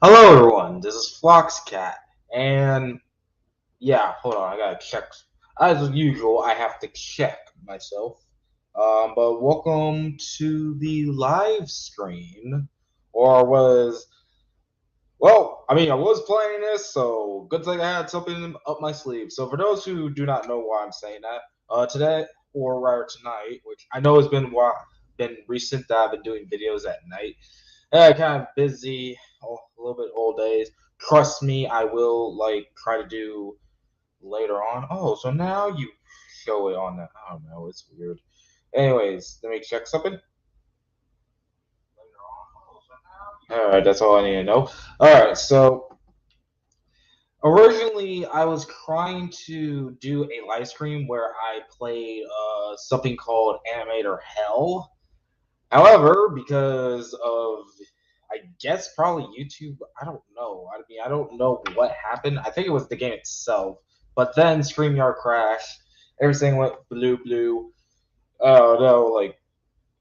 Hello everyone, this is Floxcat, and yeah, hold on, I gotta check. As usual, I have to check myself. But welcome to the live stream, or I was playing this, so good thing I had something up my sleeve. So for those who do not know why I'm saying that, today or rather tonight, which I know has been recent that I've been doing videos at night. Yeah, kind of busy, a little bit old days. Trust me, I will try to do later on. Oh, so now you show it on the. I don't know, it's weird. Anyways, let me check something. All right, that's all I need to know. All right, so originally I was trying to do a live stream where I played something called Animator Hell. However, because of I guess probably YouTube, I don't know. I mean, I don't know what happened. I think it was the game itself. But then StreamYard crashed. Everything went blue. Oh no,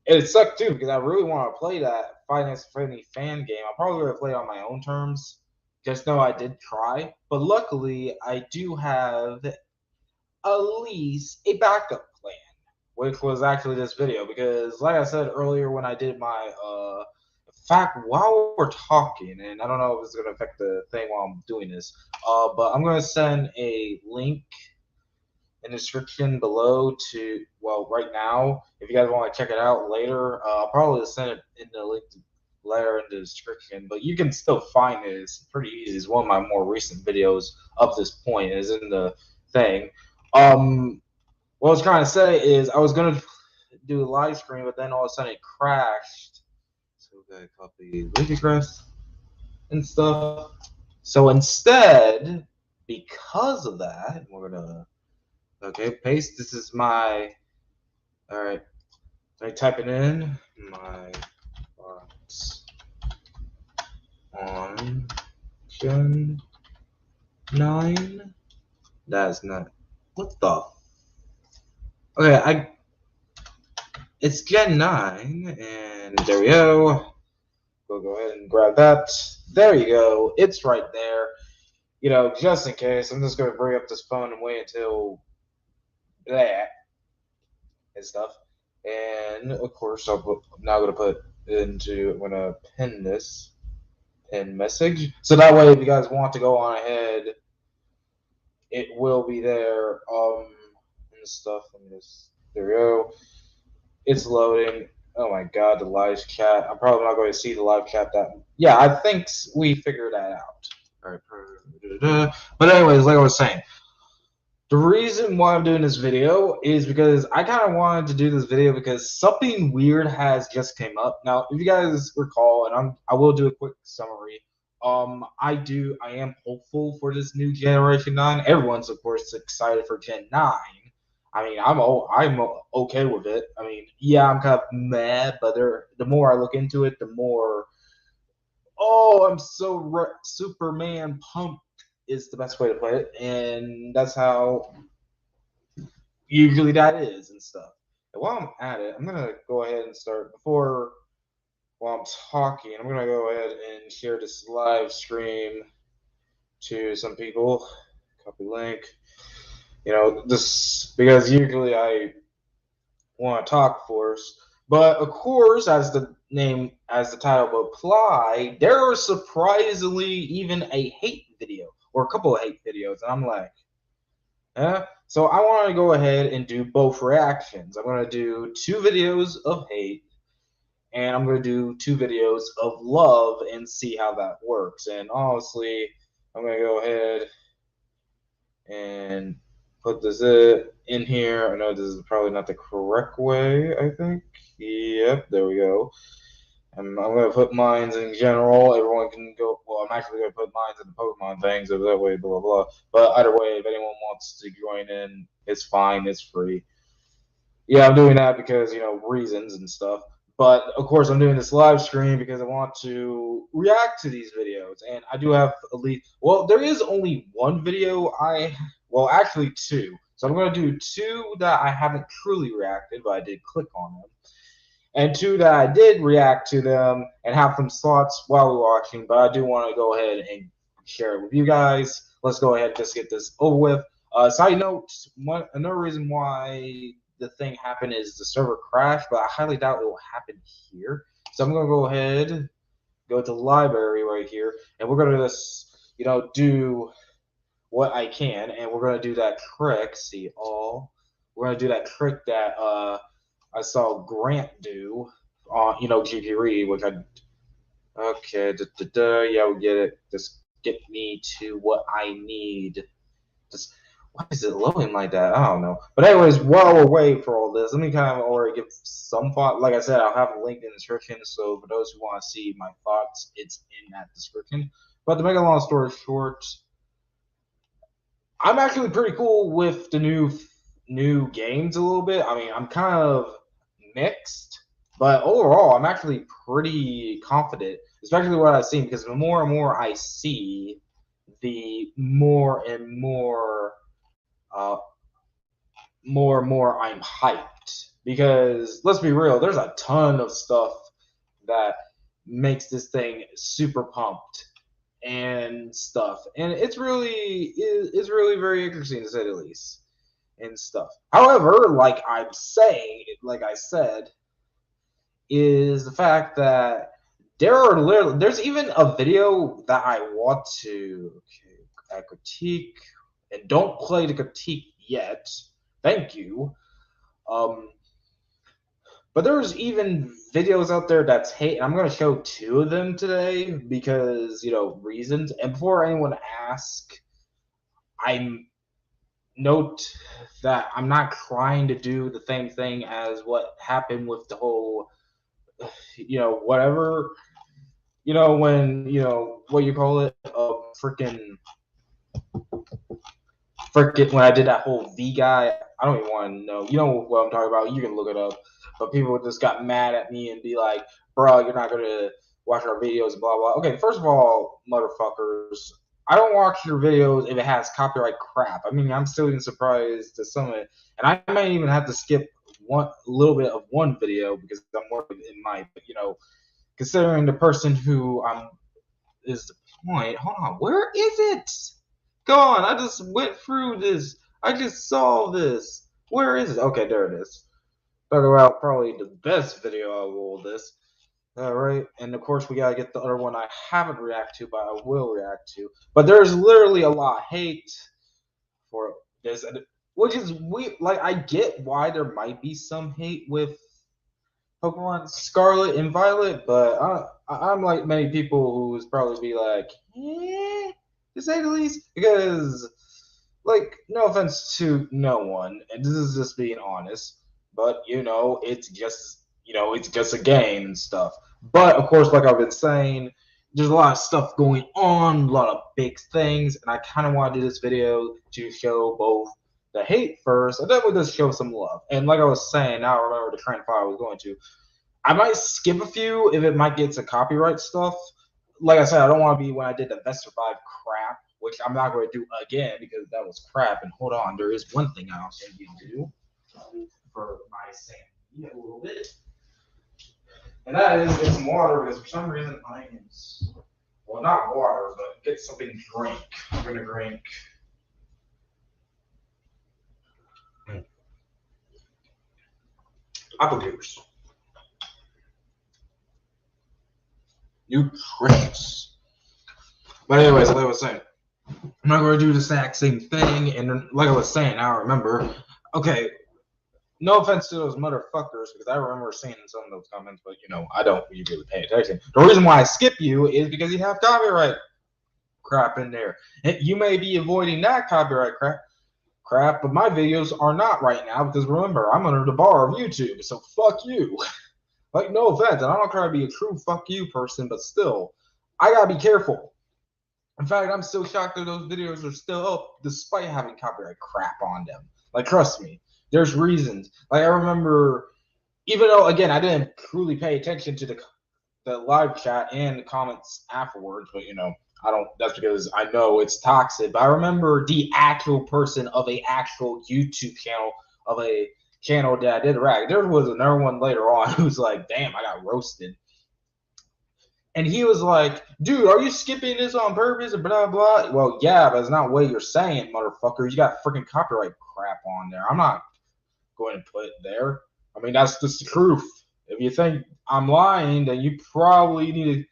it sucked too because I really want to play that Five Nights at Freddy fan game. I probably would have played on my own terms. Just know I did try. But luckily, I do have at least a backup plan, which was actually this video. Because, like I said earlier, when I did my in fact, while we're talking, and I don't know if it's going to affect the thing while I'm doing this, but I'm going to send a link in the description below to, well, right now, if you guys want to check it out later, I'll probably send it in the link later in the description, but you can still find it. It's pretty easy. It's one of my more recent videos up this point. Is in the thing. What I was trying to say is I was going to do a live stream, but then all of a sudden it crashed. So we got to copy link address and stuff. So instead, because of that, we're gonna paste. This is my all right. I type it in my box on Gen 9. That's not what the okay. I it's Gen 9, and there we go. We'll go ahead and grab that. There you go. It's right there. Just in case, I'm just gonna bring up this phone and wait until that and stuff. And of course, I'm now going to I'm going to pin this pin message. So that way, if you guys want to go on ahead, it will be there. And stuff. There we go. It's loading. Oh my god, the live chat. I'm probably not going to see the live chat that. Yeah, I think we figured that out. All right. But anyways, like I was saying, the reason why I'm doing this video is because I kind of wanted to do this video because something weird has just came up. Now, if you guys recall, and I will do a quick summary. I am hopeful for this new Generation 9. Everyone's of course excited for Gen 9. I mean, I'm okay with it. I mean, yeah, I'm kind of mad, but the more I look into it, the more I'm so Superman pumped is the best way to play it, and that's how usually that is and stuff. And while I'm at it, I'm gonna go ahead and start before while I'm talking. I'm gonna go ahead and share this live stream to some people. Copy link. This because usually I want to talk first, but of course, as the title would imply, there are surprisingly even a hate video or a couple of hate videos, and I'm like, so I want to go ahead and do both reactions. I'm going to do two videos of hate, and I'm going to do two videos of love and see how that works. And honestly, I'm going to go ahead and put this in here. I know this is probably not the correct way, I think. Yep, there we go. And I'm going to put mines in general. Everyone can go. Well, I'm actually going to put mines in the Pokemon things, so that way, blah, blah, blah. But either way, if anyone wants to join in, it's fine. It's free. Yeah, I'm doing that because, reasons and stuff. But of course, I'm doing this live stream because I want to react to these videos. And I do have at least, well, there is only one video well, actually two. So I'm going to do two that I haven't truly reacted, but I did click on them. and two, that I did react to them and have some thoughts while we were watching, but I do want to go ahead and share it with you guys. Let's go ahead and just get this over with. Side note, another reason why the thing happened is the server crashed, but I highly doubt it will happen here. So I'm going to go ahead, go to the library right here, and we're going to just, do what I can, and we're going to do that trick. See all. We're going to do that trick that I saw Grant do on, GP Read, which I. Okay, yeah, we get it. Just get me to what I need. Just why is it loading like that? I don't know. But anyways, while we're waiting for all this, let me kind of already give some thought. Like I said, I'll have a link in the description. So for those who want to see my thoughts, it's in that description. But to make a long story short, I'm actually pretty cool with the new games a little bit. I mean, I'm kind of mixed, but overall, I'm actually pretty confident, especially what I've seen, because the more and more I see, the more and more, I'm hyped. Because let's be real, there's a ton of stuff that makes this thing super pumped and stuff, and it's really very interesting, to say the least, and stuff. However, like I said, is the fact that there's even a video that I want to critique, and don't play the critique yet. Thank you. But there's even videos out there that's hate, and I'm going to show two of them today because, reasons. And before anyone asks, I note that I'm not trying to do the same thing as what happened with the whole, whatever, when, what you call it, freaking when I did that whole V guy. I don't even want to know. You know what I'm talking about. You can look it up. But people just got mad at me and be like, bro, you're not going to watch our videos, blah, blah. Okay, first of all, motherfuckers, I don't watch your videos if it has copyright crap. I mean, I'm still even surprised to some of it. And I might even have to skip a little bit of one video because I'm worried it might. But, considering the person who is the point. Hold on, where is it? Go on, I just went through this. I just saw this. Where is it? Okay, there it is. Talk about probably the best video of all this. Alright, and of course we gotta get the other one I haven't reacted to, but I will react to. But there's literally a lot of hate for this, which is weird. Like, I get why there might be some hate with Pokemon Scarlet and Violet, but I'm like many people who would probably be like, to say the least, because, like, no offense to no one, and this is just being honest, but it's just a game and stuff. But of course, like I've been saying, there's a lot of stuff going on, a lot of big things, and I kind of want to do this video to show both the hate first, and then we'll just show some love. And like I was saying, now I remember the train of thought I was going to. I might skip a few if it might get to copyright stuff. Like I said, I don't want to be when I did the Best Survive crap, which I'm not going to do again because that was crap. And hold on, there is one thing I also need to do for my sanity a little bit. And that is get some water because for some reason I am, well, not water, but get something to drink. I'm going to drink apple juice. Nutritious. But anyways, like I was saying, I'm not going to do the exact same thing. And like I was saying, I remember, okay, no offense to those motherfuckers, because I remember seeing some of those comments, but I don't usually pay attention. The reason why I skip you is because you have copyright crap in there. And you may be avoiding that copyright crap, but my videos are not right now because remember, I'm under the bar of YouTube, so fuck you. Like, no offense, and I'm not trying to be a true fuck you person, but still, I gotta be careful. In fact, I'm still shocked that those videos are still up despite having copyright crap on them. Like, trust me, there's reasons. Like, I remember, even though, again, I didn't truly pay attention to the live chat and the comments afterwards, but, I don't, that's because I know it's toxic, but I remember the actual person of a actual YouTube channel of a channel that I did react. There was another one later on who's like, damn, I got roasted. And he was like, dude, are you skipping this on purpose and blah, blah? Well, yeah, but it's not what you're saying, motherfucker. You got freaking copyright crap on there. I'm not going to put it there. I mean, that's just the truth. If you think I'm lying, then you probably need to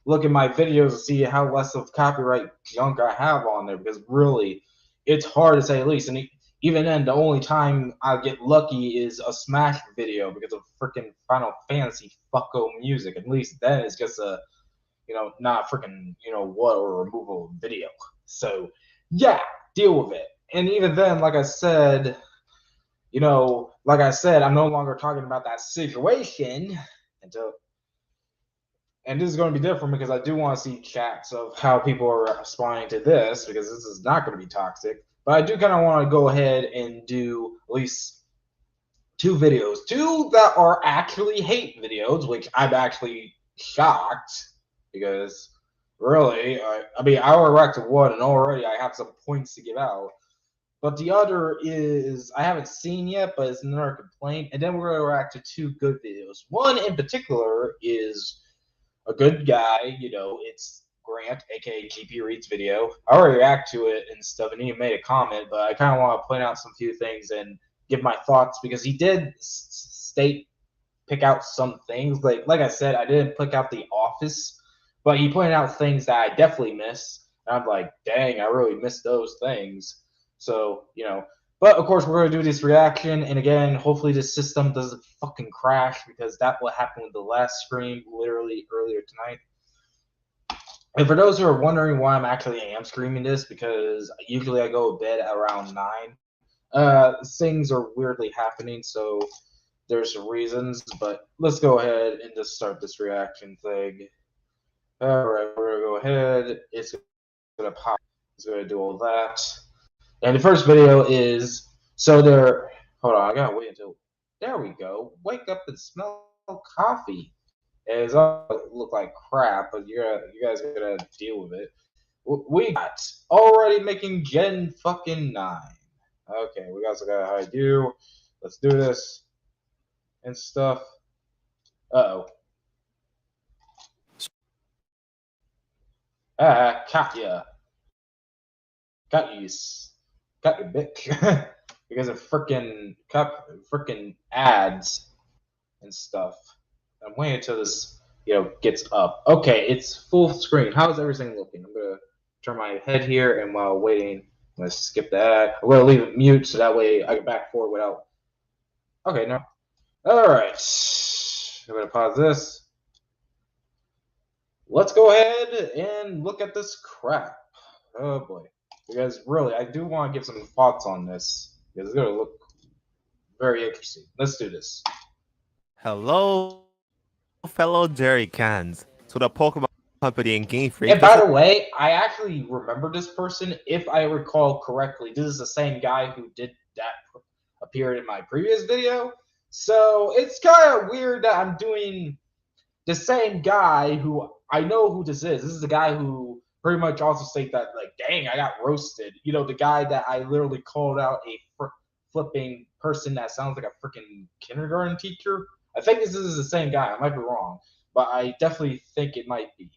look at my videos and see how less of copyright junk I have on there, because really, it's hard to say at least. And even then, the only time I get lucky is a Smash video because of freaking Final Fantasy fucko music. At least then it's just a, not freaking, what, or removal video. So, yeah, deal with it. And even then, like I said, I'm no longer talking about that situation and this is going to be different because I do want to see chats of how people are responding to this, because this is not going to be toxic. But I do kind of want to go ahead and do at least 2 videos. 2 that are actually hate videos, which I'm actually shocked because really, I already reacted to 1 and already I have some points to give out. But the other is I haven't seen yet, but it's another complaint. And then we're going to react to 2 good videos. One in particular is a good guy, it's Grant, aka GP Reads video. I already react to it and stuff, and he made a comment, but I kind of want to point out some few things and give my thoughts, because he did pick out some things. Like I said, I didn't pick out The Office, but he pointed out things that I definitely missed. And I'm like, dang, I really missed those things. So, but of course, we're going to do this reaction, and again, hopefully this system doesn't fucking crash, because that will happen with the last stream literally earlier tonight. And for those who are wondering why I am streaming this, because usually I go to bed around 9. Things are weirdly happening, so there's some reasons, but let's go ahead and just start this reaction thing. Alright, we're going to go ahead. It's going to pop. It's going to do all that. And the first video is, hold on, I gotta wait until, there we go. Wake up and smell coffee. It's all look like crap, but you guys gotta deal with it. We got already making Gen fucking 9. Okay, we also got how I do. Let's do this and stuff. Uh-oh. Katya. Katyus. Got your bitch. Because of freaking ads and stuff. I'm waiting until this gets up. Okay, it's full screen. How's everything looking? I'm gonna turn my head here, and while waiting, I'm gonna skip the ad. I'm gonna leave it mute so that way I get back forward without. Okay, no. All right. I'm gonna pause this. Let's go ahead and look at this crap. Oh boy. Because really, I do want to give some thoughts on this, because it's going to look very interesting. Let's do this. Hello, fellow Jerry Cans. So the Pokemon Company and Game Freak. And by the way, I actually remember this person. If I recall correctly, this is the same guy who did that appeared in my previous video. So it's kind of weird that I'm doing the same guy who I know who this is. This is the guy who pretty much also state that, like, dang, I got roasted. The guy that I literally called out a flipping person that sounds like a freaking kindergarten teacher. I think this is the same guy. I might be wrong, but I definitely think it might be.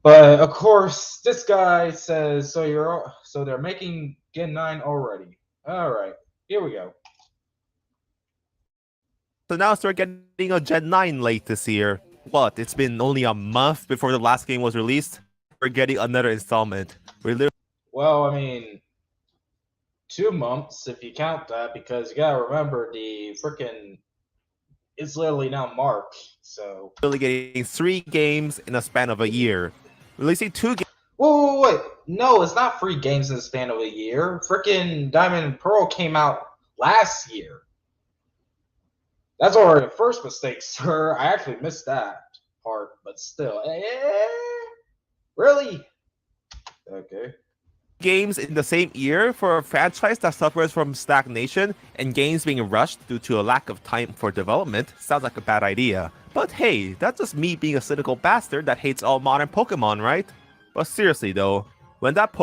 But of course, this guy says, so they're making Gen 9 already. All right, here we go. So now we're getting a Gen 9 late this year. What? It's been only a month before the last game was released. We're getting another installment. Well, I mean, 2 months if you count that, because you gotta remember it's literally now March, so really getting 3 games in a span of a year. Releasing 2 games. Wait. No, it's not 3 games in the span of a year. Freaking Diamond and Pearl came out last year. That's already a first mistake, sir. I actually missed that part, but still. Really? Okay. Games in the same year for a franchise that suffers from stagnation and games being rushed due to a lack of time for development sounds like a bad idea. But hey, that's just me being a cynical bastard that hates all modern Pokemon, right? But seriously though, when that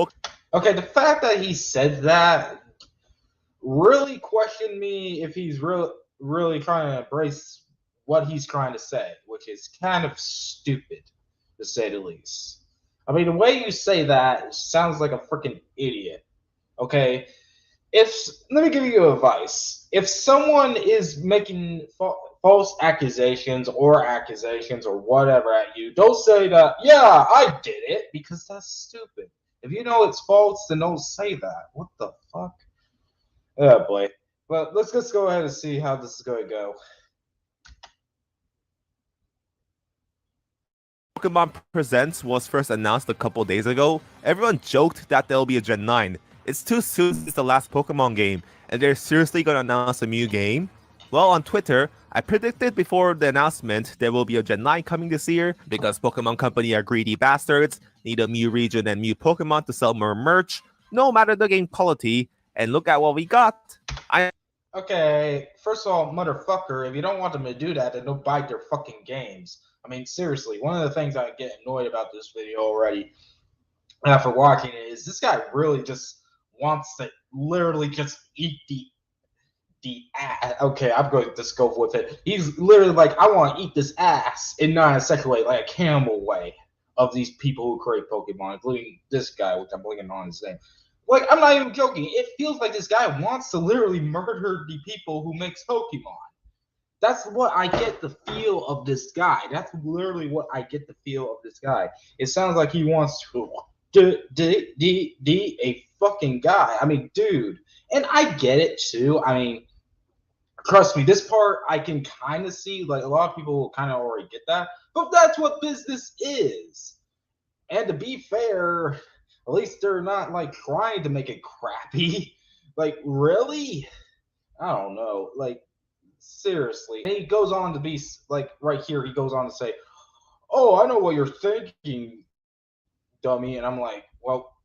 Okay, the fact that he said that really question me if he's really trying to embrace what he's trying to say, which is kind of stupid, to say the least. I mean, the way you say that sounds like a freaking idiot. Okay, if let me give you advice. If someone is making false accusations or whatever at you, don't say that. Yeah, I did it, because that's stupid. If you know it's false, then don't say that. What the fuck? Oh boy. But let's just go ahead and see how this is going to go. Pokemon Presents was first announced a couple days ago, everyone joked that there'll be a Gen 9. It's too soon since the last Pokemon game, and they're seriously gonna announce a new game? Well, on Twitter, I predicted before the announcement there will be a Gen 9 coming this year because Pokemon Company are greedy bastards, need a Mew region and Mew Pokemon to sell more merch, no matter the game quality, and look at what we got. Okay, first of all, motherfucker, if you don't want them to do that, then don't buy their fucking games. I mean, seriously, one of the things I get annoyed about this video already after watching it is this guy really just wants to literally just eat the ass. Okay, I'm going to just go with it. He's literally like, I want to eat this ass, and not in a sexual way, like a cannibal way, of these people who create Pokemon, including this guy, which I'm blinking on his name. Like, I'm not even joking. It feels like this guy wants to literally murder the people who makes Pokemon. That's what I get the feel of this guy. That's literally what I get the feel of this guy. It sounds like he wants to a fucking guy. I mean, dude. And I get it too. I mean, trust me, this part I can kind of see. Like, a lot of people kind of already get that. But that's what business is. And to be fair, at least they're not like trying to make it crappy. Like, really? I don't know. Like, seriously. And he goes on to be like, right here, he goes on to say, "Oh, I know what you're thinking, dummy." And I'm like, well,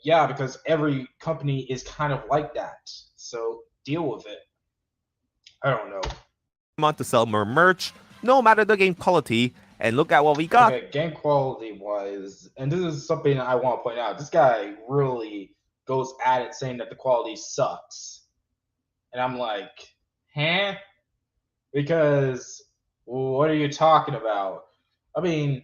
yeah, because every company is kind of like that. So deal with it. I don't know. To sell more merch, no matter the game quality, and look at what we got. Okay, game quality wise, and this is something I want to point out. This guy really goes at it saying that the quality sucks. And I'm like, huh? Because what are you talking about? I mean,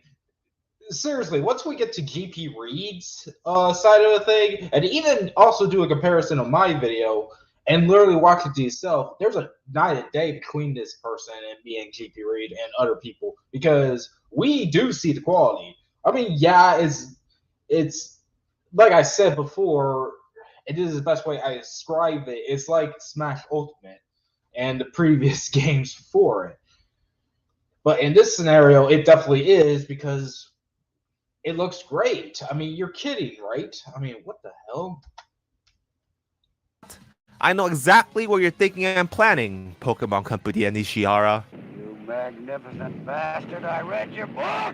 seriously, once we get to GP Reed's side of the thing, and even also do a comparison of my video and literally watch it to yourself, there's a night and day between this person and me and GP Reed and other people, because we do see the quality. I mean, yeah, it's like I said before, it is the best way I describe it. It's like Smash Ultimate and the previous games for it. But in this scenario, it definitely is, because it looks great. I mean, you're kidding, right? I mean, what the hell? I know exactly what you're thinking and planning, Pokemon Company and Nishiara. You magnificent bastard, I read your book!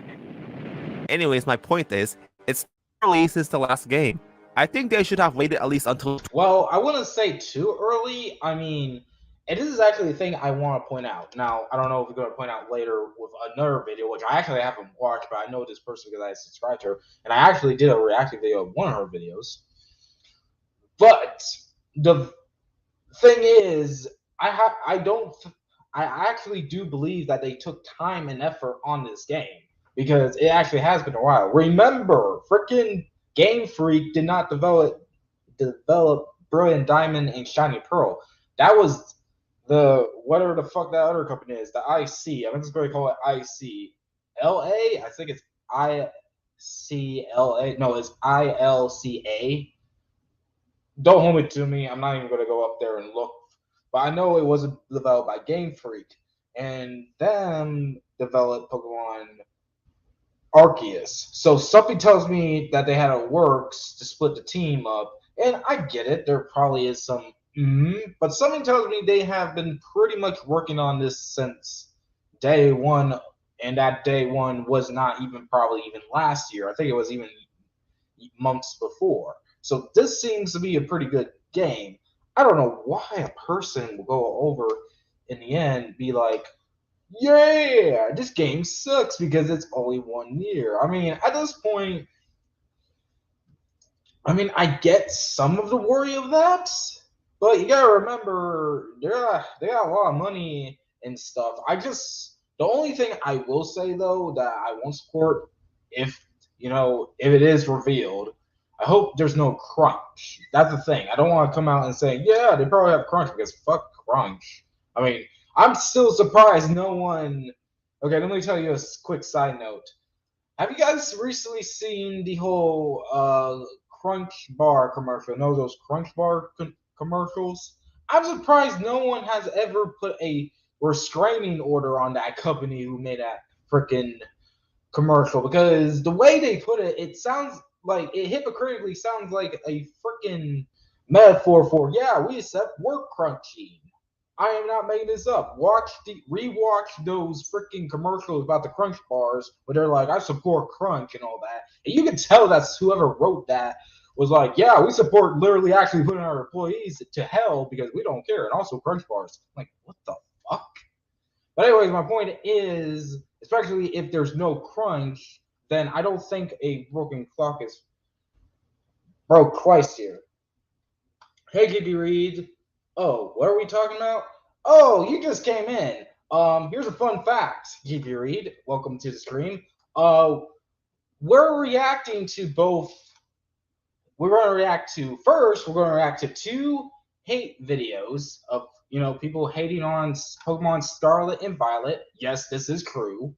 Anyways, my point is, it's early since the last game. I think they should have waited at least until... Well, I wouldn't say too early. I mean, and this is actually the thing I want to point out. Now, I don't know if we're going to point out later with another video, which I actually haven't watched, but I know this person because I subscribed to her, and I actually did a reacting video of one of her videos. But the thing is, I actually do believe that they took time and effort on this game, because it actually has been a while. Remember, freaking Game Freak did not develop Brilliant Diamond and Shiny Pearl. That was the whatever the fuck that other company is, the IC. I'm just going to call it ICLA. I think it's ICLA. No, it's ILCA. Don't hold it to me. I'm not even going to go up there and look. But I know it wasn't developed by Game Freak. And them developed Pokemon Arceus. So something tells me that they had a works to split the team up. And I get it. There probably is some, but something tells me they have been pretty much working on this since day one. And that day one was not even probably even last year. I think it was even months before. So this seems to be a pretty good game. I don't know why a person will go over in the end be like, yeah, this game sucks because it's only 1 year. I mean, at this point, I mean, I get some of the worry of that, But you gotta remember, they got a lot of money and stuff. The only thing I will say though that I won't support if if it is revealed, I hope there's no crunch. That's the thing. I don't want to come out and say, yeah, they probably have crunch because fuck crunch. I mean, I'm still surprised no one. Okay, let me tell you a quick side note. Have you guys recently seen the whole Crunch Bar commercial? Know those Crunch Bar commercials? I'm surprised no one has ever put a restraining order on that company who made that freaking commercial, because the way they put it, it sounds like it hypocritically sounds like a freaking metaphor for, yeah, we accept work crunching. I am not making this up. Rewatch those freaking commercials about the Crunch bars where they're like, I support crunch and all that. And you can tell that's whoever wrote that was like, yeah, we support literally actually putting our employees to hell because we don't care. And also Crunch bars. I'm like, what the fuck? But anyways, my point is, especially if there's no crunch, then I don't think a broken clock is broke twice here. Hey, Gibby Reed. Oh, what are we talking about? Oh, you just came in. Here's a fun fact, Gibby Reed. Welcome to the stream. We're reacting to both. We're going to react to first. We're going to react to two hate videos of people hating on Pokemon Scarlet and Violet. Yes, this is true.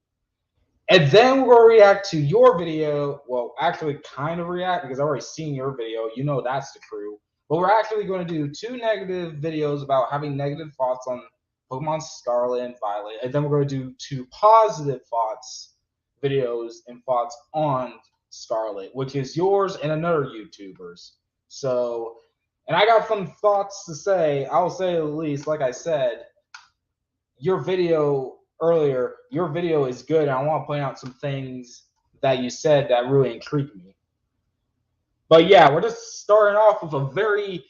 And then we're going to react to your video. Well, actually, kind of react because I've already seen your video. You know that's the truth. But we're actually going to do two negative videos about having negative thoughts on Pokemon Scarlet and Violet. And then we're going to do two positive thoughts videos and thoughts on Scarlet, which is yours and another YouTuber's. So, and I got some thoughts to say. I'll say at least, like I said, your video earlier, your video is good. And I want to point out some things that you said that really intrigued me. But yeah, we're just starting off with a very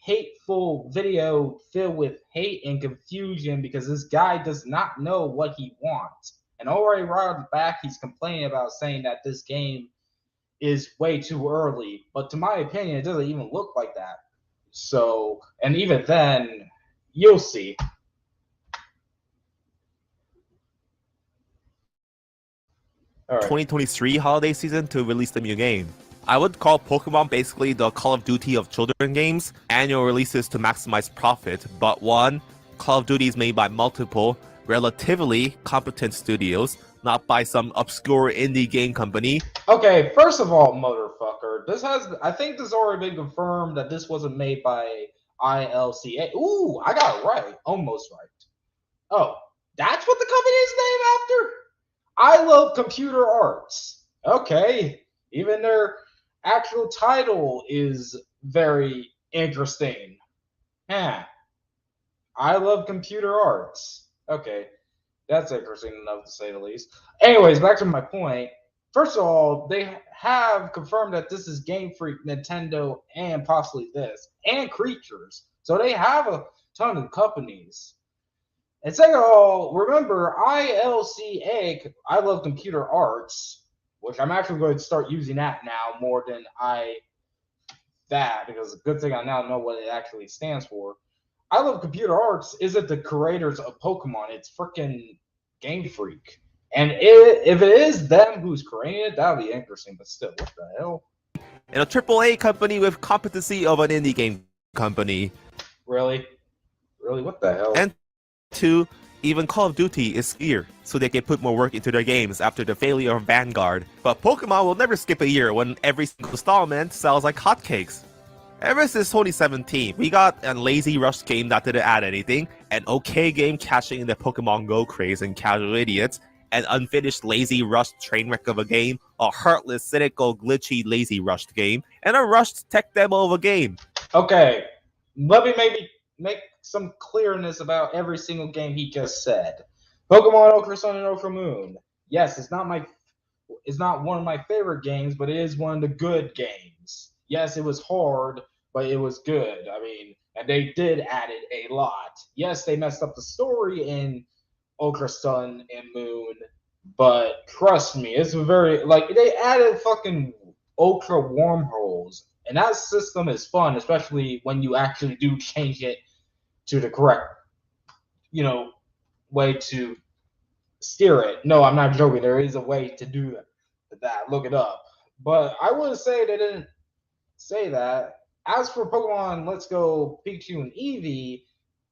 hateful video filled with hate and confusion because this guy does not know what he wants. And already right off the back, he's complaining about saying that this game is way too early. But to my opinion, it doesn't even look like that. So, and even then, you'll see. All right. 2023 holiday season to release the new game. I would call Pokemon basically the Call of Duty of children games. Annual releases to maximize profit, but one, Call of Duty is made by multiple, relatively competent studios, not by some obscure indie game company. Okay, first of all, motherfucker, I think this has already been confirmed that this wasn't made by ILCA. Ooh, I got it right. Almost right. Oh, that's what the company is named after? I Love Computer Arts. Okay, even their actual title is very interesting. Huh. I Love Computer Arts. Okay, that's interesting enough to say the least. Anyways, back to my point. First of all, they have confirmed that this is Game Freak, Nintendo, and possibly this, and Creatures. So they have a ton of companies. And second of all, remember ILCA, I Love Computer Arts, which I'm actually going to start using that now more than that, because it's a good thing I now know what it actually stands for. I Love Computer Arts isn't the creators of Pokemon. It's freaking Game Freak. And if it is them who's creating it, that would be interesting. But still, what the hell? And a AAA company with competency of an indie game company. Really? Really? What the hell? And two, even Call of Duty is scared, so they can put more work into their games after the failure of Vanguard. But Pokemon will never skip a year when every single installment sells like hotcakes. Ever since 2017, we got a lazy rush game that didn't add anything, an okay game cashing in the Pokemon Go craze and casual idiots, an unfinished lazy rushed train wreck of a game, a heartless, cynical, glitchy, lazy rushed game, and a rushed tech demo of a game. Okay, let me maybe make some clearness about every single game he just said. Pokemon Ultra Sun and Ultra Moon. Yes, it's not one of my favorite games, but it is one of the good games. Yes, it was hard, but it was good. I mean, and they did add it a lot. Yes, they messed up the story in Ultra Sun and Moon, but trust me, it's very, like, they added fucking ultra wormholes And that system is fun, especially when you actually do change it to the correct, way to steer it. No, I'm not joking. There is a way to do that. Look it up. But I would say they didn't say that. As for Pokemon Let's Go Pikachu and Eevee,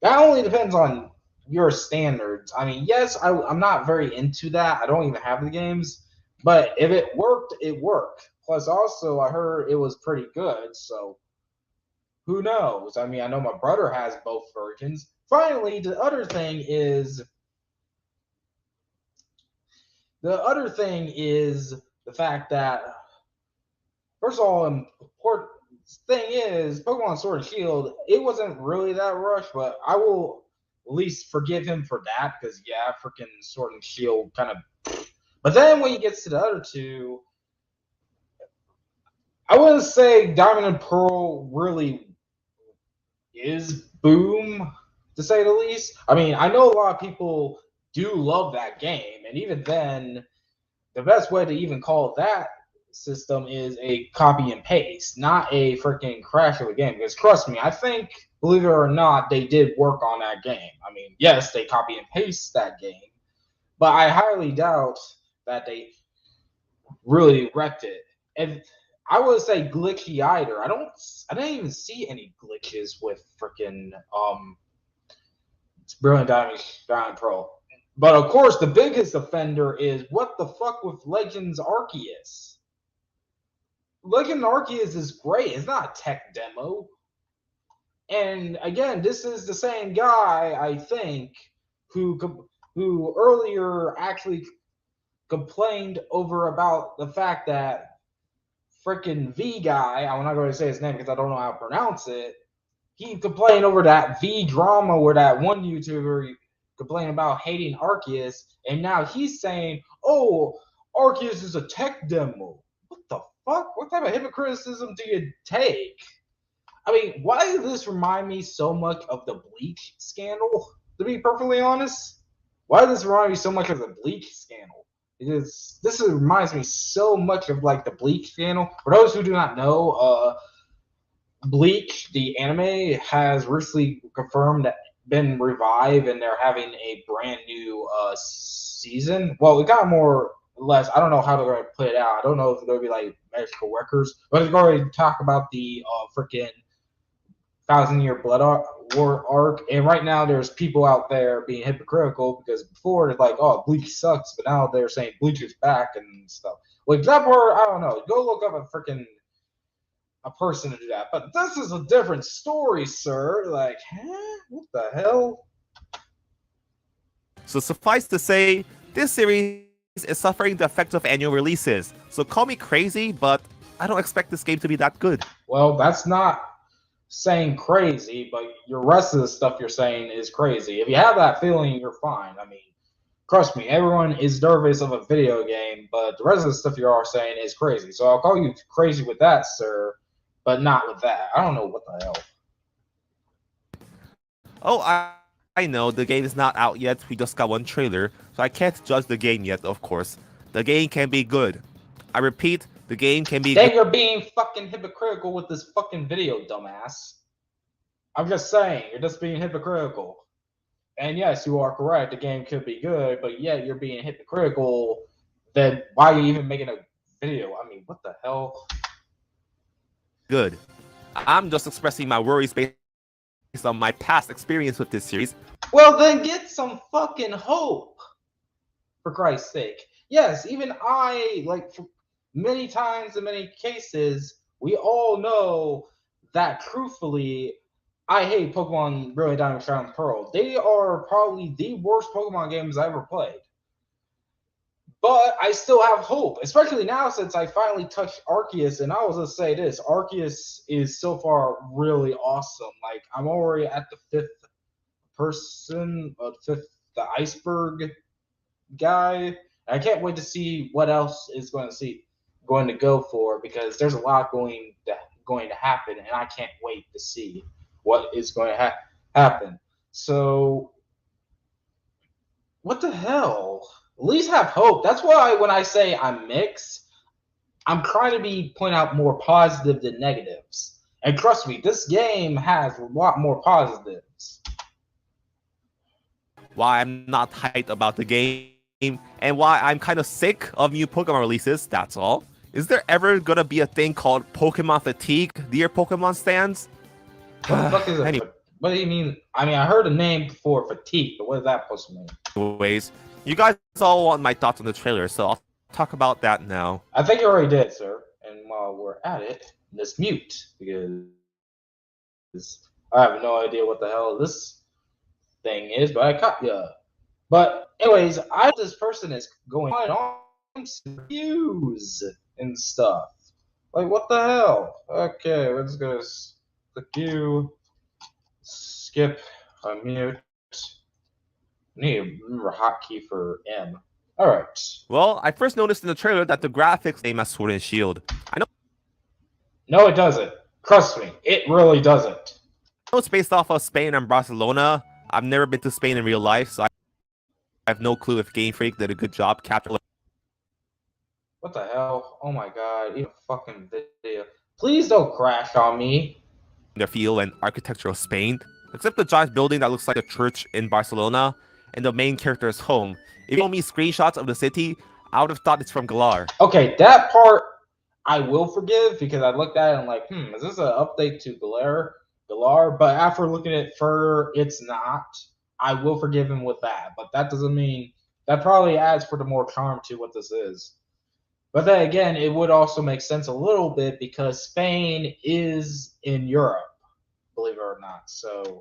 that only depends on your standards. I mean, yes, I'm not very into that. I don't even have the games. But if it worked, it worked. Plus, also, I heard it was pretty good. So, who knows? I mean, I know my brother has both versions. Finally, the other thing is the fact that, first of all, important thing is Pokemon Sword and Shield. It wasn't really that rushed, but I will at least forgive him for that because freaking Sword and Shield kind of. But then when he gets to the other two, I wouldn't say Diamond and Pearl really is boom, to say the least. I mean, I know a lot of people do love that game, and even then, the best way to even call that system is a copy and paste, not a freaking crash of a game. Because trust me, I think, believe it or not, they did work on that game. I mean, yes, they copy and paste that game, but I highly doubt that they really wrecked it. And I would say glitchy either. I didn't even see any glitches with freaking Brilliant Diamond Pro. But of course, the biggest offender is what the fuck with Legends Arceus. Legend Arceus is great. It's not a tech demo. And again, this is the same guy, I think, who earlier actually complained over about the fact that freaking V guy, I'm not going to say his name because I don't know how to pronounce it. He complained over that V drama where that one YouTuber complained about hating Arceus, and now he's saying, "Oh, Arceus is a tech demo." What the fuck? What type of hypocriticism do you take? I mean, why does this remind me so much of the Bleach scandal? To be perfectly honest, why does this remind me so much of the Bleach scandal? Because this reminds me so much of like the Bleach scandal. For those who do not know, Bleach, the anime, has recently confirmed that been revived and they're having a brand new season. Well, it got more or less. I don't know how they're going to put it out. I don't know if it's going to be like magical workers, but it's going to talk about the freaking Thousand-Year Blood War arc. And right now, there's people out there being hypocritical because before it's like, oh, Bleach sucks, but now they're saying Bleach is back and stuff. Like that part, I don't know. Go look up a person to do that. But this is a different story, sir. Like, huh? What the hell? So suffice to say, this series is suffering the effects of annual releases. So call me crazy, but I don't expect this game to be that good. Well, that's not saying crazy, but your rest of the stuff you're saying is crazy. If you have that feeling, you're fine. I mean, trust me, everyone is nervous of a video game, but the rest of the stuff you are saying is crazy. So I'll call you crazy with that, sir, but not with that. I don't know what the hell. Oh, I know, the game is not out yet. We just got one trailer, so I can't judge the game yet, of course. The game can be good. I repeat, the game can be Then good. you're being fucking hypocritical with this fucking video, dumbass. I'm just saying, you're just being hypocritical. And yes, you are correct. The game could be good, but yet you're being hypocritical. Then why are you even making a video? I mean, what the hell? Good. I'm just expressing my worries based on my past experience with this series. Well, then get some fucking hope. For Christ's sake. Yes, even I, like, many times in many cases, we all know that truthfully, I hate Pokemon Brilliant Diamond, Shining Pearl. They are probably the worst Pokemon games I ever played. But I still have hope, especially now since I finally touched Arceus. And I was going to say this, Arceus is so far really awesome. Like, I'm already at the fifth the iceberg guy. I can't wait to see what else is going to go for, because there's a lot going to happen, and I can't wait to see what is going to happen. So, what the hell? At least have hope. That's why when I say I'm mixed, I'm trying to point out more positive than negatives. And trust me, this game has a lot more positives. Why I'm not hyped about the game, and why I'm kind of sick of new Pokemon releases, that's all. Is there ever gonna be a thing called Pokemon fatigue, dear Pokemon stands? What the fuck is it? Anyway. What do you mean? I mean, I heard a name before, fatigue, but what is that supposed to mean? Anyways, you guys all want my thoughts on the trailer, so I'll talk about that now. I think you already did, sir. And while we're at it, let's mute, because I have no idea what the hell this thing is, but I caught ya. But anyways, this person is going on views and stuff. Like, what the hell? Okay, let's go click you, skip, unmute. Need to remember hotkey for M. Alright. Well, I first noticed in the trailer that the graphics same as Sword and Shield. I know No, it doesn't. Trust me, it really doesn't. it's based off of Spain and Barcelona. I've never been to Spain in real life, so I have no clue if Game Freak did a good job capturing. What the hell? Oh my god, even fucking video. Please don't crash on me. The feel and architecture of Spain, except the giant building that looks like a church in Barcelona, and the main character's home. If you show me screenshots of the city, I would have thought it's from Galar. Okay, that part I will forgive because I looked at it and like, is this an update to Galar? But after looking at it further, it's not. I will forgive him with that, but that doesn't mean that probably adds for the more charm to what this is. But then again, it would also make sense a little bit because Spain is in Europe, believe it or not. So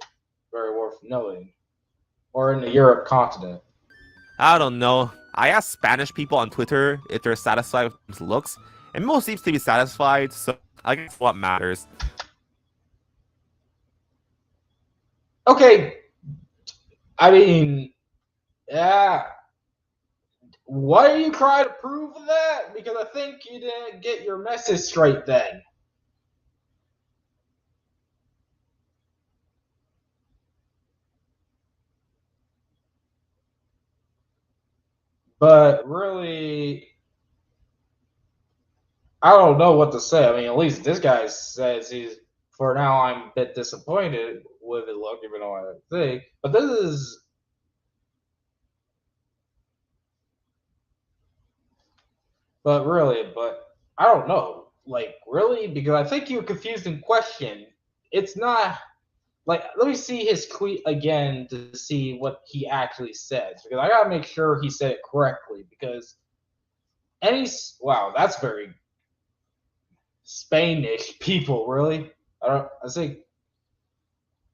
very worth noting. Or in the Europe continent. I don't know. I asked Spanish people on Twitter if they're satisfied with these looks, and most seems to be satisfied, so I guess what matters. Okay. I mean, yeah. Why are you trying to prove that? Because I think you didn't get your message straight then. But really, I don't know what to say. I mean, at least this guy says he's, for now, I'm a bit disappointed with it look, even though I think. But this is. But I don't know. Like, really? Because I think you're confused in question. It's not. Like, let me see his tweet again to see what he actually says. Because I gotta make sure he said it correctly. Because wow, that's very Spanish people, really. I think,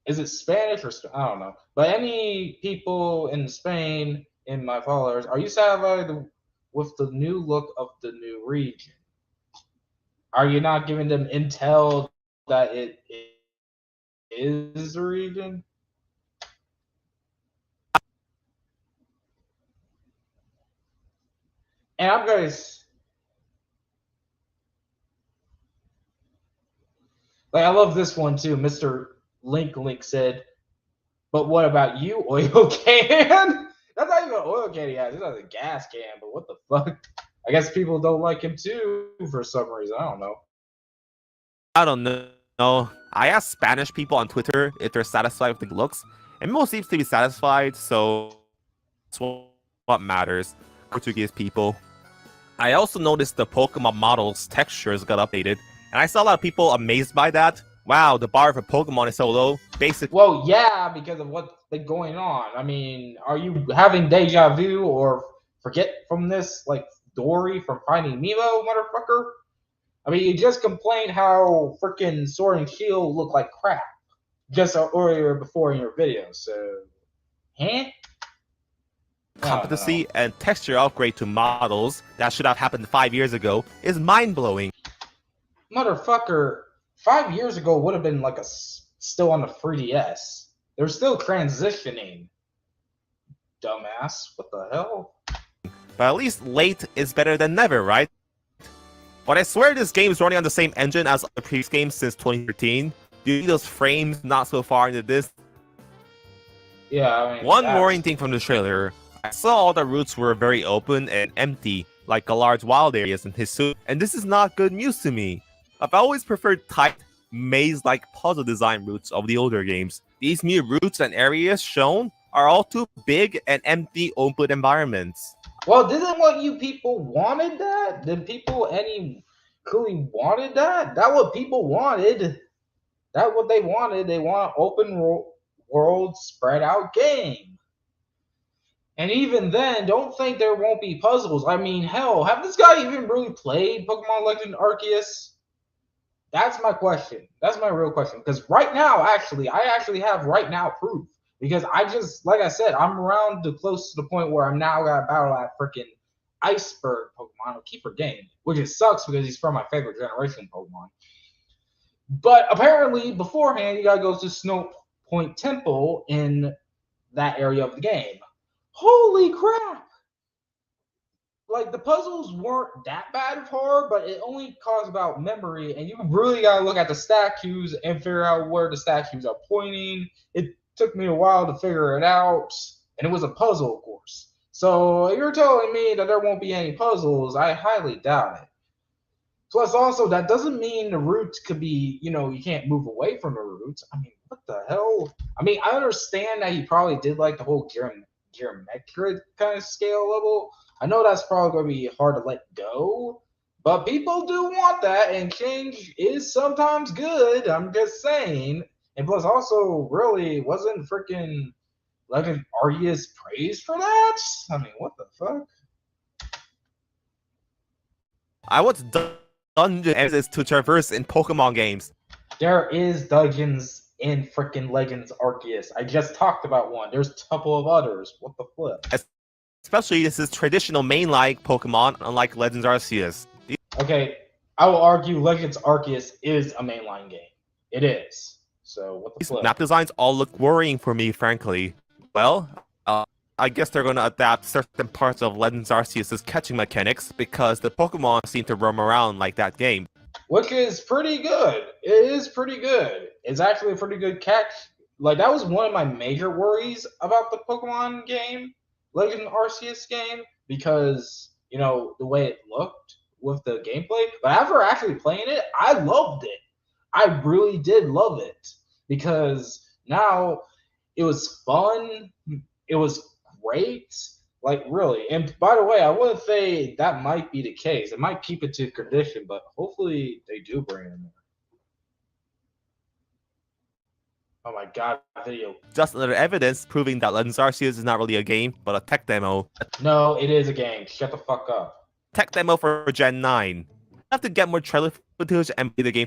is it Spanish or I don't know. But any people in Spain, in my followers, are you satisfied with the new look of the new region? Are you not giving them intel that it is the region? And I'm going to. Like, I love this one too. Mr. Link said, but what about you, oil can? That's not even an oil can he has. It's not a gas can, but what the fuck? I guess people don't like him too for some reason. I don't know. I don't know. I asked Spanish people on Twitter if they're satisfied with the looks, and most seems to be satisfied, so that's what matters. Portuguese people. I also noticed the Pokemon models textures got updated, and I saw a lot of people amazed by that. Wow, the bar for Pokemon is so low. Basically, well, yeah, because of what's been going on. I mean, are you having deja vu or forget from this, like Dory from Finding Nemo, motherfucker? I mean, you just complained how freaking Sword and Shield look like crap just earlier before in your video. So, competency and texture upgrade to models that should have happened 5 years ago is mind-blowing. Motherfucker, 5 years ago would have been like still on the 3DS. They're still transitioning. Dumbass, what the hell? But at least late is better than never, right? But I swear this game is running on the same engine as the previous games since 2013. Do you see those frames not so far into this? Yeah, I mean, One worrying thing from the trailer, I saw all the routes were very open and empty. like Gallard's wild areas in his suit, and this is not good news to me. I've always preferred tight, maze-like puzzle design routes of the older games. These new routes and areas shown are all too big and empty open environments. Well, didn't what you people wanted that? Did people any truly wanted that? That what people wanted. That what they wanted. They want an open world spread out game. And even then, don't think there won't be puzzles. I mean, hell, have this guy even really played Pokemon Legend Arceus? That's my question. That's my real question. Because right now, I actually have right now proof. Because I just, like I said, I'm around the close to the point where I'm now got to battle that freaking Iceberg Pokemon. I keep forgetting, which it sucks because he's from my favorite generation Pokemon. But apparently, beforehand, you got to go to Snow Point Temple in that area of the game. Holy crap! Like, the puzzles weren't that bad of hard, but it only caused about memory, and you really gotta look at the statues and figure out where the statues are pointing. It took me a while to figure it out, and it was a puzzle, of course. So you're telling me that there won't be any puzzles? I highly doubt it. Plus, also, that doesn't mean the routes could be, you can't move away from the routes. I mean, what the hell? I mean, I understand that he probably did like the whole geometric kind of scale level. I know that's probably going to be hard to let go, but people do want that, and change is sometimes good. I'm just saying. And plus, also, really, wasn't freaking Legend Arceus praised for that? I mean, what the fuck? I want dungeons to traverse in Pokemon games. There is dungeons in freaking Legends Arceus. I just talked about one. There's a couple of others. What the flip? Especially this is traditional main-like Pokemon, unlike Legends Arceus. Okay, I will argue Legends Arceus is a mainline game. It is. So what the These flip? map designs all look worrying for me, frankly. Well, I guess they're going to adapt certain parts of Legends Arceus' catching mechanics because the Pokemon seem to roam around like that game. Which is pretty good. It is pretty good. It's actually a pretty good catch. Like, that was one of my major worries about the Pokemon game, Legend Arceus game, because, the way it looked with the gameplay. But after actually playing it, I loved it. I really did love it because now it was fun. It was great. Like, really. And by the way, I wouldn't say that might be the case. It might keep it to condition, but hopefully they do bring it in there. Oh my god, video. Just another evidence proving that Legends Arceus is not really a game, but a tech demo. No, it is a game. Shut the fuck up. Tech demo for Gen 9. I have to get more trailer footage and play the game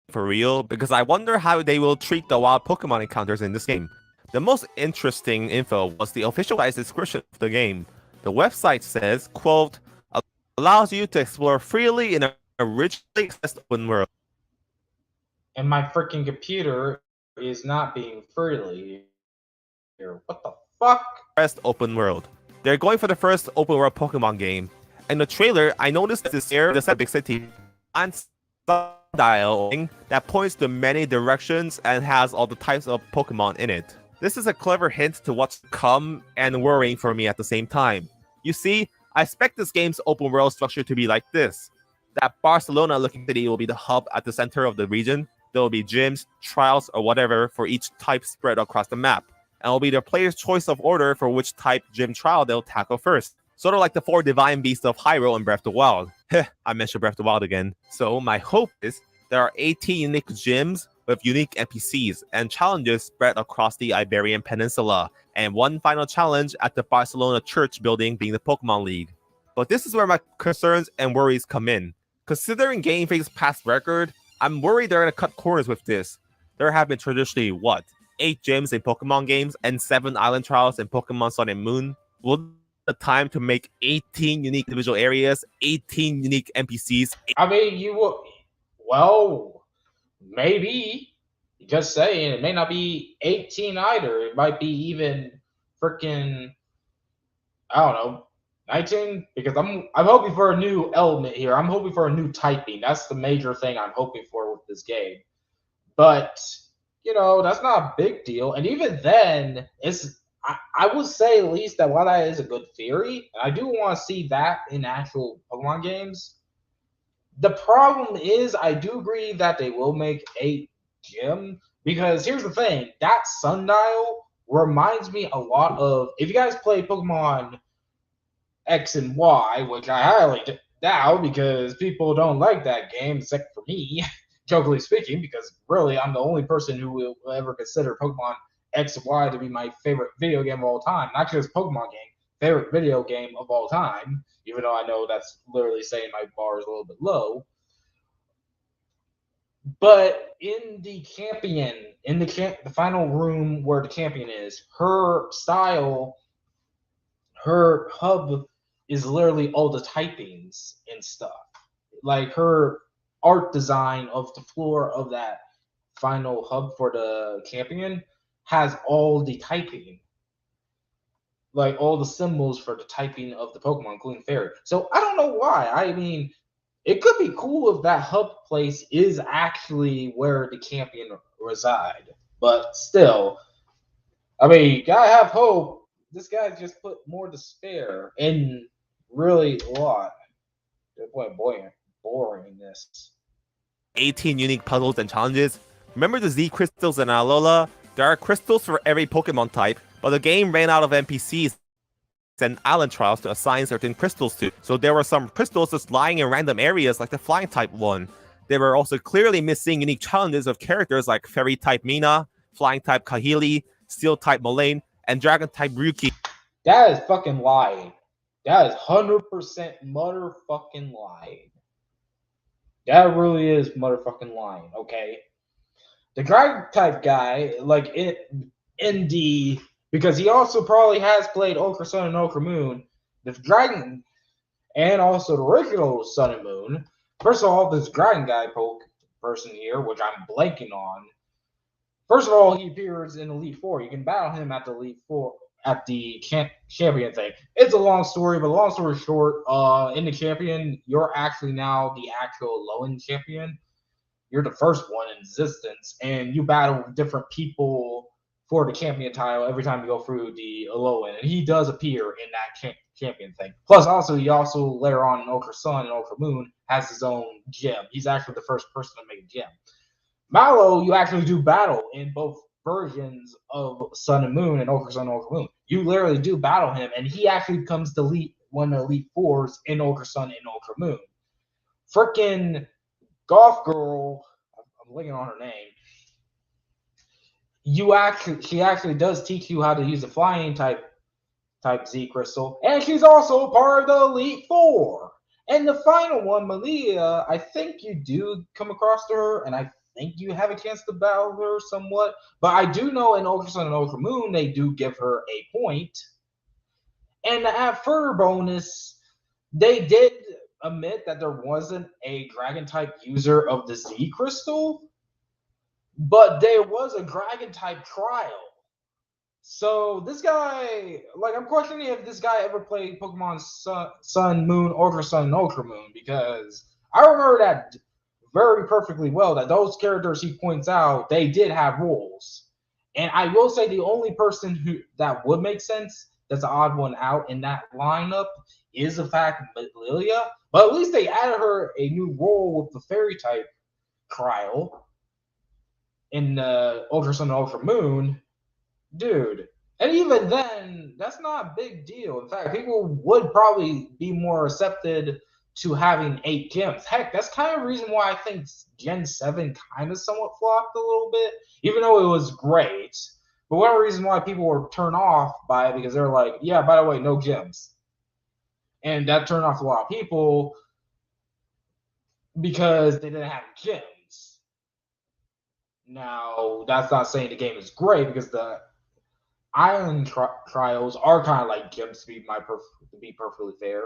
for real, because I wonder how they will treat the wild Pokemon encounters in this game. The most interesting info was the official description of the game. The website says, quote, allows you to explore freely in a richly accessed open world. And my freaking computer is not being freely here. What the fuck? First open world. They're going for the first open world Pokemon game. In the trailer, I noticed this here, this big city, and dial that points to many directions and has all the types of Pokemon in it. This is a clever hint to what's to come and worrying for me at the same time. You see, I expect this game's open world structure to be like this. That Barcelona-looking city will be the hub at the center of the region. There will be gyms, trials, or whatever for each type spread across the map. And it will be the player's choice of order for which type gym trial they'll tackle first. Sort of like the 4 Divine Beasts of Hyrule and Breath of the Wild. I mentioned Breath of the Wild again. So my hope is there are 18 unique gyms with unique NPCs and challenges spread across the Iberian Peninsula, and one final challenge at the Barcelona church building being the Pokemon League. But this is where my concerns and worries come in. Considering Game Freak's past record, I'm worried they're going to cut corners with this. There have been traditionally, 8 gyms in Pokemon games and 7 island trials in Pokemon Sun and Moon? Will the time to make 18 unique individual areas, 18 unique NPCs? I mean, you will... Well, maybe. Just saying, it may not be 18 either. It might be even freaking, I don't know, 19. Because I'm hoping for a new element here. I'm hoping for a new typing. That's the major thing I'm hoping for with this game. But that's not a big deal. And even then, I would say at least that while that is a good theory, I do want to see that in actual Pokemon games. The problem is, I do agree that they will make a gym because here's the thing: that sundial reminds me a lot of if you guys play Pokemon X and Y, which I highly doubt because people don't like that game except for me, jokingly speaking, because really I'm the only person who will ever consider Pokemon X and Y to be my favorite video game of all time. Not just Pokemon game, favorite video game of all time, even though I know that's literally saying my bar is a little bit low. But in the champion, in the final room where the champion is, her style, her hub is literally all the typings and stuff. Like her art design of the floor of that final hub for the champion has all the typing, like all the symbols for the typing of the Pokemon, including fairy. So I don't know why. I mean, it could be cool if that hub place is actually where the champion reside. But still, I mean, gotta have hope. This guy just put more to spare and really a lot. Boy, boringness. 18 unique puzzles and challenges. Remember the Z crystals in Alola? There are crystals for every Pokemon type, but the game ran out of NPCs and island trials to assign certain crystals to. So there were some crystals just lying in random areas like the flying type one. They were also clearly missing unique challenges of characters like fairy type Mina, flying type Kahili, steel type Moraine, and dragon type Ryuki. That is fucking lying. That is 100% motherfucking lying. That really is motherfucking lying, okay? The dragon type guy, like in the because he also probably has played Okra Sun and Okra Moon, the dragon, and also the original Sun and Moon. First of all, this dragon guy person here, which I'm blanking on. First of all, he appears in Elite Four. You can battle him at the Elite Four at the champion thing. It's a long story, but long story short, in the champion, you're actually now the actual low-end champion. You're the first one in existence, and you battle different people for the champion title every time you go through the low end. And he does appear in that champion thing. Plus, also, he also later on in Okra Sun and Okra Moon has his own gym. He's actually the first person to make a gym. Mallow, you actually do battle in both versions of Sun and Moon and Okra Sun and Okra Moon. You literally do battle him, and he actually becomes the one of the Elite Fours in Okra Sun and Okra Moon. Frickin' Golf Girl, I'm looking on her name. She actually does teach you how to use the flying type Z crystal, and she's also part of the Elite Four. And the final one, Malia, I think you do come across to her, and I think you have a chance to battle her somewhat. But I do know in Okra Sun and Okra Moon, they do give her a point. And to add further bonus, they did admit that there wasn't a dragon type user of the Z crystal, but there was a dragon type trial. So this guy, like, I'm questioning if this guy ever played Pokemon Sun, Moon, Ultra Sun, and Ultra Moon, because I remember that very perfectly well, that those characters he points out, they did have rules. And I will say the only person that would make sense, that's an odd one out in that lineup, is the fact Lilia. But at least they added her a new role with the fairy type trial in Ultra Sun and Ultra Moon. Dude. And even then, that's not a big deal. In fact, people would probably be more accepted to having 8 gems. Heck, that's kind of the reason why I think Gen 7 kind of somewhat flopped a little bit, even though it was great. But one reason why people were turned off by it, because they're like, yeah, by the way, no gems. And that turned off a lot of people because they didn't have gems. Now, that's not saying the game is great, because the island trials are kind of like gems, to be perfectly fair.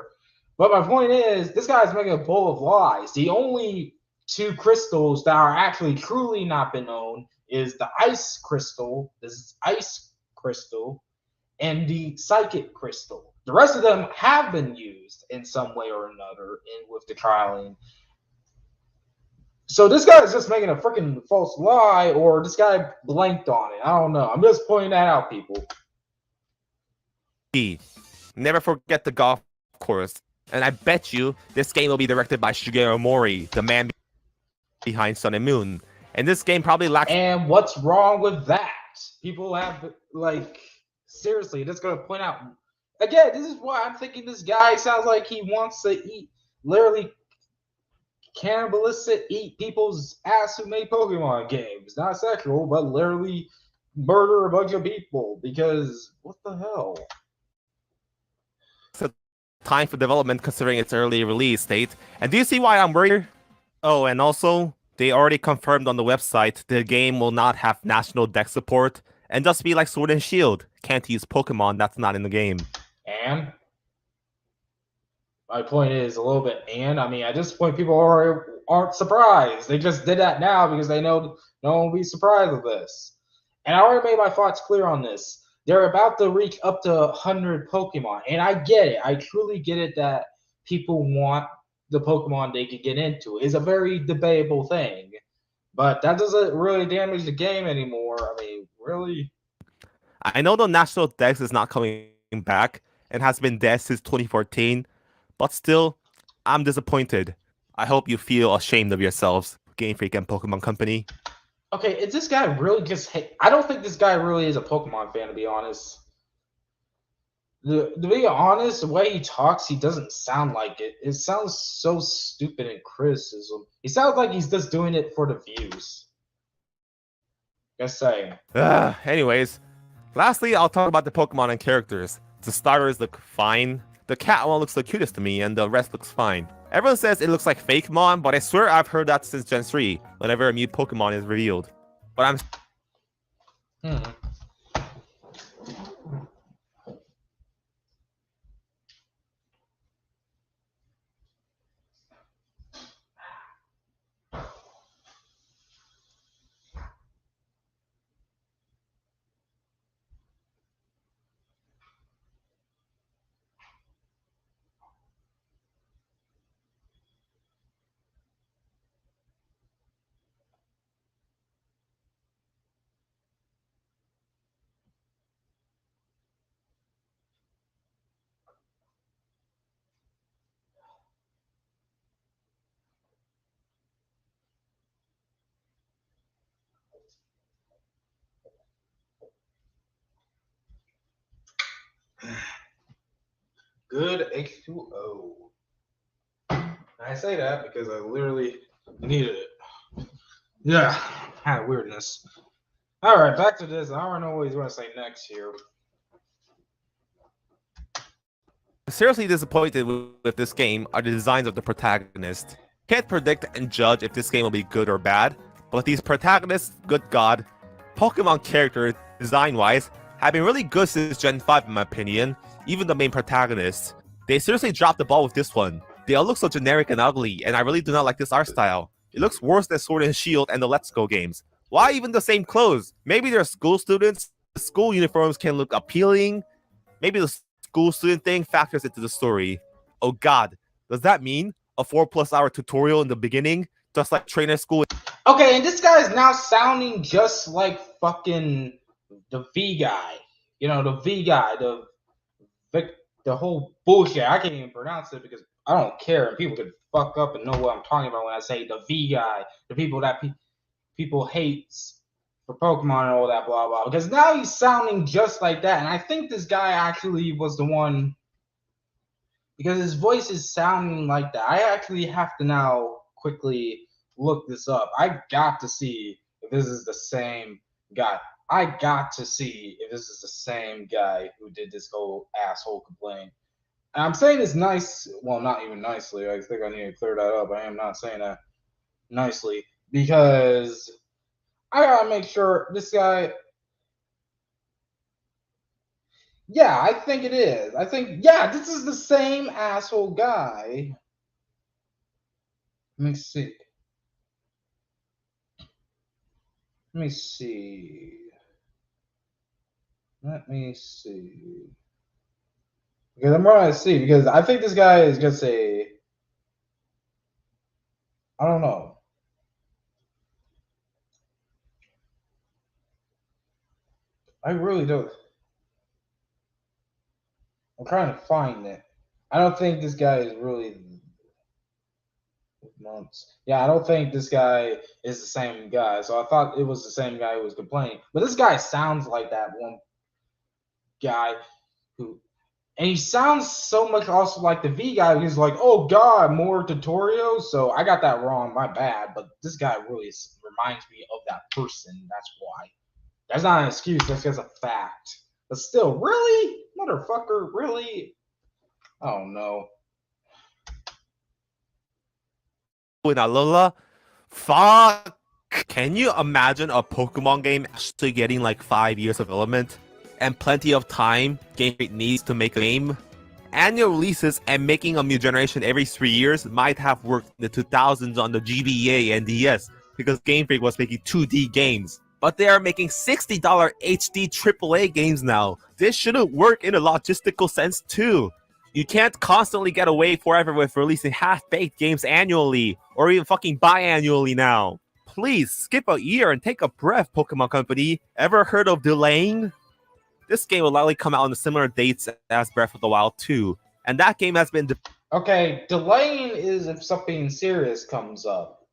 But my point is, this guy's making a bowl of lies. The only 2 crystals that are actually truly not been known is the ice crystal, and the psychic crystal. The rest of them have been used in some way or another with the trialing. So this guy is just making a freaking false lie, or this guy blanked on it. I don't know. I'm just pointing that out, people. Never forget the golf course. And I bet you this game will be directed by Shigeru Mori, the man behind Sun and Moon. And this game probably lacks. And what's wrong with that? People have, like, seriously, just gonna point out again, this is why I'm thinking this guy sounds like he wants to eat, literally cannibalistic, eat people's ass who made Pokemon games. Not sexual, but literally murder a bunch of people, because what the hell? Time for development considering its early release date. And do you see why I'm worried? Oh, and also, they already confirmed on the website the game will not have national deck support and just be like Sword and Shield. Can't use Pokemon that's not in the game. And my point is a little bit, and I mean, at this point, people aren't surprised. They just did that now because they know no one will be surprised with this. And I already made my thoughts clear on this. They're about to reach up to 100 Pokemon, and I get it. I truly get it that people want the Pokemon they could get into. It's a very debatable thing, but that doesn't really damage the game anymore. I mean, really? I know the National Dex is not coming back and has been dead since 2014, but still, I'm disappointed. I hope you feel ashamed of yourselves, Game Freak and Pokemon Company. Okay, is this guy really just I don't think this guy really is a Pokemon fan, to be honest. To be honest, the way he talks, he doesn't sound like it. It sounds so stupid in criticism. He sounds like he's just doing it for the views. Just saying. Anyways, lastly, I'll talk about the Pokemon and characters. The starters look fine. The cat one looks the cutest to me, and the rest looks fine. Everyone says it looks like fake Mon, but I swear I've heard that since Gen 3, whenever a new Pokemon is revealed. But I'm... Good H2O. I say that because I literally needed it. Yeah, had weirdness. Alright, back to this. I don't know what he's going to say next here. seriously disappointed with this game are the designs of the protagonist. Can't predict and judge if this game will be good or bad, but these protagonists, good god, Pokemon characters, design-wise, have been really good since Gen 5 in my opinion, even the main protagonists. They seriously dropped the ball with this one. They all look so generic and ugly, and I really do not like this art style. It looks worse than Sword and Shield and the Let's Go games. Why even the same clothes? Maybe they're school students, the school uniforms can look appealing, maybe the school student thing factors into the story. Oh god, does that mean a 4+ hour tutorial in the beginning, just like trainer school? Okay, and this guy is now sounding just like fucking the V guy. You know, the V guy, the whole bullshit. I can't even pronounce it because I don't care. And people could fuck up and know what I'm talking about when I say the V guy, the people that people hates for Pokemon and all that blah blah. Because now he's sounding just like that, and I think this guy actually was the one because his voice is sounding like that. I actually have to now quickly look this up. I got to see if this is the same guy. I got to see if this is the same guy who did this whole asshole complaint. And I'm saying this nice, well, not even nicely. I think I need to clear that up. I am not saying that nicely because I gotta make sure this guy. Yeah, I think it is. I think, yeah, this is the same asshole guy. Let me see. Let me see. Let me see. Because I'm going to see. Because I think this guy is just a. I don't know. I really don't. I'm trying to find it. I don't think this guy is really months. Yeah, I don't think this guy is the same guy. So I thought it was the same guy who was complaining. But this guy sounds like that one guy who, and he sounds so much also like the V guy who's like, oh God, more tutorials. So I got that wrong, my bad. But this guy really reminds me of that person. That's why. That's not an excuse. That's just a fact. But still, really, motherfucker, really. Oh no. With Alola, fuck. Can you imagine a Pokemon game actually getting like 5 years of development and plenty of time Game Freak needs to make a game? Annual releases and making a new generation every 3 years might have worked in the 2000s on the GBA and DS because Game Freak was making 2D games. But they are making $60 HD AAA games now. This shouldn't work in a logistical sense too. You can't constantly get away forever with releasing half-baked games annually, or even fucking biannually now. Please, skip a year and take a breath, Pokemon Company. Ever heard of delaying? This game will likely come out on the similar dates as Breath of the Wild 2, and that game has been Okay, delaying is if something serious comes up.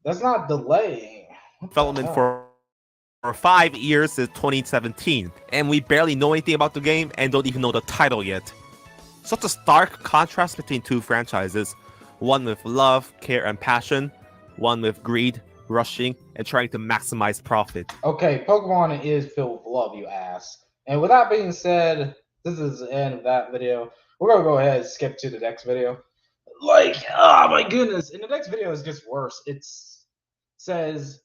That's not delaying. development for 5 years since 2017, and we barely know anything about the game and don't even know the title yet. Such a stark contrast between two franchises, one with love, care, and passion, one with greed, rushing, and trying to maximize profit. Okay, Pokemon is filled with love, you ass. And with that being said, this is the end of that video. We're gonna go ahead and skip to the next video. Like, oh my goodness! And the next video is just worse. It says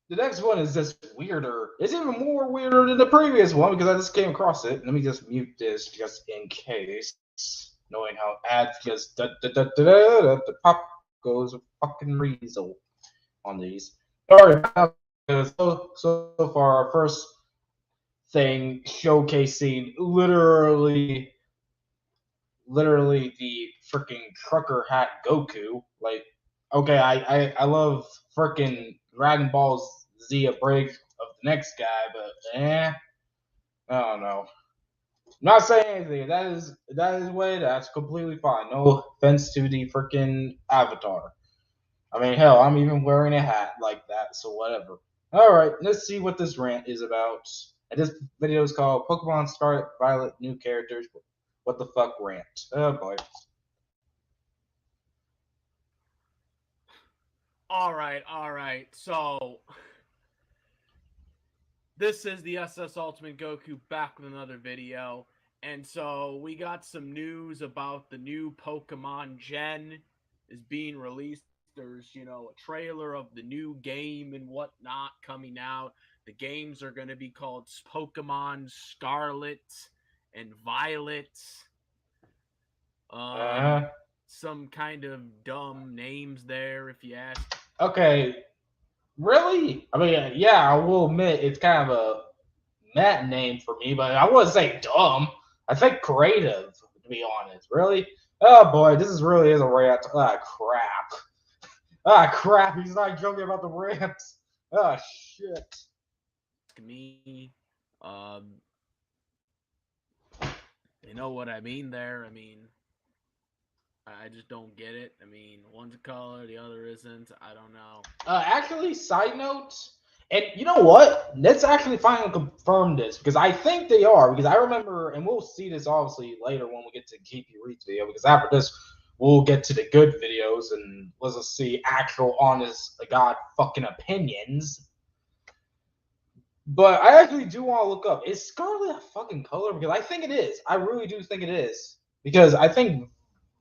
the next one is just weirder. It's even more weirder than the previous one because I just came across it. Let me just mute this just in case. Knowing how ads just the pop goes fucking weasel on these. Alright, so far our first thing showcasing literally the freaking trucker hat Goku. Like, okay, I love freaking Dragon Ball Z a break of the next guy, but I don't know. I'm not saying anything. That is way. That's completely fine. No offense to the freaking Avatar. I mean, hell, I'm even wearing a hat like that, so whatever. All right, let's see what this rant is about. And this video is called Pokemon Scarlet Violet New Characters. What the fuck rant? Oh boy. All right. So this is the SS Ultimate Goku back with another video. And so we got some news about the new Pokemon Gen is being released. There's, a trailer of the new game and whatnot coming out. The games are going to be called Pokemon Scarlet and Violet. Some kind of dumb names there, if you ask. Okay, really? I mean, yeah, I will admit it's kind of a mad name for me, but I wouldn't say dumb. I think creative, to be honest. Really? Oh boy, this is really is a rant. Ah, crap. Ah, crap. He's not joking about the rant. Ah, shit. Me, you know what I mean there. I mean, I just don't get it. I mean, one's a color, the other isn't. I don't know. Actually, side note, and you know what? Let's actually finally confirm this because I think they are. Because I remember, and we'll see this obviously later when we get to GP Reads video. Because after this, we'll get to the good videos and let's just see actual, honest, God fucking opinions. But I actually do want to look up, is Scarlet a fucking color? Because I think it is. I really do think it is. Because I think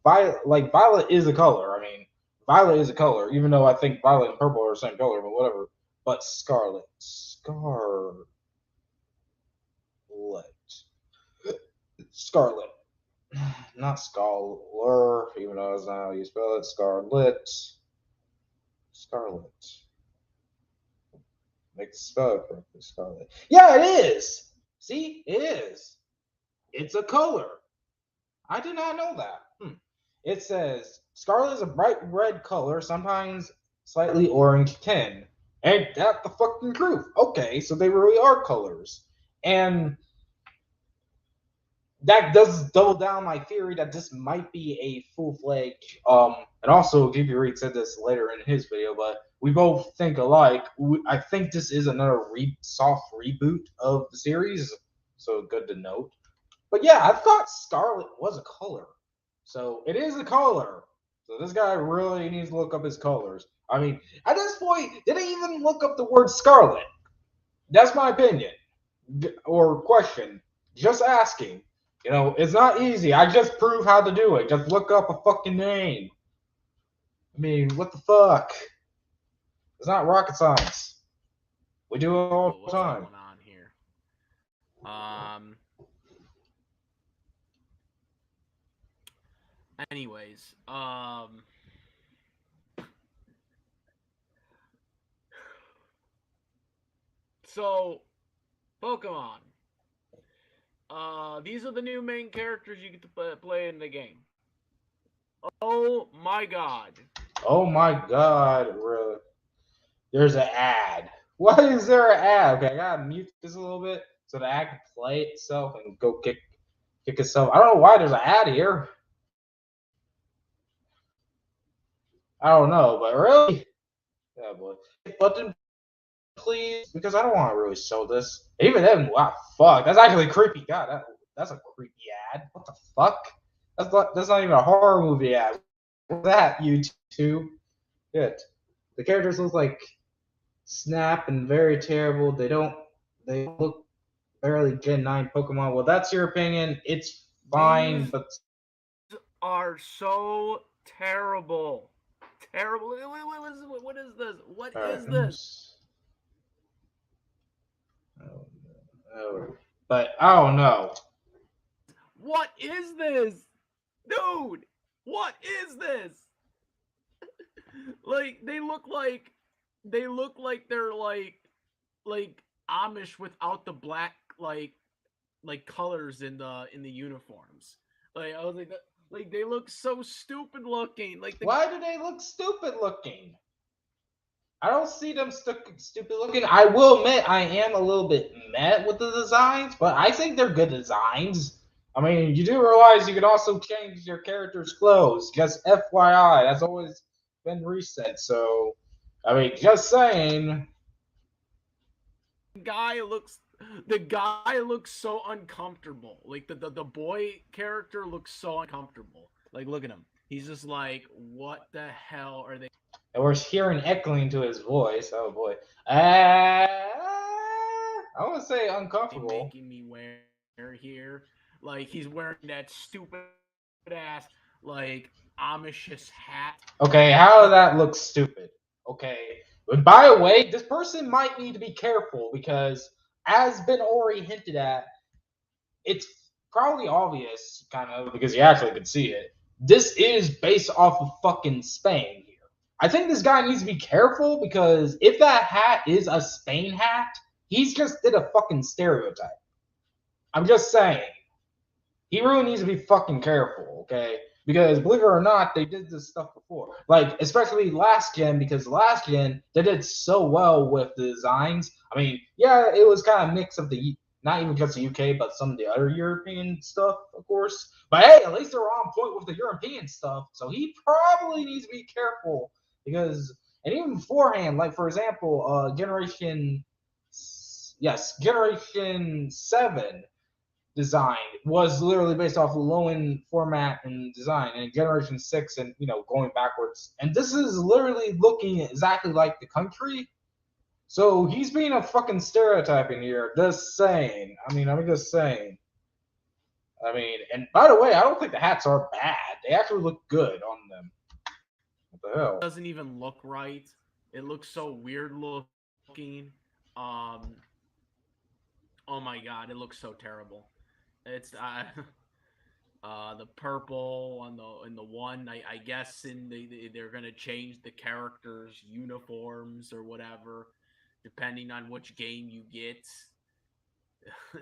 Violet is a color. I mean, Violet is a color, even though I think Violet and purple are the same color, but whatever. But Scarlet. Scarlet. Not Scholar, even though that's not how you spell it. Scarlet. Make the spell it correctly. Scarlet. Yeah, it is. See, it is. It's a color. I did not know that. It says scarlet is a bright red color, sometimes slightly orange tint. Ain't that the fucking truth? Okay, so they really are colors. And that does double down my theory that this might be a full-fledged and also GP Reed said this later in his video, but we both think alike. I think this is another soft reboot of the series, so good to note. But yeah, I thought Scarlet was a color, so it is a color. So this guy really needs to look up his colors. I mean, at this point, they didn't even look up the word Scarlet. That's my opinion or question. Just asking. You know, it's not easy. I just prove how to do it. Just look up a fucking name. I mean, what the fuck? It's not rocket science. We do it all the What's time. going on here? Anyways, so Pokemon. These are the new main characters you get to play in the game. Oh my god. Oh my god, really? There's an ad. Why is there an ad? Okay, I gotta mute this a little bit so the ad can play itself and go kick itself. I don't know why there's an ad here. I don't know, but really? Yeah, boy. Button, please, because I don't want to really show this. Even then, wow, fuck, that's actually creepy. God, that's a creepy ad. What the fuck? That's not even a horror movie ad. What's that, YouTube? Shit. The characters look like Snap and very terrible. They look barely Gen 9 Pokemon. Well, that's your opinion. It's fine, These but are so terrible. Terrible. What is this? What is this? But I don't know. What is this? Dude, what is this? Like they look like they're like Amish without the black like colors in the uniforms. Like I was like that, like they look so stupid looking. Like Why do they look stupid looking? I don't see them stupid looking. I will admit I am a little bit mad with the designs, but I think they're good designs. I mean, you do realize you can also change your character's clothes. Just FYI, that's always been reset. So, I mean, just saying. guy looks the guy looks so uncomfortable. Like the boy character looks so uncomfortable. Like look at him. He's just like, what the hell are they And we're hearing echoing to his voice. Oh boy. I want to say uncomfortable. making me wear here? Like he's wearing that stupid ass like Amishish hat. Okay, how does that look stupid? Okay. But by the way, this person might need to be careful because, as been already hinted at, it's probably obvious, kind of, because you actually could see it. This is based off of fucking Spain here. I think this guy needs to be careful because if that hat is a Spain hat, he's just did a fucking stereotype. I'm just saying. He really needs to be fucking careful, okay? Because believe it or not, they did this stuff before. Like, especially last gen, because last gen, they did so well with the designs. I mean, yeah, it was kind of a mix of not even just the UK, but some of the other European stuff, of course. But hey, at least they were on point with the European stuff. So he probably needs to be careful because, and even beforehand, like, for example, Generation 7 design was literally based off of low-end format and design, and Generation 6 and going backwards, and this is literally looking exactly like the country. So he's being a fucking stereotyping here. Just saying. I'm just saying. And by the way, I don't think the hats are bad. They actually look good on them. What the hell? Doesn't even look right. It looks so weird looking. Oh my god, it looks so terrible. It's the purple on the one. I guess they're gonna change the characters' uniforms or whatever, depending on which game you get.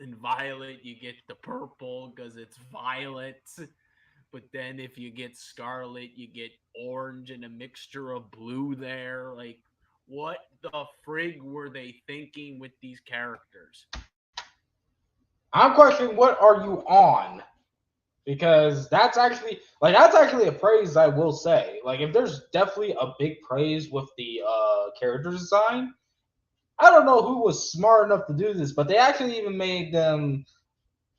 In Violet, you get the purple because it's violet. But then if you get Scarlet, you get orange and a mixture of blue there. Like, what the frig were they thinking with these characters? I'm questioning what are you on? Because that's actually a praise I will say. Like if there's definitely a big praise with the character design, I don't know who was smart enough to do this, but they actually even made them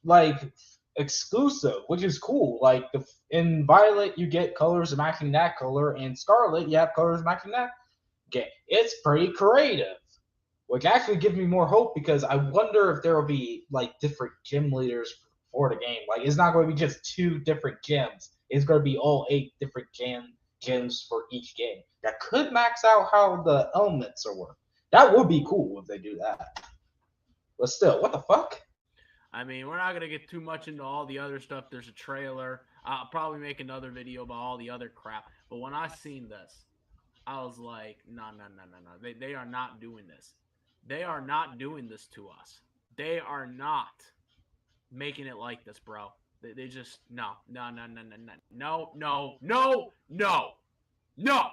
like exclusive, which is cool. Like in Violet, you get colors matching that color, and Scarlet, you have colors matching that. Okay, it's pretty creative, which actually gives me more hope because I wonder if there will be like different gym leaders for the game. Like it's not going to be just 2 different gyms. It's going to be all 8 different gyms for each game. That could max out how the elements are work. That would be cool if they do that. But still, what the fuck? I mean, we're not gonna get too much into all the other stuff. There's a trailer. I'll probably make another video about all the other crap. But when I seen this, I was like, no, no, no, no, no. They are not doing this. They are not doing this to us. They are not making it like this, bro. They just no, no, no, no, no, no, no, no, no, no, no.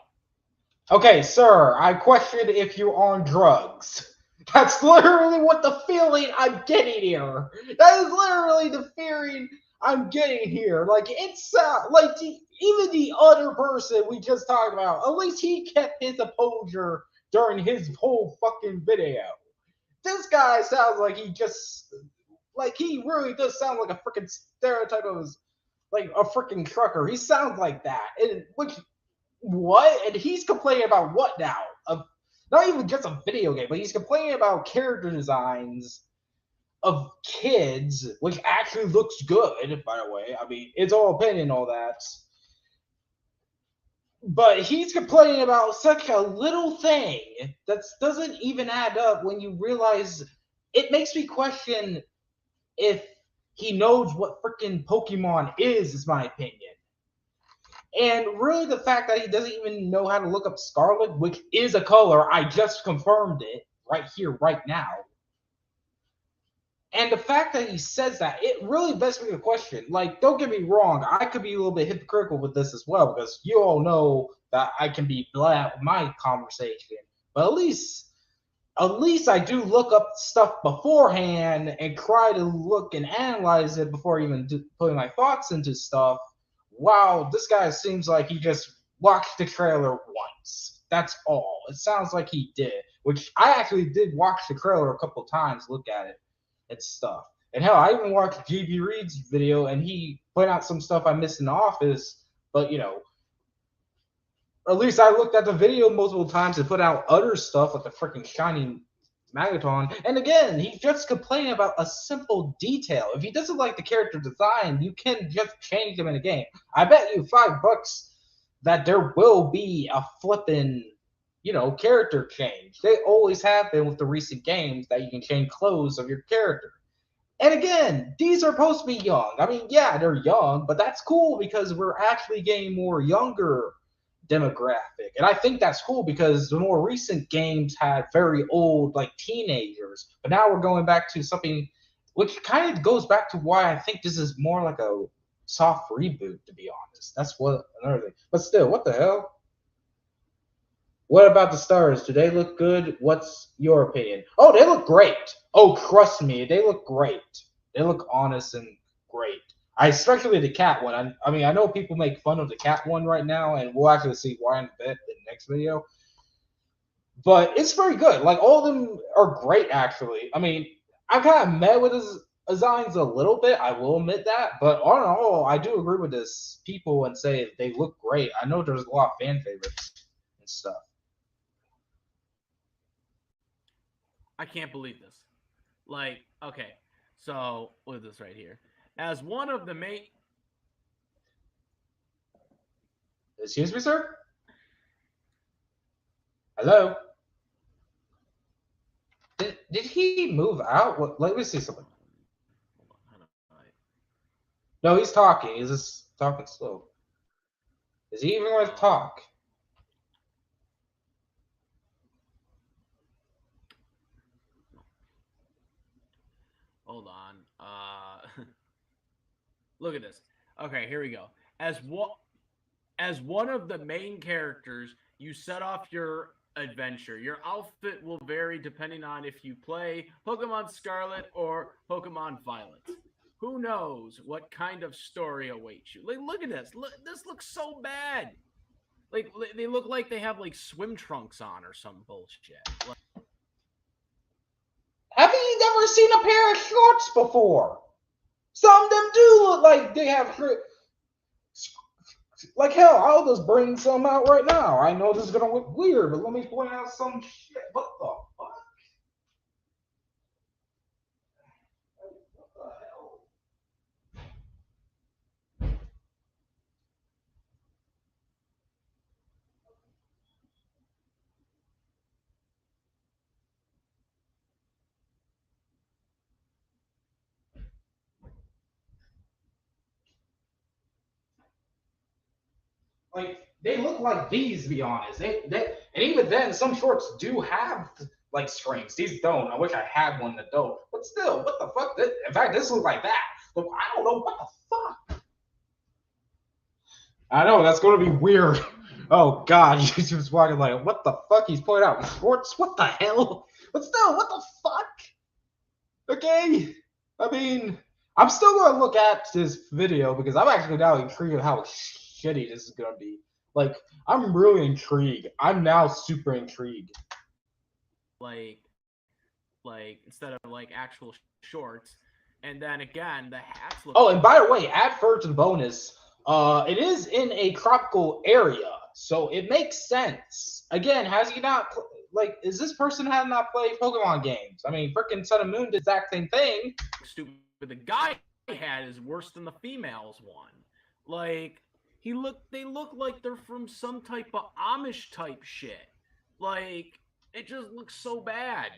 Okay, sir, I question if you're on drugs. That's literally what the feeling I'm getting here. That is literally the feeling I'm getting here. Like it's like even the other person we just talked about, at least he kept his composure during his whole fucking video. This guy sounds like he really does sound like a freaking stereotype of like a freaking trucker. He sounds like that, and which what? And he's complaining about what now? Not even just a video game, but he's complaining about character designs of kids, which actually looks good, by the way. I mean, it's all opinion, all that. But he's complaining about such a little thing that doesn't even add up when you realize it makes me question if he knows what freaking Pokemon is my opinion. And really, the fact that he doesn't even know how to look up Scarlet, which is a color, I just confirmed it right here, right now. And the fact that he says that, it really begs me the question. Like, don't get me wrong, I could be a little bit hypocritical with this as well, because you all know that I can be bland with my conversation. But at least I do look up stuff beforehand and try to look and analyze it before even putting my thoughts into stuff. Wow, this guy seems like he just watched the trailer once. That's all. It sounds like he did, which I actually did watch the trailer a couple times, look at it and stuff. And hell, I even watched GB Reed's video, and he pointed out some stuff I missed in the office. But at least I looked at the video multiple times and put out other stuff like the freaking shiny Magaton. And again, he's just complaining about a simple detail. If he doesn't like the character design, you can just change them in a game. I bet you $5 that there will be a flippin', character change. They always have been with the recent games that you can change clothes of your character. And again, these are supposed to be young. I mean, yeah, they're young, but that's cool because we're actually getting more younger demographic. And I think that's cool because the more recent games had very old, like teenagers. But now we're going back to something which kind of goes back to why I think this is more like a soft reboot, to be honest. That's what another thing. But still, what the hell? What about the stars? Do they look good? What's your opinion? Oh, they look great. Oh, trust me, they look great. They look honest and great. Especially the cat one. I mean, I know people make fun of the cat one right now, and we'll actually see why in a bit in the next video. But it's very good. Like, all of them are great, actually. I mean, I'm kind of mad with his designs a little bit, I will admit that. But all in all, I do agree with this people and say they look great. I know there's a lot of fan favorites and stuff. I can't believe this. Like, okay, so look at this right here. As one of the main. Excuse me, sir? Hello? Did he move out? What, let me see something. No, he's talking. He's just talking slow. Is he even going to talk? Hold on. Look at this. Okay, here we go. As one of the main characters, you set off your adventure. Your outfit will vary depending on if you play Pokemon Scarlet or Pokemon Violet. Who knows what kind of story awaits you? Like, look at this. Look, this looks so bad. Like, they look like they have like swim trunks on or some bullshit. Like, have you never seen a pair of shorts before? Some of them do look like they have. Like, hell, I'll just bring some out right now. I know this is gonna look weird, but let me point out some shit. What the fuck? What the hell? Like, they look like these, to be honest. And even then, some shorts do have like strings. These don't. I wish I had one that don't. But still, what the fuck? In fact, this looks like that. Look, I don't know what the fuck. I know that's gonna be weird. Oh god, you just walking like, what the fuck? He's pointing out shorts. What the hell? But still, what the fuck? Okay, I mean, I'm still gonna look at this video because I'm actually now intrigued of how shitty this is gonna be. Like, I'm really intrigued. I'm now super intrigued. like instead of like actual shorts. And then again, the hats look. Oh, and by the way, add first bonus. It is in a tropical area, so it makes sense. Again, has he not like? Is this person have not played Pokemon games? I mean, freaking Sun and Moon did the exact same thing. Stupid. The guy hat is worse than the females one. Like, they look like they're from some type of Amish type shit. Like, it just looks so bad.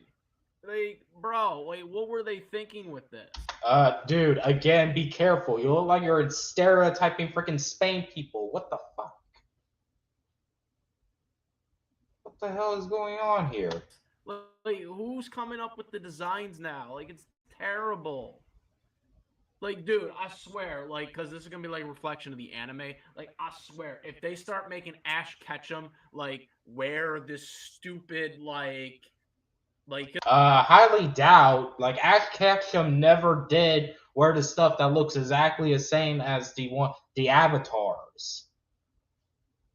Like, bro, like, what were they thinking with this? Dude, again, be careful. You look like you're stereotyping freaking Spain people. What the fuck? What the hell is going on here? Like, who's coming up with the designs now? Like, it's terrible. Like, dude, I swear, like, because this is going to be, like, a reflection of the anime. Like, I swear, if they start making Ash Ketchum, like, wear this stupid, like... highly doubt. Like, Ash Ketchum never did wear the stuff that looks exactly the same as the avatars.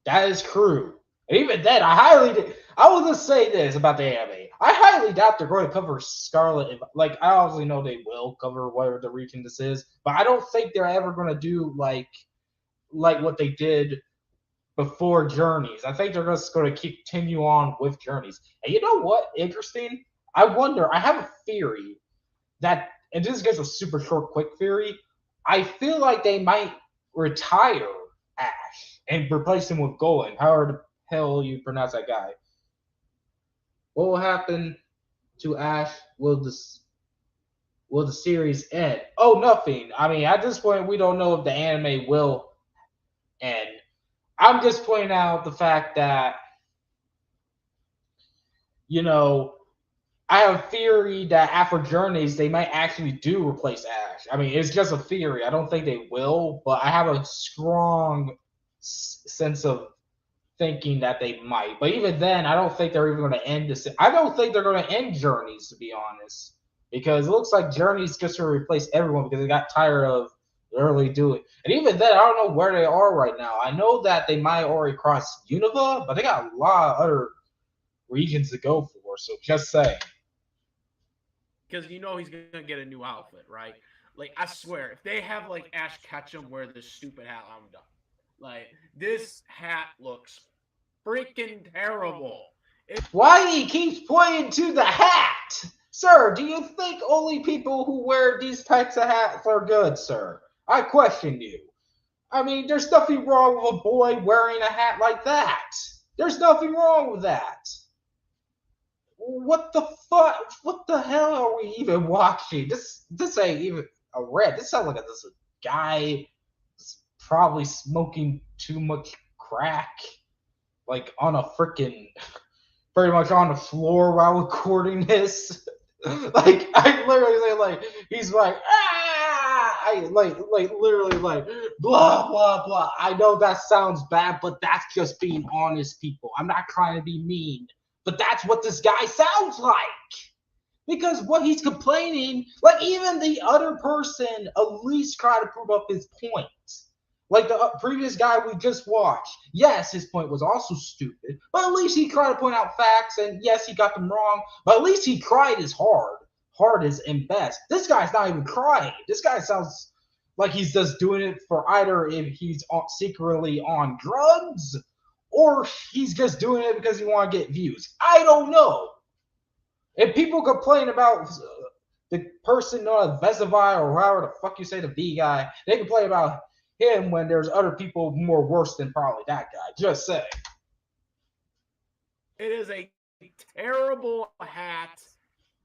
That is true. And even then, I will just say this about the anime. I highly doubt they're going to cover Scarlet. Like, I obviously know they will cover whatever the region this is, but I don't think they're ever going to do like what they did before Journeys. I think they're just going to continue on with Journeys. And you know what? Interesting. I wonder. I have a theory that, and this is just a super short, quick theory. I feel like they might retire Ash and replace him with Golan. However the hell you pronounce that guy. What will happen to Ash? Will the series end? Oh, nothing. I mean, at this point, we don't know if the anime will end. I'm just pointing out the fact that, you know, I have a theory that after Journeys, they might actually do replace Ash. I mean, it's just a theory. I don't think they will, but I have a strong sense of thinking that they might. But even then, I don't think they're even going to end this. I don't think they're going to end Journeys, to be honest, because it looks like Journeys just to replace everyone because they got tired of early doing. And even then, I don't know where they are right now. I know that they might already cross Unova, but they got a lot of other regions to go for. So just saying. Because you know he's gonna get a new outfit, right? Like, I swear, if they have like Ash Ketchum wear this stupid hat, I'm done. Like, this hat looks freaking terrible. Why he keeps pointing to the hat? Sir, do you think only people who wear these types of hats are good, sir? I question you. I mean, there's nothing wrong with a boy wearing a hat like that. There's nothing wrong with that. What the fuck? What the hell are we even watching? This ain't even a red. This sounds like this guy probably smoking too much crack, like on a freaking, pretty much on the floor while recording this. Like, I literally say, like, he's like, like literally like blah blah blah. I know that sounds bad, but that's just being honest, people. I'm not trying to be mean. But that's what this guy sounds like. Because what he's complaining, like even the other person at least try to prove up his point. Like the previous guy we just watched, yes, his point was also stupid, but at least he tried to point out facts, and yes, he got them wrong, but at least he tried his hardest and best. This guy's not even trying. This guy sounds like he's just doing it for either if he's secretly on drugs, or he's just doing it because he want to get views. I don't know. If people complain about the person known as Vesivai or however the fuck you say the V guy, they complain about him when there's other people more worse than probably that guy. Just saying. It is a terrible hat.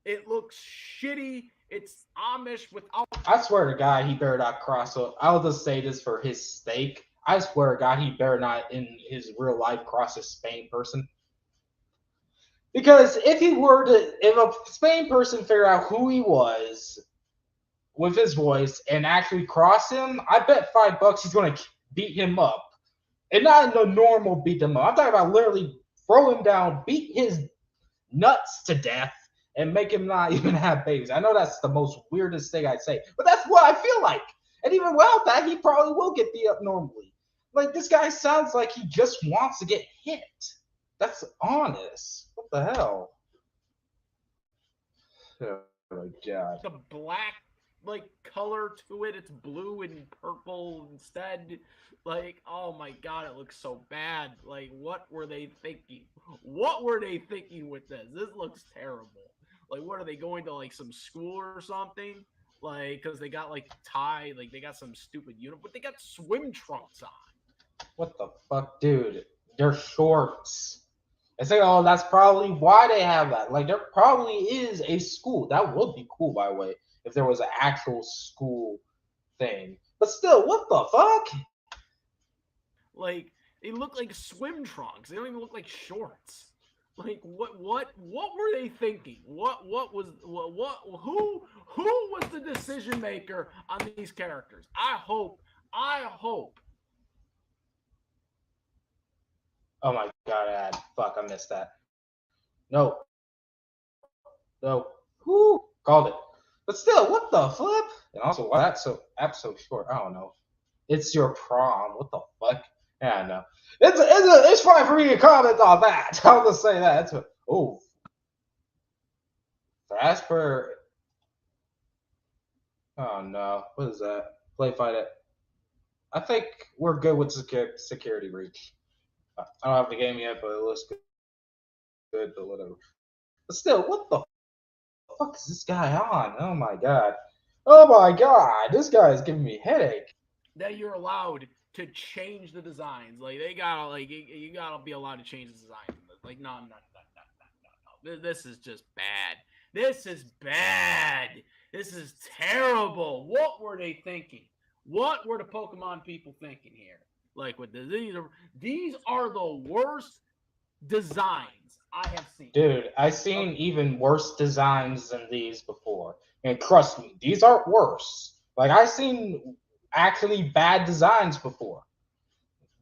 It looks shitty. It's Amish without. I swear to God, he better not cross up. I'll just say this for his sake. I swear to God, he better not in his real life cross a Spain person. Because if a Spain person figured out who he was with his voice and actually cross him, I bet $5 he's going to beat him up. And not in the normal beat him up. I'm talking about literally throw him down, beat his nuts to death, and make him not even have babies. I know that's the most weirdest thing I'd say, but that's what I feel like. And even without that, he probably will get beat up normally. Like, this guy sounds like he just wants to get hit. That's honest. What the hell? Oh my God. The black color to it. It's blue and purple instead. Like, oh my God, it looks so bad. Like, what were they thinking? What were they thinking with this? This looks terrible. Like, what are they going to like some school or something? Like, because they got like tie, like they got some stupid uniform, but they got swim trunks on. What the fuck, dude? They're shorts. I say, oh, that's probably why they have that. Like, there probably is a school. That would be cool, by the way, if there was an actual school thing. But still, what the fuck? Like, they look like swim trunks. They don't even look like shorts. Like, what were they thinking? Who was the decision maker on these characters? I hope. Oh my God, ad. Fuck, I missed that. No. Whoo, called it. But still, what the flip? And also, why that's so episode short? I don't know. It's your prom. What the fuck? Yeah, I know. It's fine for me to comment on that. I'll just say that. Fast for. Oh no, what is that? Play fight it. I think we're good with security breach. I don't have the game yet, but it looks good, but whatever. But still, what the fuck is this guy on? Oh my God. This guy is giving me a headache. That you're allowed to change the designs. Like, they gotta, like, you gotta be allowed to change the design. Like, no. This is just bad. This is bad. This is terrible. What were they thinking? What were the Pokemon people thinking here? Like, with these are the worst designs I have seen. Dude, I've seen even worse designs than these before. And trust me, these aren't worse. Like, I've seen actually bad designs before.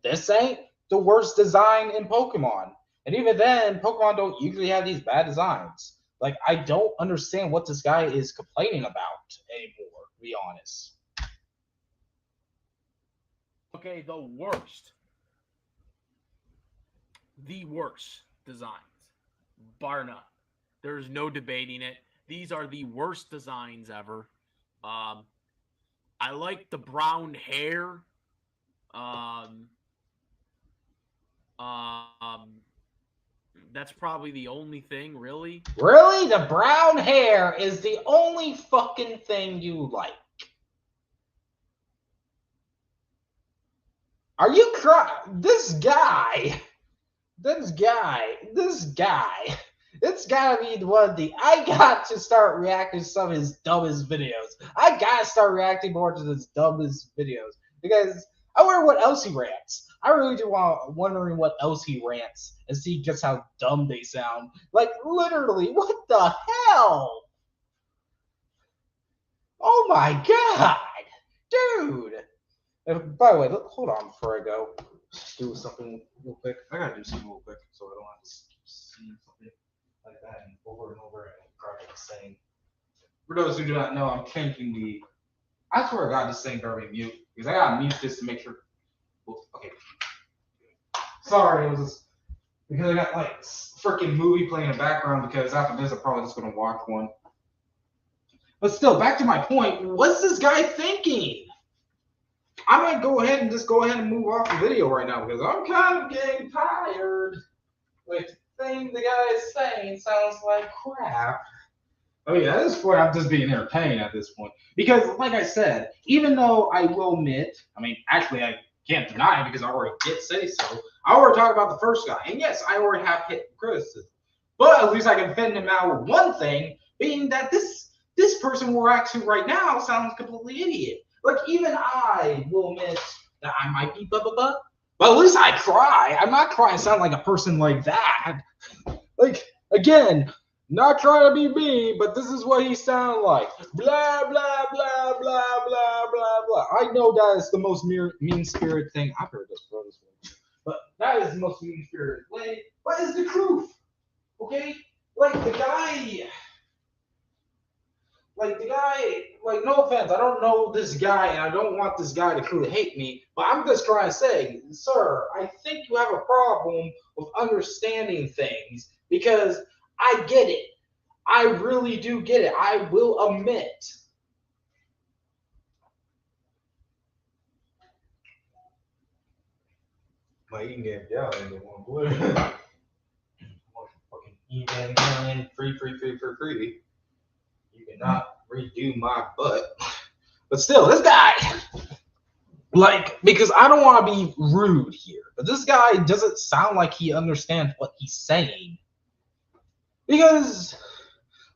This ain't the worst design in Pokemon. And even then, Pokemon don't usually have these bad designs. Like, I don't understand what this guy is complaining about anymore, to be honest. Okay, the worst designs, bar none. There's no debating it. These are the worst designs ever. I like the brown hair. That's probably the only thing, really. Really? The brown hair is the only fucking thing you like? Are you crying? This guy. It's gotta be one of the. I got to start reacting to some of his dumbest videos. I gotta start reacting more to his dumbest videos because I wonder what else he rants. I really do wondering what else he rants and see just how dumb they sound. Like, literally, what the hell? Oh my God, dude. And by the way, hold on before I go. Do something real quick. I gotta do something real quick so I don't have to seen something like that and over and Garvey is saying. For those who do not know, I'm changing the. I swear to God, this thing Garvey mute because I gotta mute this to make sure. Well, okay. Sorry, it was just because I got like freaking movie playing in the background because after this I'm probably just gonna watch one. But still, back to my point, what's this guy thinking? I might go ahead and move off the video right now because I'm kind of getting tired. Like the thing the guy is saying sounds like crap. Oh yeah, at this point I'm just being entertained at this point. Because like I said, even though I will admit, I mean actually I can't deny it because I already did say so. I already talked about the first guy, and yes, I already have hit criticism. But at least I can defend him out with one thing, being that this person we're actually right now sounds completely idiot. Like even I will admit that I might be blah blah blah, but at least I cry. I'm not trying to sound like a person like that. Like again, not trying to be mean, but this is what he sounded like. Blah blah blah blah blah blah blah. I know that is the most mean spirited thing I've heard this one, but that is the most mean spirited way. What is the truth? Okay, like the guy, like no offense, I don't know this guy, and I don't want this guy to truly hate me, but I'm just trying to say, sir, I think you have a problem with understanding things because I get it. I really do get it. I will admit. My in-game down into one blue. Fucking E-Man free. You cannot redo my butt. But still, this guy, like, because I don't want to be rude here, but this guy doesn't sound like he understands what he's saying. Because,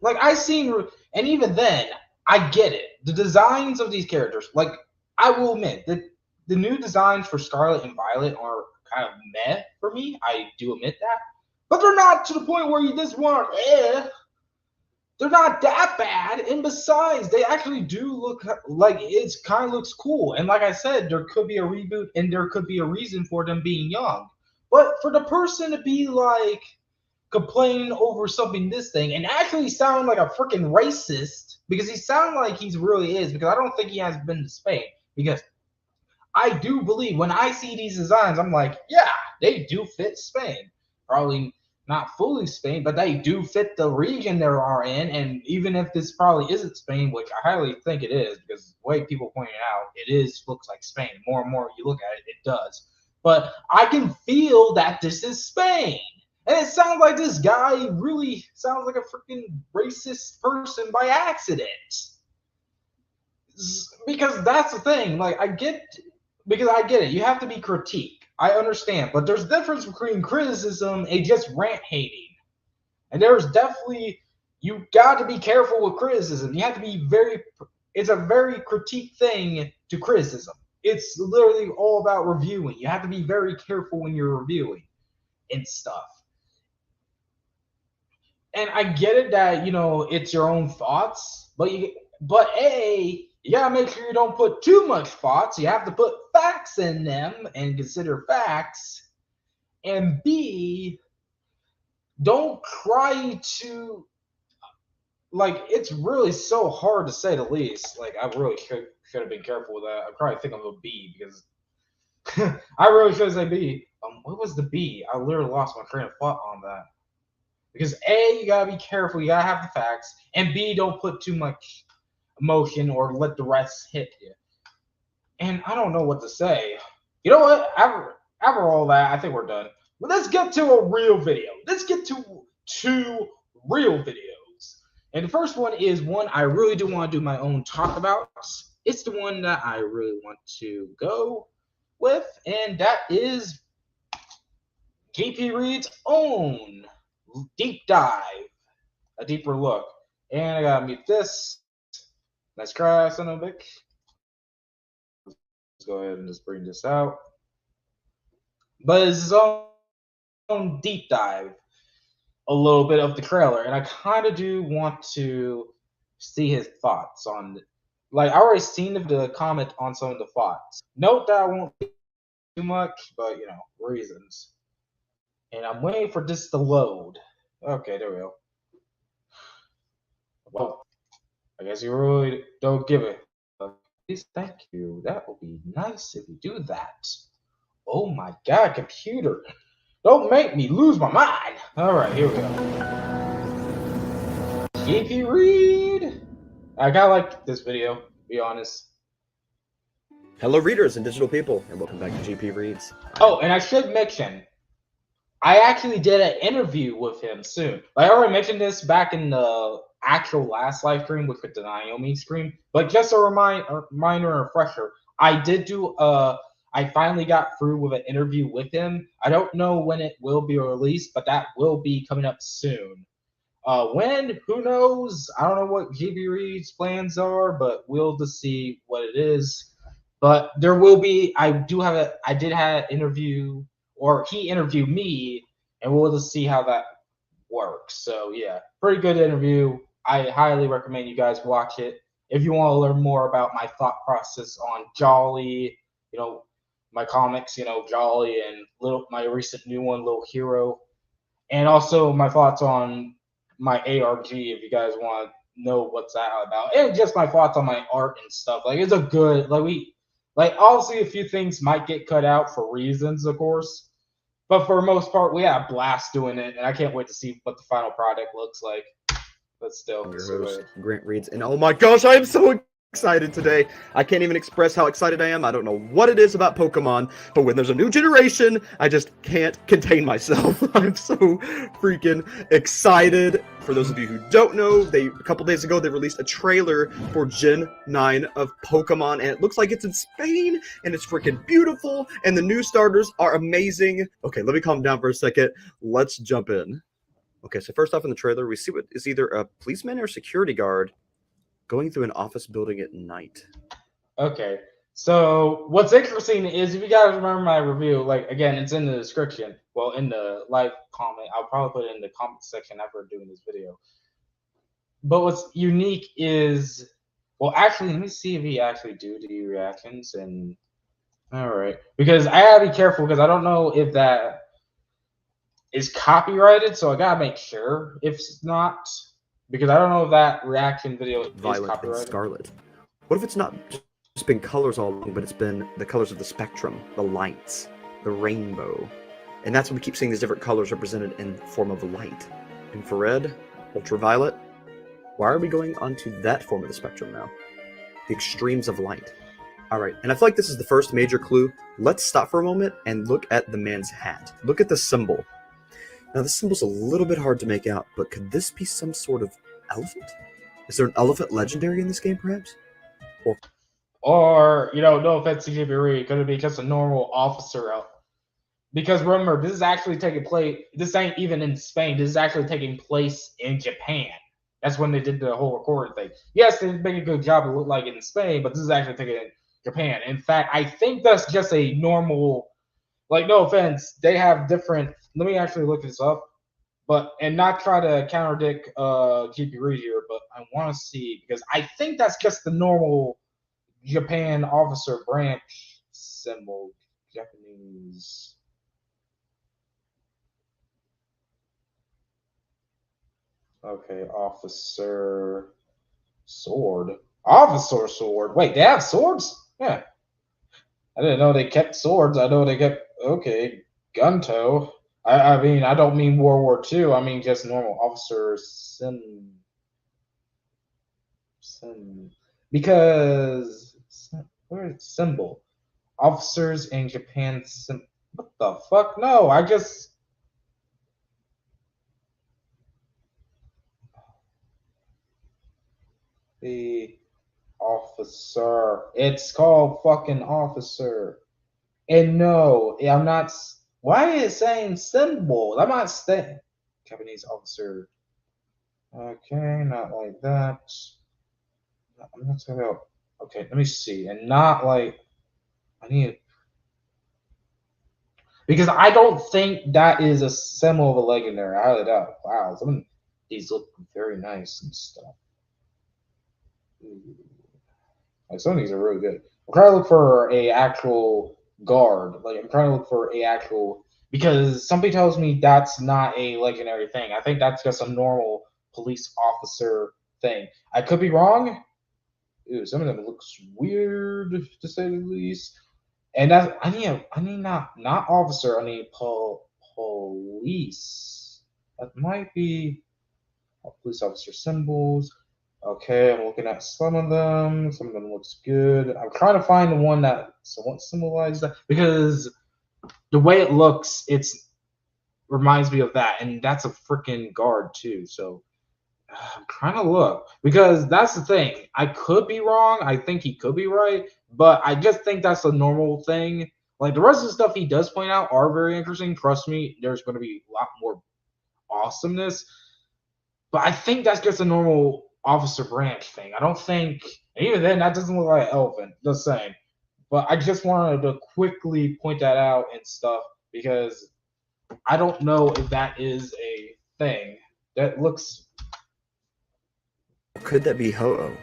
like, I seen, and even then, I get it. The designs of these characters, like, I will admit that the new designs for Scarlet and Violet are kind of meh for me. I do admit that. But they're not to the point where you just want, They're not that bad. And besides, they actually do look like it kind of looks cool. And like I said, there could be a reboot and there could be a reason for them being young. But for the person to be like, complaining over something this thing and actually sound like a freaking racist because he sounds like he really is because I don't think he has been to Spain because I do believe when I see these designs I'm like yeah they do fit Spain, probably not fully Spain but they do fit the region they are in, and even if this probably isn't Spain, which I highly think it is because the way people point it out looks like Spain. More and more you look at it, it does, but I can feel that this is Spain. And it sounds like this guy really sounds like a freaking racist person by accident. Because that's the thing. Like, I get it. You have to be critiqued. I understand. But there's a difference between criticism and just rant hating. And there's definitely, you got to be careful with criticism. You have to be it's a very critique thing to criticism. It's literally all about reviewing. You have to be very careful when you're reviewing and stuff. And I get it that, it's your own thoughts, but you gotta make sure you don't put too much thoughts. You have to put facts in them and consider facts. And B, don't try to, like, it's really so hard to say the least. Like, I really should have been careful with that. I probably think of a B because I really should say B. What was the B? I literally lost my train of thought on that. Because A, you gotta be careful, you gotta have the facts, and B, don't put too much emotion or let the rest hit you. And I don't know what to say. You know what? After all that, I think we're done. But let's get to a real video. Let's get to 2 real videos. And the first one is one I really do want to do my own talk about. It's the one that I really want to go with, and that is GP Reed's own deep dive, a deeper look. And I gotta mute this. Let's try something big. Let's go ahead and just bring this out. But it's his own deep dive, a little bit of the trailer, and I kind of do want to see his thoughts on. Like, I already seen the comment on some of the thoughts. Note that I won't be too much, but reasons. And I'm waiting for this to load. Okay, there we go. Well, I guess you really don't give it. Please, thank you. That would be nice if you do that. Oh my god, computer. Don't make me lose my mind. Alright, here we go. GP Read. I kinda like this video, to be honest. Hello, readers and digital people, and welcome back to GP Reads. Oh, and I should mention, I actually did an interview with him soon. I already mentioned this back in the actual last live stream with the Naomi stream, but just a reminder and refresher, I did do I finally got through with an interview with him. I don't know when it will be released, but that will be coming up soon. When? Who knows? I don't know what GB Reed's plans are, but we'll just see what it is. But there will be. I did have an interview, or he interviewed me, and we'll just see how that works. So yeah, pretty good interview. I highly recommend you guys watch it if you want to learn more about my thought process on Jolly. You know, my comics. You know, Jolly and my recent new one, Little Hero, and also my thoughts on my ARG if you guys want to know what's that about, and just my thoughts on my art and stuff. Like it's a good obviously a few things might get cut out for reasons, of course, but for the most part we had a blast doing it, and I can't wait to see what the final product looks like. But still, I'm your host, Grant Reads, and oh my gosh, I am so excited today. I can't even express how excited I am. I don't know what it is about Pokemon, but when there's a new generation, I just can't contain myself. I'm so freaking excited. For those of you who don't know, a couple days ago, they released a trailer for Gen 9 of Pokemon, and it looks like it's in Spain, and it's freaking beautiful, and the new starters are amazing. Okay, let me calm down for a second. Let's jump in. Okay, so first off in the trailer, we see what is either a policeman or security guard going through an office building at night. Okay, so what's interesting is, if you guys remember my review, like again, it's in the description. Well, in the live comment, I'll probably put it in the comment section after doing this video. But what's unique is, well, actually, let me see if he actually do reactions. And all right, because I gotta be careful because I don't know if that is copyrighted, so I gotta make sure if it's not, because I don't know if that reaction video is Violet copyrighted. and Scarlet. What if it's not just been colors all along, but it's been the colors of the spectrum, the lights, the rainbow, and that's when we keep seeing these different colors represented in the form of light. Infrared, ultraviolet. Why are we going onto that form of the spectrum now? The extremes of light. Alright, and I feel like this is the first major clue. Let's stop for a moment and look at the man's hat. Look at the symbol. Now, this symbol's a little bit hard to make out, but could this be some sort of elephant? Is there an elephant legendary in this game, perhaps? Or, you know, no offense to GB, could it be just a normal officer out? Because remember, this is actually taking place, this ain't even in Spain, this is actually taking place in Japan. That's when they did the whole recording thing. Yes, they make a good job, it looked like in Spain, but this is actually taken in Japan. In fact, I think that's just a normal, like, no offense, they have different, let me actually look this up, but, and not try to contradict GP Reed here, but I want to see, because I think that's just the normal Japan officer branch symbol. Japanese. Okay, officer sword. Officer sword. Wait, they have swords? Yeah. I didn't know they kept swords. I know they kept, okay, gun toe. I mean, I don't mean World War II. I mean just normal officer because where's symbol? Officers in Japan. What the fuck? No, I just. The officer. It's called fucking officer. And no, I'm not. Why is it saying symbol? I'm not saying Japanese officer. Okay, not like that. I'm not talking about. Okay, let me see. And not like. I need. Because I don't think that is a symbol of a legendary. I highly doubt. Wow, some of these look very nice and stuff. Like some of these are really good. I'm trying to look for a actual guard. Like I'm trying to look for a actual because somebody tells me that's not a legendary thing. I think that's just a normal police officer thing. I could be wrong. Ooh, some of them looks weird to say the least. And that I need not officer. I need police. That might be police officer symbols. Okay, I'm looking at some of them. Some of them looks good. I'm trying to find the one that somewhat symbolizes that because the way it looks, it's reminds me of that, and that's a freaking guard too. So I'm trying to look because that's the thing. I could be wrong. I think he could be right, but I just think that's a normal thing. Like the rest of the stuff he does point out are very interesting. Trust me, there's going to be a lot more awesomeness. But I think that's just a normal Officer Branch thing. I don't think, and even then, that doesn't look like an elephant. Just saying. But I just wanted to quickly point that out and stuff because I don't know if that is a thing. That looks. Could that be Ho-Oh?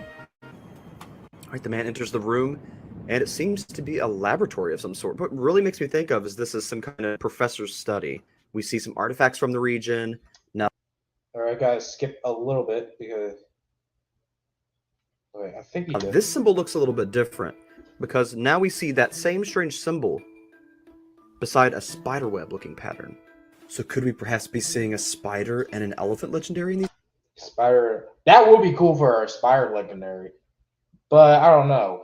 Alright, the man enters the room, and it seems to be a laboratory of some sort. What really makes me think of is this is some kind of professor's study. We see some artifacts from the region. Now, Alright, guys, skip a little bit because. Wait, I think he did. this symbol looks a little bit different because now we see that same strange symbol beside a spiderweb looking pattern. So could we perhaps be seeing a spider and an elephant legendary in these? Spider. That would be cool for a Spider legendary, but I don't know.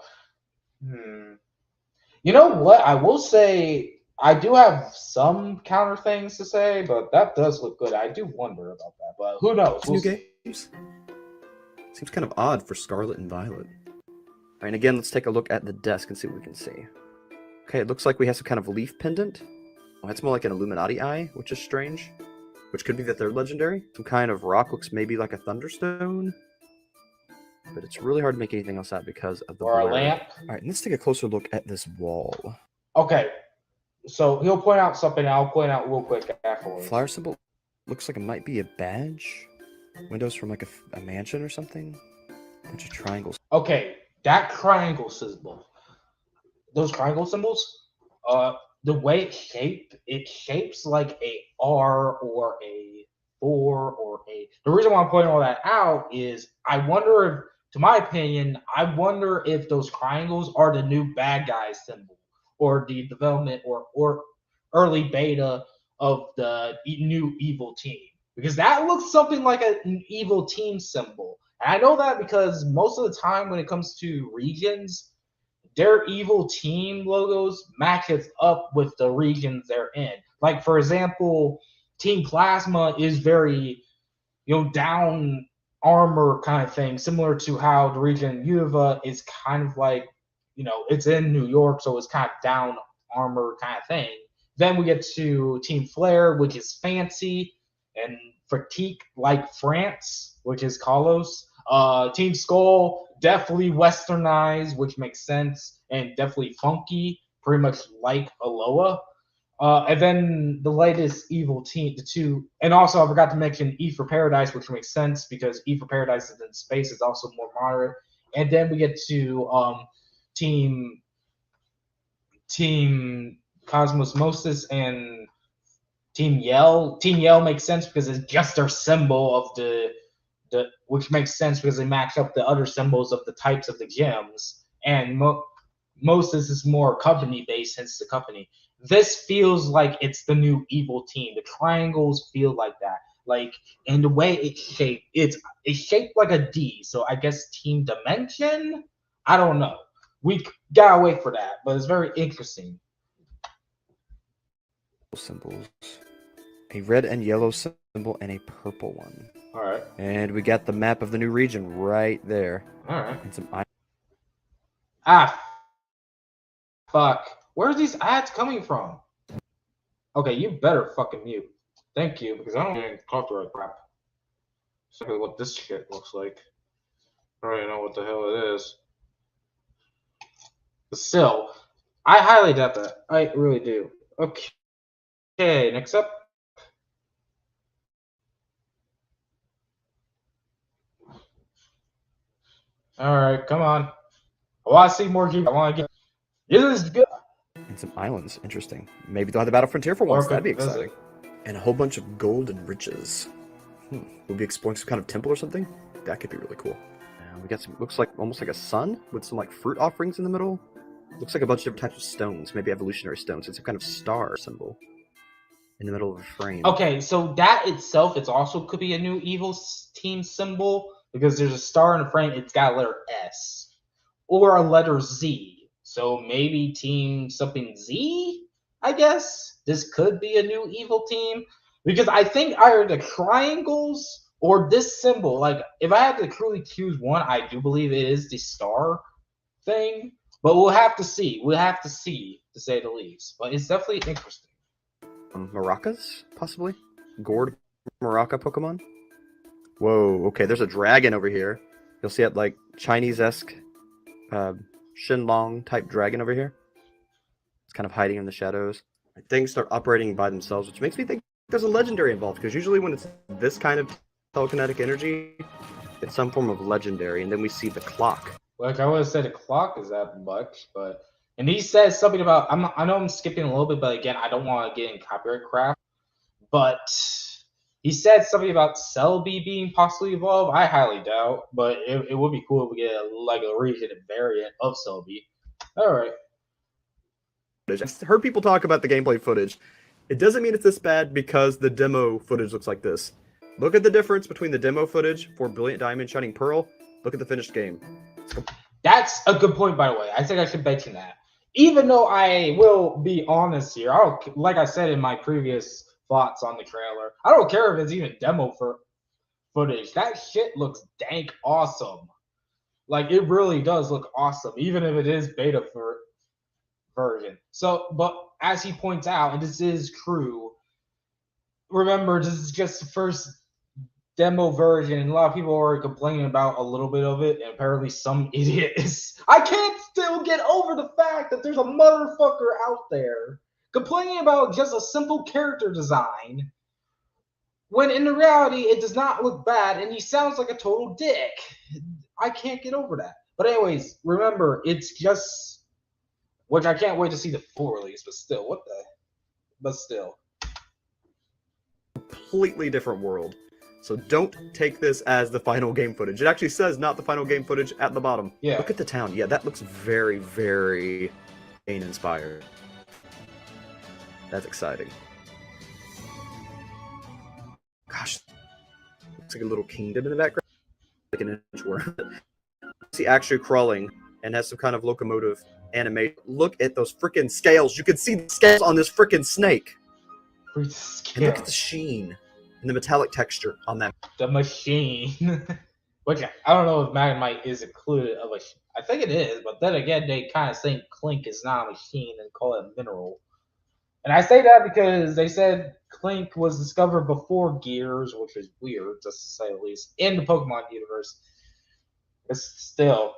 You know what? I will say I do have some counter things to say, but that does look good. I do wonder about that, but who knows? We'll New see. games? Seems kind of odd for Scarlet and Violet. Alright, and again, let's take a look at the desk and see what we can see. Okay, it looks like we have some kind of leaf pendant. Oh, that's more like an Illuminati eye, which is strange. Which could be the third legendary. Some kind of rock looks maybe like a thunderstone. But it's really hard to make anything else out because of the Or a blur. lamp. Alright, let's take a closer look at this wall. Okay, so he'll point out something. I'll point out real quick afterwards. Flower symbol looks like it might be a badge. Windows from like a mansion or something. Bunch of triangles. Okay, that triangle symbol. Those triangle symbols. The way it shapes like a R or a 4 or a. The reason why I'm pointing all that out is I wonder if, to my opinion, I wonder if those triangles are the new bad guy symbol or the development or early beta of the new evil team because that looks something like an evil team symbol. And I know that because most of the time when it comes to regions, their evil team logos matches up with the regions they're in. Like for example, Team Plasma is very, down armor kind of thing, similar to how the region Unova is kind of like, it's in New York, so it's kind of down armor kind of thing. Then we get to Team Flare, which is fancy, and Fatigue like France, which is Carlos. Team Skull, definitely westernized, which makes sense, and definitely funky, pretty much like Aloha. And then the latest evil team, the two, and also I forgot to mention E for Paradise, which makes sense because E for Paradise is in space, is also more moderate. And then we get to Team Cosmos Moses and Team Yell. Team Yell makes sense because it's just their symbol of the which makes sense because they match up the other symbols of the types of the gems. And Moses is more company based, hence the company. This feels like it's the new evil team. The triangles feel like that. Like, and the way it's shaped, it's shaped like a D. So I guess Team Dimension? I don't know. We gotta wait for that, but it's very interesting. Symbols. A red and yellow symbol and a purple one. All right. And we got the map of the new region right there. All right. And some Fuck. Where are these ads coming from? Okay, you better fucking mute. Thank you, because I don't get copyright crap. Exactly what this shit looks like. I don't even know what the hell it is. But still, I highly doubt that. I really do. Okay, next up. All right, come on. I want to see more games. I want to get. This is good. And some islands. Interesting. Maybe they'll have the Battle Frontier for once. Or That'd be visit. exciting. And a whole bunch of gold and riches. We'll be exploring some kind of temple or something? That could be really cool. We got some, looks like almost like a sun with some like fruit offerings in the middle. Looks like a bunch of different types of stones, maybe evolutionary stones. It's some kind of star symbol in the middle of a frame. Okay, so that itself, it's also could be a new evil team symbol because there's a star in the frame. It's got a letter S or a letter Z. So maybe team something Z. I guess this could be a new evil team because I think either the triangles or this symbol, like if I had to truly choose one, I do believe it is the star thing. But we'll have to see. We'll have to see, to say the least. But it's definitely interesting. Maracas, possibly? Gourd Maraca Pokemon? Whoa, okay, there's a dragon over here. You'll see it like Chinese-esque Shenlong type dragon over here. It's kind of hiding in the shadows. Things start operating by themselves, which makes me think there's a legendary involved, because usually when it's this kind of telekinetic energy, it's some form of legendary, and then we see the clock. Like I would have said, the clock is that much, but and he says something about I know I'm skipping a little bit, but again, I don't want to get in copyright crap. But he said something about Celebi being possibly evolved. I highly doubt, but it would be cool if we get a region variant of Celebi. All right. I've heard people talk about the gameplay footage. It doesn't mean it's this bad because the demo footage looks like this. Look at the difference between the demo footage for Brilliant Diamond Shining Pearl. Look at the finished game. That's a good point, by the way. I think I should mention that. Even though I will be honest here, like I said in my previous thoughts on the trailer, I don't care if it's even demo for footage. That shit looks dank awesome. Like, it really does look awesome, even if it is beta version. So, but as he points out, and this is true, remember, this is just the first demo version, and a lot of people are complaining about a little bit of it, and apparently some idiot is. I can't still get over the fact that there's a motherfucker out there complaining about just a simple character design, when in reality it does not look bad, and he sounds like a total dick. I can't get over that. But anyways, remember, it's just, which I can't wait to see the full release, but still, but still. Completely different world. So don't take this as the final game footage. It actually says not the final game footage at the bottom. Yeah. Look at the town. Yeah, that looks very, very Bane-inspired. That's exciting. Gosh. Looks like a little kingdom in the background. Like an inch worth. See actually crawling and has some kind of locomotive animation. Look at those freaking scales. You can see the scales on this freaking snake. And look at the sheen and the metallic texture on that. The machine. Which I don't know if Magnemite is included of I think it is, but then again, they kind of think Clink is not a machine and call it a mineral. And I say that because they said Clink was discovered before Gears, which is weird, just to say the least, in the Pokemon universe. But still,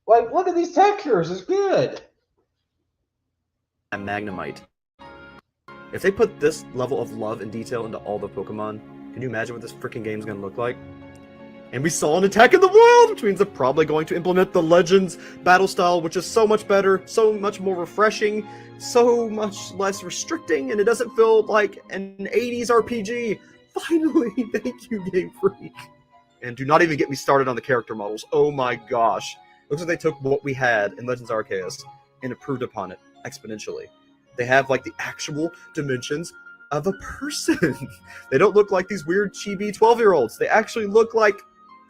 like, look at these textures. It's good. And Magnemite. If they put this level of love and detail into all the Pokemon, can you imagine what this freaking game's gonna look like? And we saw an attack in the world, which means they're probably going to implement the Legends battle style, which is so much better, so much more refreshing, so much less restricting, and it doesn't feel like an 80s RPG. Finally, thank you, Game Freak. And do not even get me started on the character models. Oh my gosh. Looks like they took what we had in Legends Arceus and improved upon it exponentially. They have like the actual dimensions of a person. They don't look like these weird chibi 12-year-olds. They actually look like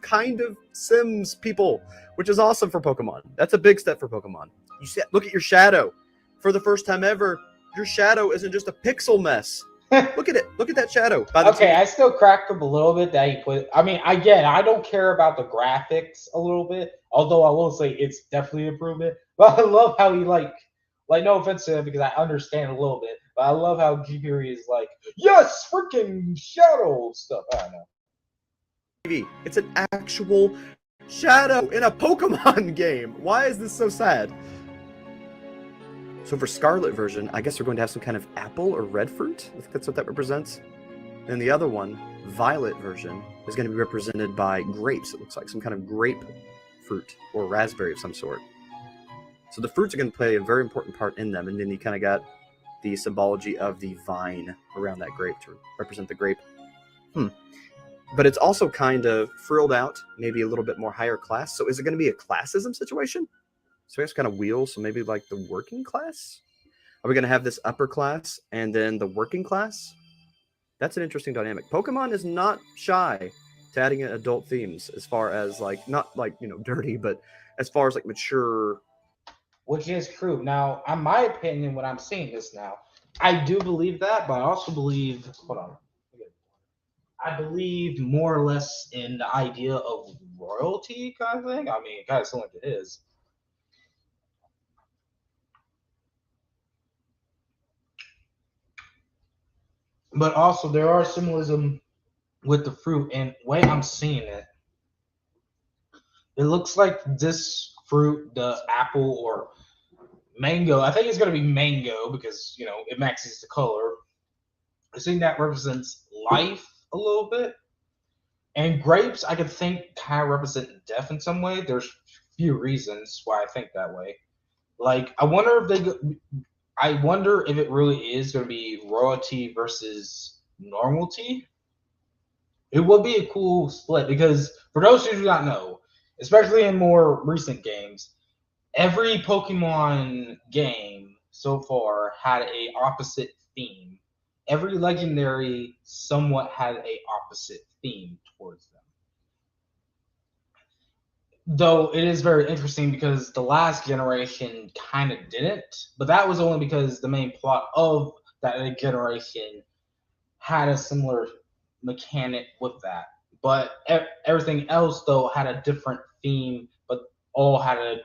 kind of Sims people, which is awesome for Pokemon. That's a big step for Pokemon. You see, look at your shadow. For the first time ever, your shadow isn't just a pixel mess. Look at it. Look at that shadow. Okay, I still cracked up a little bit that he put. I mean, again, I don't care about the graphics a little bit, although I will say it's definitely an improvement. But I love how he like no offense to him because I understand a little bit, but I love how G-Fury is like, yes, freaking shadow stuff. I don't know. It's an actual shadow in a Pokemon game. Why is this so sad? So for Scarlet version, I guess we're going to have some kind of apple or red fruit. I think that's what that represents. And the other one, Violet version, is going to be represented by grapes. It looks like some kind of grape fruit or raspberry of some sort. So the fruits are going to play a very important part in them, and then you kind of got the symbology of the vine around that grape to represent the grape. But it's also kind of frilled out, maybe a little bit more higher class. So is it going to be a classism situation? So it's kind of wheels, so maybe like the working class? Are we going to have this upper class and then the working class? That's an interesting dynamic. Pokemon is not shy to adding in adult themes as far as like, not like, dirty, but as far as like mature. Which is true. Now, in my opinion, when I'm seeing this now, I do believe that, but I also believe, hold on. I believe more or less in the idea of royalty kind of thing. I mean, it kind of sounds like it is. But also, there are symbolism with the fruit, and the way I'm seeing it, it looks like this fruit, the apple or mango. I think it's going to be mango because, it matches the color. I think that represents life a little bit. And grapes, I could think kind of represent death in some way. There's few reasons why I think that way. Like, I wonder if it really is going to be royalty versus normality. It would be a cool split because for those who do not know, especially in more recent games, every Pokemon game so far had a opposite theme. Every legendary somewhat had a opposite theme towards them. Though it is very interesting because the last generation kind of didn't, but that was only because the main plot of that generation had a similar mechanic with that. But everything else, though, had a different theme, but all had an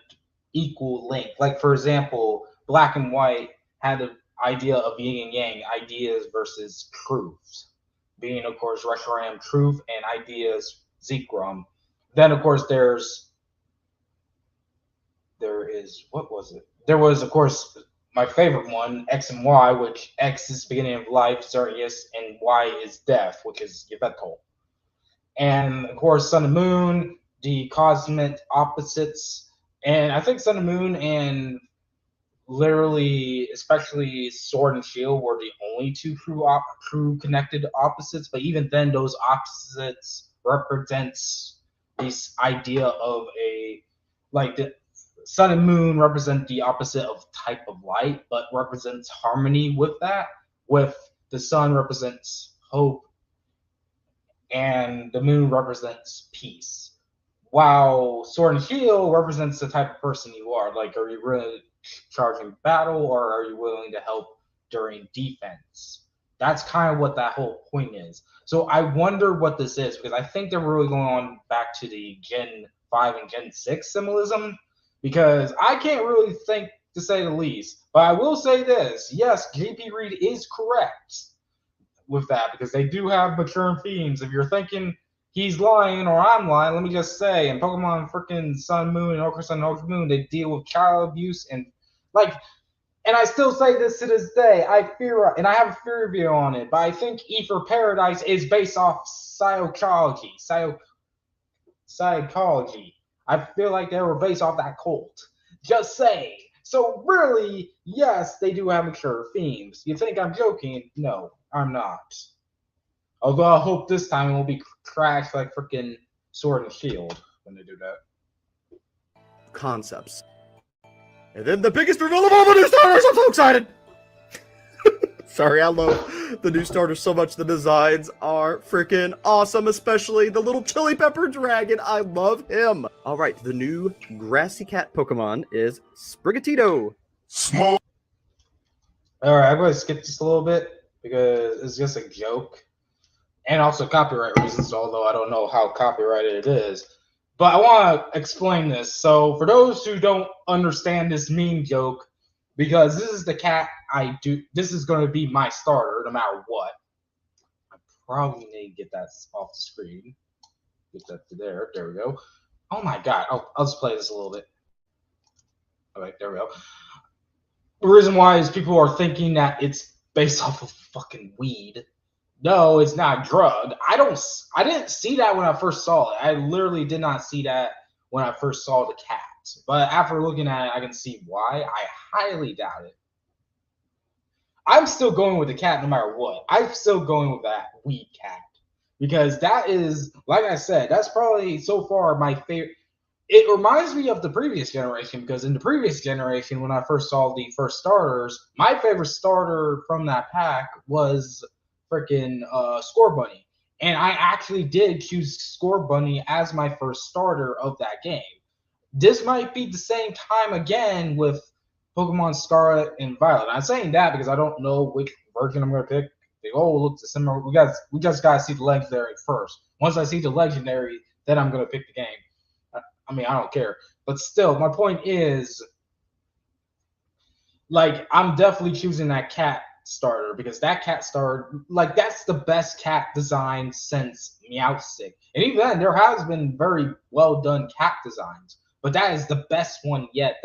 equal link. Like, for example, Black and White had the idea of yin and yang, ideas versus truths. Being, of course, Reshiram truth and ideas Zekrom. Then, of course, there is, what was it? There was, of course, my favorite one, X and Y, which X is beginning of life, Xerneas, and Y is death, which is Yveltal. And, of course, Sun and Moon, the cosmic opposites. And I think Sun and Moon and literally, especially Sword and Shield, were the only two true connected opposites. But even then, those opposites represents this idea of the Sun and Moon represent the opposite of type of light, but represents harmony with that. With the sun represents hope, and the moon represents peace. While Sword and Shield represents the type of person you are. Like, are you really charging battle, or are you willing to help during defense? That's kind of what that whole point is. So I wonder what this is, because I think they're really going on back to the Gen 5 and Gen 6 symbolism, because I can't really think, to say the least. But I will say this. Yes, JP Reed is correct with that, because they do have maturing themes. If you're thinking he's lying or I'm lying, let me just say, in Pokemon freaking Sun, Moon, and Ultra Sun and Ultra Moon, they deal with child abuse and I still say this to this day. I have a fear review on it, but I think Ether Paradise is based off psychology. Psychology. I feel like they were based off that cult. Just saying. So really, yes, they do have mature themes. You think I'm joking? No, I'm not. Although I hope this time it won't be crashed like freaking Sword and Shield when they do that. Concepts. And then the biggest reveal of all the new starters! I'm so excited! Sorry, I love the new starters so much. The designs are freaking awesome, especially the little chili pepper dragon. I love him. All right, the new grassy cat Pokemon is Sprigatito. Small. All right, I'm going to skip this a little bit because it's just a joke. And also copyright reasons, although I don't know how copyrighted it is. But I want to explain this. So for those who don't understand this meme joke, because this is the cat this is going to be my starter no matter what. I probably need to get that off the screen. Get that to there. There we go. Oh my god. I'll just play this a little bit. All right, there we go. The reason why is people are thinking that it's based off of fucking weed. No, it's not a drug. I didn't see that when I first saw it. I literally did not see that when I first saw the cat. But after looking at it, I can see why. I highly doubt it. I'm still going with the cat no matter what. I'm still going with that weed cat. Because that is, like I said, that's probably so far my favorite. It reminds me of the previous generation because in the previous generation, when I first saw the first starters, my favorite starter from that pack was freaking Score Bunny. And I actually did choose Score Bunny as my first starter of that game. This might be the same time again with Pokemon Scarlet and Violet. I'm saying that because I don't know which version I'm going to pick. They all look similar. We just got to see the legendary first. Once I see the legendary, then I'm going to pick the game. I mean, I don't care. But still, my point is, like, I'm definitely choosing that cat starter because that cat starter, like, that's the best cat design since Meowstic. And even then, there has been very well done cat designs. But that is the best one yet.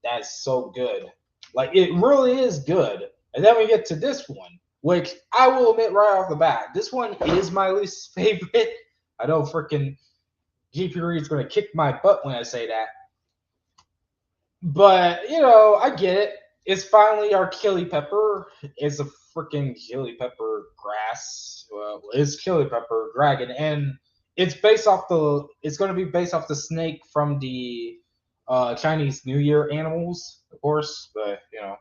That's so good. Like, it really is good. And then we get to this one, which I will admit right off the bat, this one is my least favorite. I know freaking GP Reed is going to kick my butt when I say that. But, you know, I get it. It's finally our Chili Pepper. It's a freaking Chili Pepper grass. Well, it's Chili Pepper dragon. And it's based off it's going to be based off the snake from the Chinese New Year animals, of course. But, you know.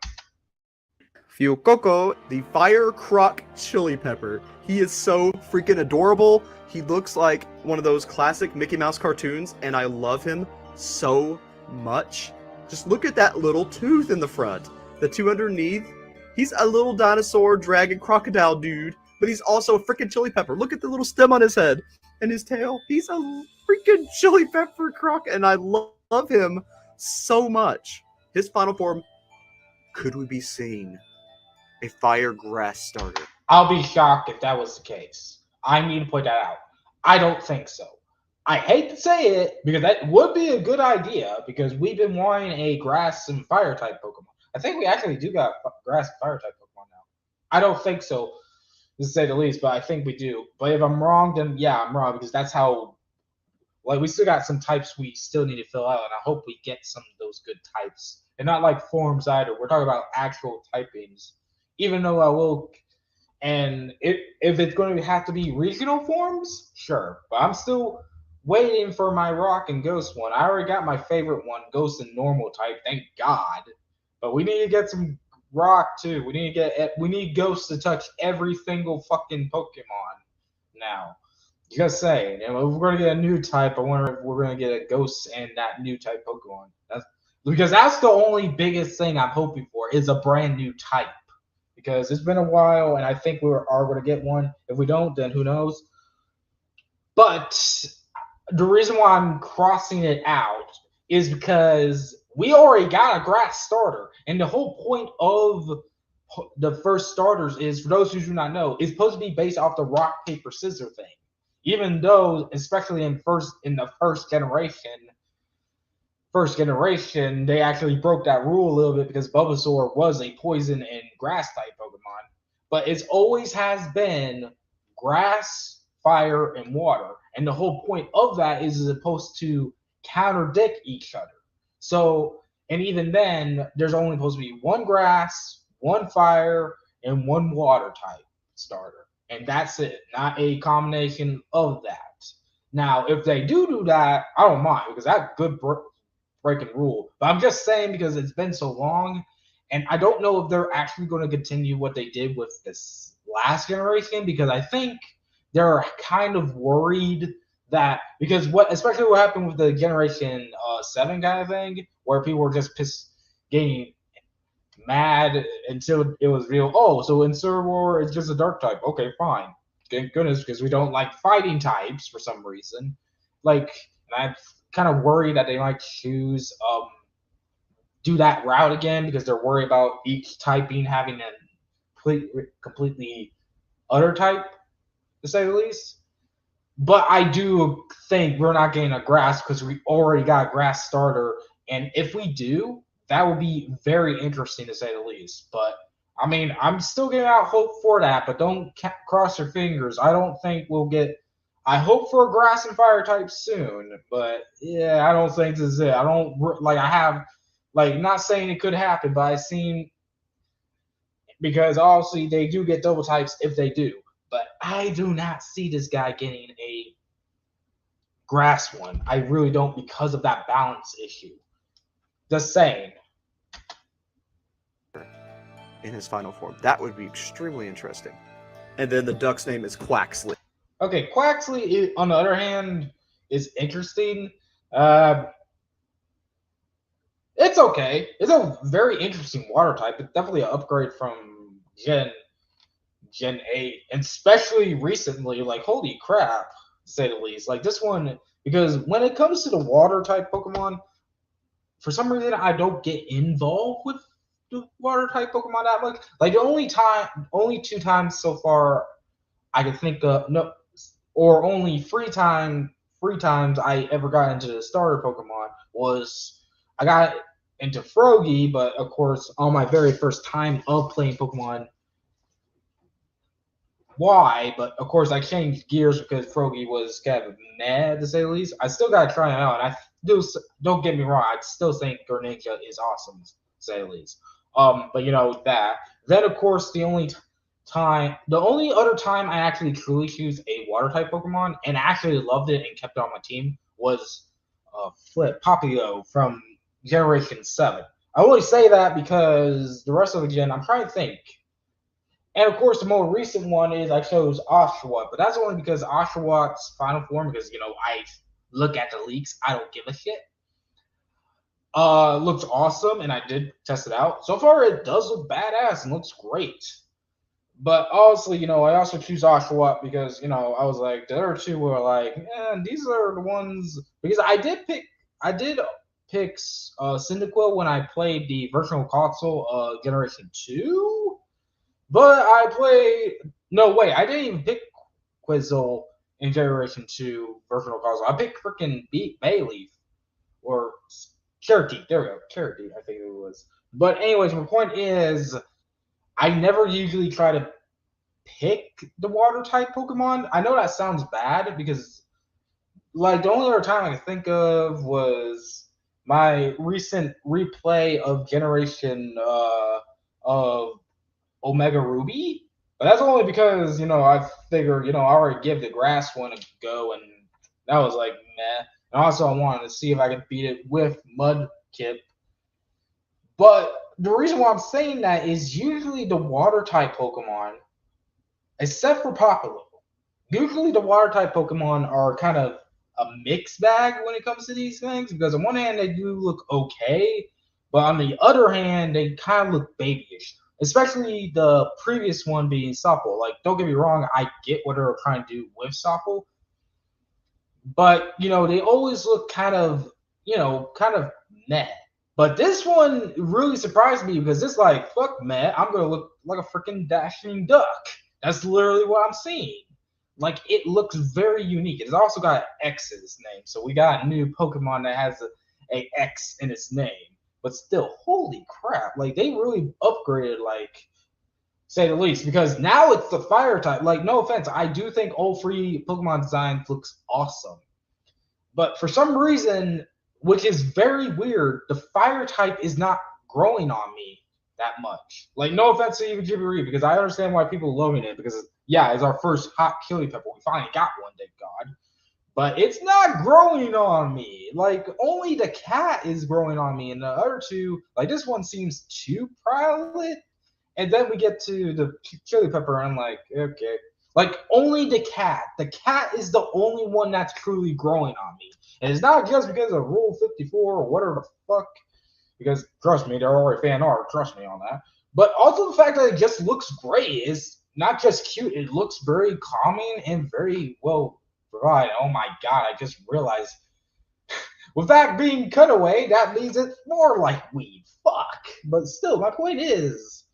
Fuecoco, the Fire Croc Chili Pepper. He is so freaking adorable. He looks like one of those classic Mickey Mouse cartoons, and I love him so much. Just look at that little tooth in the front. The two underneath. He's a little dinosaur, dragon, crocodile dude, but he's also a freaking chili pepper. Look at the little stem on his head and his tail. He's a freaking chili pepper croc, and I love him so much. His final form, could we be seeing a fire grass starter? I'll be shocked if that was the case. I need to point that out. I don't think so. I hate to say it because that would be a good idea because we've been wanting a grass and fire type Pokemon. I think we actually do got grass and fire type Pokemon now. I don't think so, to say the least, but I think we do. But if I'm wrong, then yeah, I'm wrong because that's how. Like, we still got some types we still need to fill out, and I hope we get some of those good types. And not like forms either. We're talking about actual typings. Even though I will. And if it's going to have to be regional forms, sure. But I'm still waiting for my rock and ghost one. I already got my favorite one, ghost and normal type, thank God. But we need to get some rock too. We need ghosts to touch every single fucking Pokemon now. Just saying, and if we're gonna get a new type, I wonder if we're gonna get a ghost and that new type Pokemon. Because that's the only biggest thing I'm hoping for is a brand new type. Because it's been a while, and I think we are going to get one. If we don't, then who knows? But the reason why I'm crossing it out is because we already got a grass starter. And the whole point of the first starters is, for those who do not know, is supposed to be based off the rock, paper, scissors thing. Even though, especially in the first generation, they actually broke that rule a little bit because Bulbasaur was a poison and grass type Pokemon. But it always has been grass, fire, and water. And the whole point of that is supposed to counterdict each other. So, and even then, there's only supposed to be one grass, one fire, and one water type starter. And that's it, not a combination of that. Now, if they do that, I don't mind because that's good breaking rule. But I'm just saying because it's been so long, and I don't know if they're actually going to continue what they did with this last generation because I think they're kind of worried that because especially what happened with the Generation 7 kind of thing, where people were just getting mad until it was real. Oh, so in Civil War it's just a dark type. Okay, fine. Thank goodness, because we don't like fighting types for some reason. Like, and I'm kind of worried that they might choose do that route again because they're worried about each typing having a completely other type, to say the least. But I do think we're not getting a grass because we already got a grass starter, and if we do, that would be very interesting to say the least. But I mean, I'm still giving out hope for that, but don't cross your fingers. I don't think we'll get I hope for a grass and fire type soon, but yeah, I don't think this is it. I don't like. I have like not saying it could happen, but I've seen because obviously they do get double types if they do, but I do not see this guy getting a grass one. I really don't because of that balance issue. Just saying. In his final form, that would be extremely interesting. And then the duck's name is Quaxley. Okay, Quaxley, on the other hand, is interesting. It's okay. It's a very interesting water type. It's definitely an upgrade from Gen 8, and especially recently. Like, holy crap, to say the least. Like this one, because when it comes to the water type Pokemon, for some reason I don't get involved with the water type Pokemon that much. Like the only 2 times so far I could think of, no, or only three times I ever got into the starter Pokemon was I got into Froakie, but of course on my very first time of playing Pokemon Y, but of course I changed gears because Froakie was kind of mad to say the least. I still gotta try it out, and I do. Don't get me wrong, I still think Greninja is awesome to say the least. But you know that. Then of course the only other time I actually truly choose a water type Pokemon and actually loved it and kept it on my team was Papio from Generation 7. I only say that because the rest of the gen, I'm trying to think. And of course, the more recent one is I chose Oshawott, but that's only because Oshawott's final form, because, you know, I look at the leaks, I don't give a shit. Looks awesome, and I did test it out. So far, it does look badass and looks great. But honestly, you know, I also choose Oshawott because, you know, I was like, the other two were like, these are the ones, because I did pick Cyndaquil when I played the virtual console Generation 2. But I I didn't even pick Quizzle in Generation 2 virtual console. I picked freaking Bayleaf or Cherokee. There we go. Cherokee, I think it was. But anyways, my point is I never usually try to pick the water type Pokemon. I know that sounds bad because like the only other time I can think of was my recent replay of Generation of Omega Ruby, but that's only because, you know, I figured, you know, I already give the grass one a go, and that was like meh. And also I wanted to see if I could beat it with Mudkip. But the reason why I'm saying that is usually the water type Pokemon, except for Popolo, usually the water type Pokemon are kind of a mixed bag when it comes to these things, because on one hand they do look okay, but on the other hand they kind of look babyish. Especially the previous one being Supple. Like, don't get me wrong, I get what they're trying to do with Supple. But, you know, they always look kind of meh. But this one really surprised me because it's like, fuck meh, I'm going to look like a freaking dashing duck. That's literally what I'm seeing. Like, it looks very unique. It's also got an X in its name. So we got a new Pokemon that has a X in its name. But still, holy crap, like they really upgraded, like, say the least, because now it's the fire type. Like, no offense, I do think all three Pokemon designs looks awesome. But for some reason, which is very weird, the fire type is not growing on me that much. Like, no offense to even Jibberee, because I understand why people are loving it, because, yeah, it's our first hot Chili Pepper. We finally got one, thank God. But it's not growing on me. Like, only the cat is growing on me. And the other two, like, this one seems too private. And then we get to the chili pepper, and I'm like, okay. Like, only the cat. The cat is the only one that's truly growing on me. And it's not just because of Rule 54 or whatever the fuck. Because, trust me, they're already fan art. Trust me on that. But also the fact that it just looks great. Is not just cute. It looks very calming and very well provided. Oh my god, I just realized. With that being cut away, that means it's more like weed. Fuck. But still, my point is,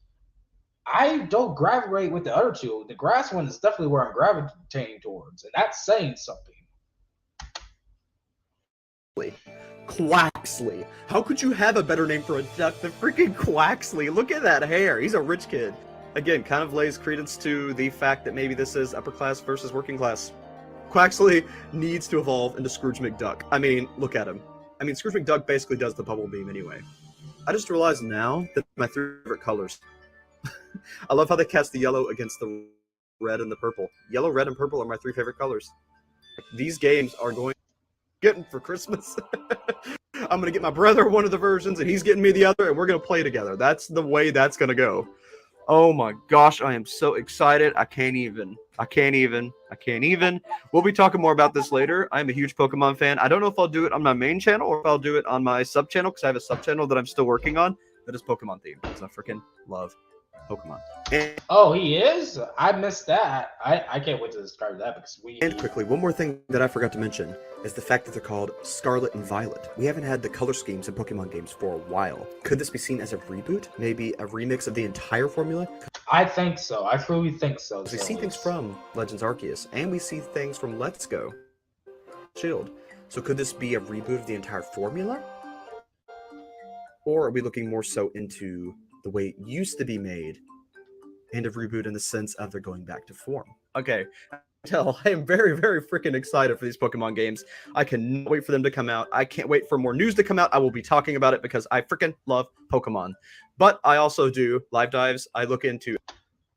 I don't gravitate with the other two. The grass one is definitely where I'm gravitating towards, and that's saying something. Quaxley. How could you have a better name for a duck than freaking Quaxley? Look at that hair. He's a rich kid. Again, kind of lays credence to the fact that maybe this is upper class versus working class. Quaxley needs to evolve into Scrooge McDuck. I mean, look at him. I mean, Scrooge McDuck basically does the bubble beam anyway. I just realized now that my three favorite colors. I love how they cast the yellow against the red and the purple. Yellow, red, and purple are my three favorite colors. These games are going getting for Christmas. I'm gonna get my brother one of the versions, and he's getting me the other, and we're gonna play together. That's the way that's gonna go. Oh my gosh, I am so excited. I can't even. We'll be talking more about this later. I'm a huge Pokemon fan. I don't know if I'll do it on my main channel or if I'll do it on my sub channel, because I have a sub channel that I'm still working on that is Pokemon themed, because I freaking love Pokemon. Oh, he is? I missed that. I can't wait to describe that because And quickly, one more thing that I forgot to mention is the fact that they're called Scarlet and Violet. We haven't had the color schemes in Pokemon games for a while. Could this be seen as a reboot? Maybe a remix of the entire formula? I think so. I truly think so. We see things from Legends Arceus, and we see things from Let's Go Shield. So could this be a reboot of the entire formula? Or are we looking more so into the way it used to be made and a reboot in the sense of they're going back to form? Okay, I am very, very freaking excited for these Pokemon games. I cannot wait for them to come out. I can't wait for more news to come out. I will be talking about it because I freaking love Pokemon. But I also do live dives. I look into...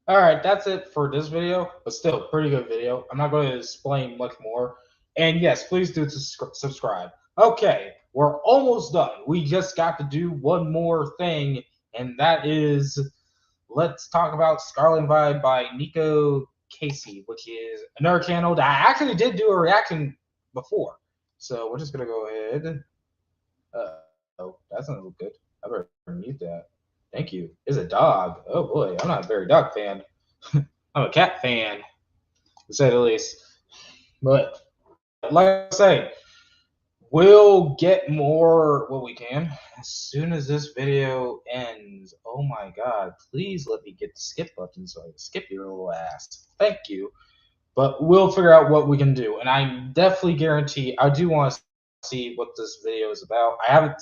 Alright, that's it for this video, but still, pretty good video. I'm not going to explain much more. And yes, please do subscribe. Okay, we're almost done. We just got to do one more thing, and that is... Let's talk about Scarlet Vibe by Nico Casey, which is another channel that I actually did do a reaction before. So we're just going to go ahead. Oh, that's not look good. I better mute that. Thank you. It's a dog. Oh boy, I'm not a very dog fan. I'm a cat fan, to say the least. But like I say, we'll get more what we can as soon as this video ends. Oh my god, please let me get the skip button so I can skip your little ass. Thank you. But we'll figure out what we can do. And I definitely guarantee I do want to see what this video is about. I haven't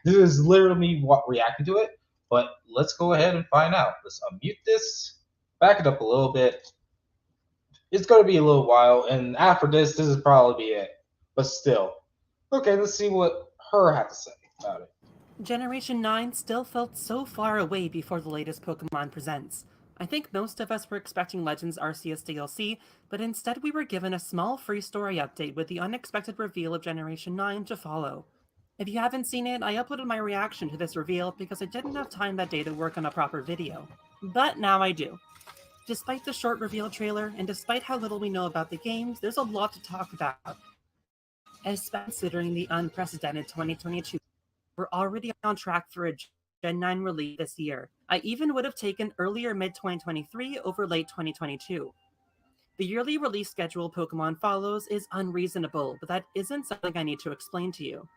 this is literally me reacting to it, but let's go ahead and find out. Let's unmute this, back it up a little bit. It's going to be a little while, and after this is probably be it. But still. Okay, let's see what her had to say about it. Generation 9 still felt so far away before the latest Pokemon Presents. I think most of us were expecting Legends Arceus DLC, but instead we were given a small free story update with the unexpected reveal of Generation 9 to follow. If you haven't seen it, I uploaded my reaction to this reveal because I didn't have time that day to work on a proper video. But now I do. Despite the short reveal trailer, and despite how little we know about the games, there's a lot to talk about. Especially considering the unprecedented 2022. We're already on track for a Gen 9 release this year. I even would have taken earlier mid-2023 over late 2022. The yearly release schedule Pokemon follows is unreasonable, but that isn't something I need to explain to you.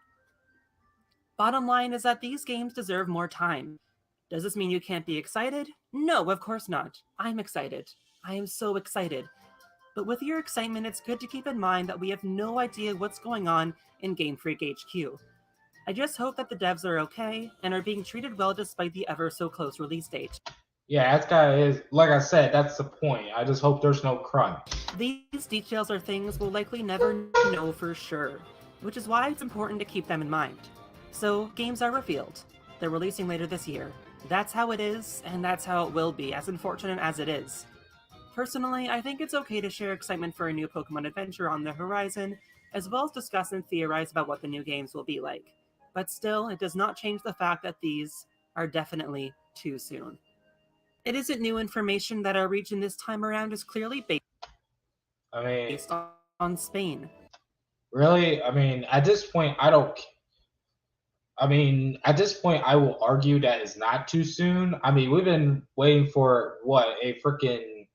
Bottom line is that these games deserve more time. Does this mean you can't be excited? No, of course not. I'm excited. I am so excited. But with your excitement, it's good to keep in mind that we have no idea what's going on in Game Freak HQ. I just hope that the devs are okay and are being treated well despite the ever-so-close release date. Yeah, that's kind of is, like I said, that's the point. I just hope there's no crunch. These details are things we'll likely never know for sure, which is why it's important to keep them in mind. So, games are revealed. They're releasing later this year. That's how it is, and that's how it will be, as unfortunate as it is. Personally, I think it's okay to share excitement for a new Pokemon adventure on the horizon, as well as discuss and theorize about what the new games will be like. But still, it does not change the fact that these are definitely too soon. It isn't new information that our region this time around is clearly based on Spain. Really? I mean, at this point, I will argue that it's not too soon. I mean, we've been waiting for, what, a freaking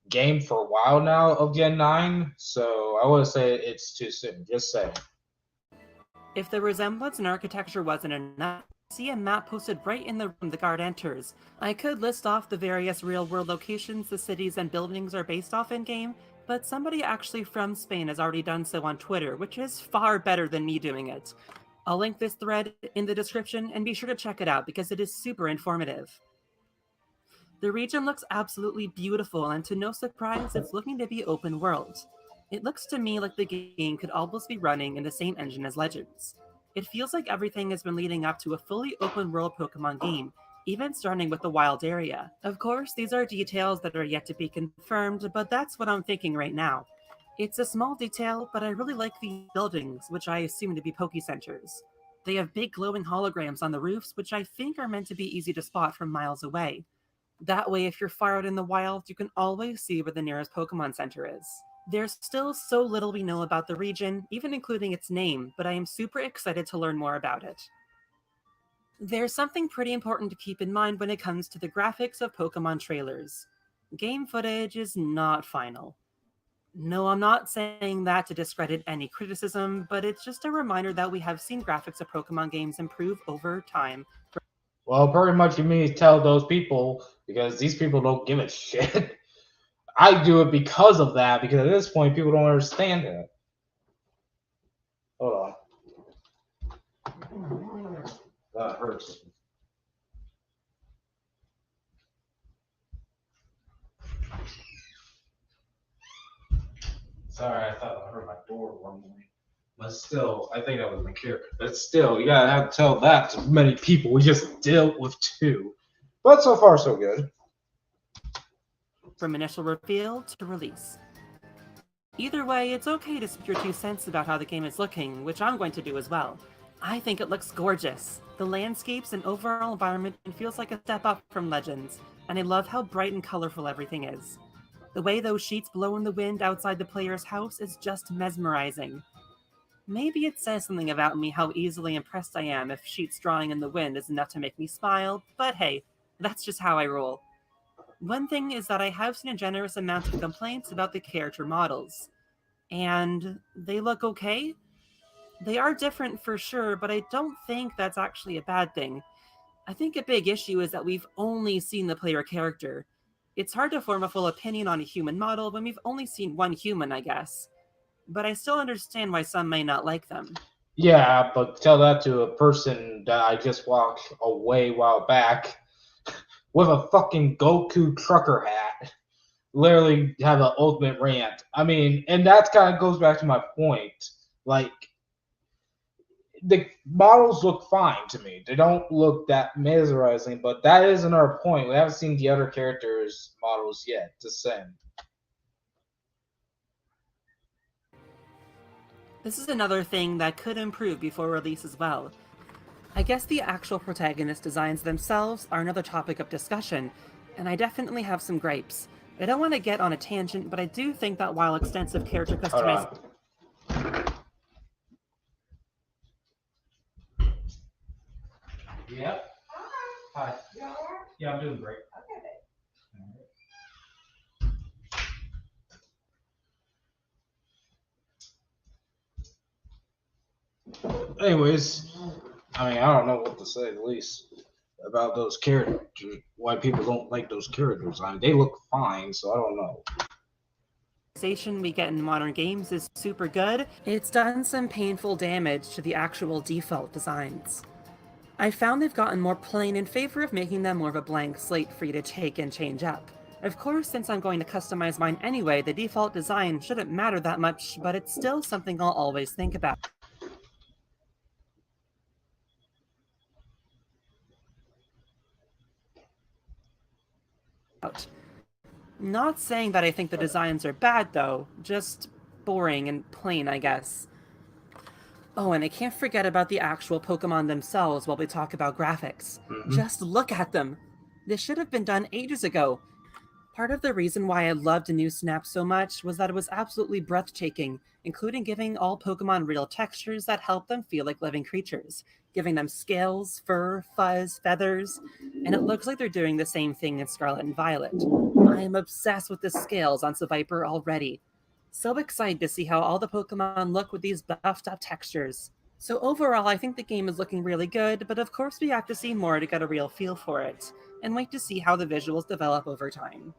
game for a while now of Gen 9, so I would say it's too soon, just saying. If the resemblance in architecture wasn't enough, see a map posted right in the room the guard enters. I could list off the various real-world locations the cities and buildings are based off in-game, but somebody actually from Spain has already done so on Twitter, which is far better than me doing it. I'll link this thread in the description, and be sure to check it out because it is super informative. The region looks absolutely beautiful, and to no surprise, it's looking to be open world. It looks to me like the game could almost be running in the same engine as Legends. It feels like everything has been leading up to a fully open world Pokemon game, even starting with the wild area. Of course, these are details that are yet to be confirmed, but that's what I'm thinking right now. It's a small detail, but I really like the buildings, which I assume to be Poke-Centers. They have big glowing holograms on the roofs, which I think are meant to be easy to spot from miles away. That way, if you're far out in the wild, you can always see where the nearest Pokemon Center is. There's still so little we know about the region, even including its name, but I am super excited to learn more about it. There's something pretty important to keep in mind when it comes to the graphics of Pokemon trailers. Game footage is not final. No, I'm not saying that to discredit any criticism, but it's just a reminder that we have seen graphics of Pokemon games improve over time. Well, pretty much you mean tell those people because these people don't give a shit. I do it because of that, because at this point people don't understand it. Hold on. That hurts. Sorry, I thought I heard my door rumbling. But still, I think that was my character. But still, you gotta have to tell that to many people. We just dealt with 2. But so far, so good. From initial reveal to release. Either way, it's okay to speak your 2 cents about how the game is looking, which I'm going to do as well. I think it looks gorgeous. The landscapes and overall environment feels like a step up from Legends, and I love how bright and colorful everything is. The way those sheets blow in the wind outside the player's house is just mesmerizing. Maybe it says something about me how easily impressed I am if sheets drawing in the wind is enough to make me smile, but hey, that's just how I roll. One thing is that I have seen a generous amount of complaints about the character models. And they look okay? They are different for sure, but I don't think that's actually a bad thing. I think a big issue is that we've only seen the player character. It's hard to form a full opinion on a human model when we've only seen one human, I guess. But I still understand why some may not like them. Yeah, but tell that to a person that I just walked away a while back with a fucking Goku trucker hat. Literally have an ultimate rant. I mean, and that kind of goes back to my point. Like, the models look fine to me. They don't look that mesmerizing, but that isn't our point. We haven't seen the other characters' models yet to send. This is another thing that could improve before release as well. I guess the actual protagonist designs themselves are another topic of discussion, and I definitely have some gripes. I don't want to get on a tangent, but I do think that while extensive character customization... Yep. Hi. Yeah, I'm doing great. Anyways, I mean, I don't know what to say at least about those characters. Why people don't like those characters. I mean, they look fine, so I don't know. We get in modern games is super good. It's done some painful damage to the actual default designs. I found they've gotten more plain in favor of making them more of a blank slate for you to take and change up. Of course, since I'm going to customize mine anyway, the default design shouldn't matter that much, but it's still something I'll always think about. Not saying that I think the designs are bad, though, just boring and plain, I guess. Oh, and I can't forget about the actual Pokemon themselves while we talk about graphics. Just look at them! This should have been done ages ago. Part of the reason why I loved New Snap so much was that it was absolutely breathtaking, including giving all Pokemon real textures that help them feel like living creatures, giving them scales, fur, fuzz, feathers, and it looks like they're doing the same thing in Scarlet and Violet. I am obsessed with the scales on Seviper already. So excited to see how all the Pokemon look with these buffed up textures. So overall, I think the game is looking really good, but of course we have to see more to get a real feel for it, and wait to see how the visuals develop over time.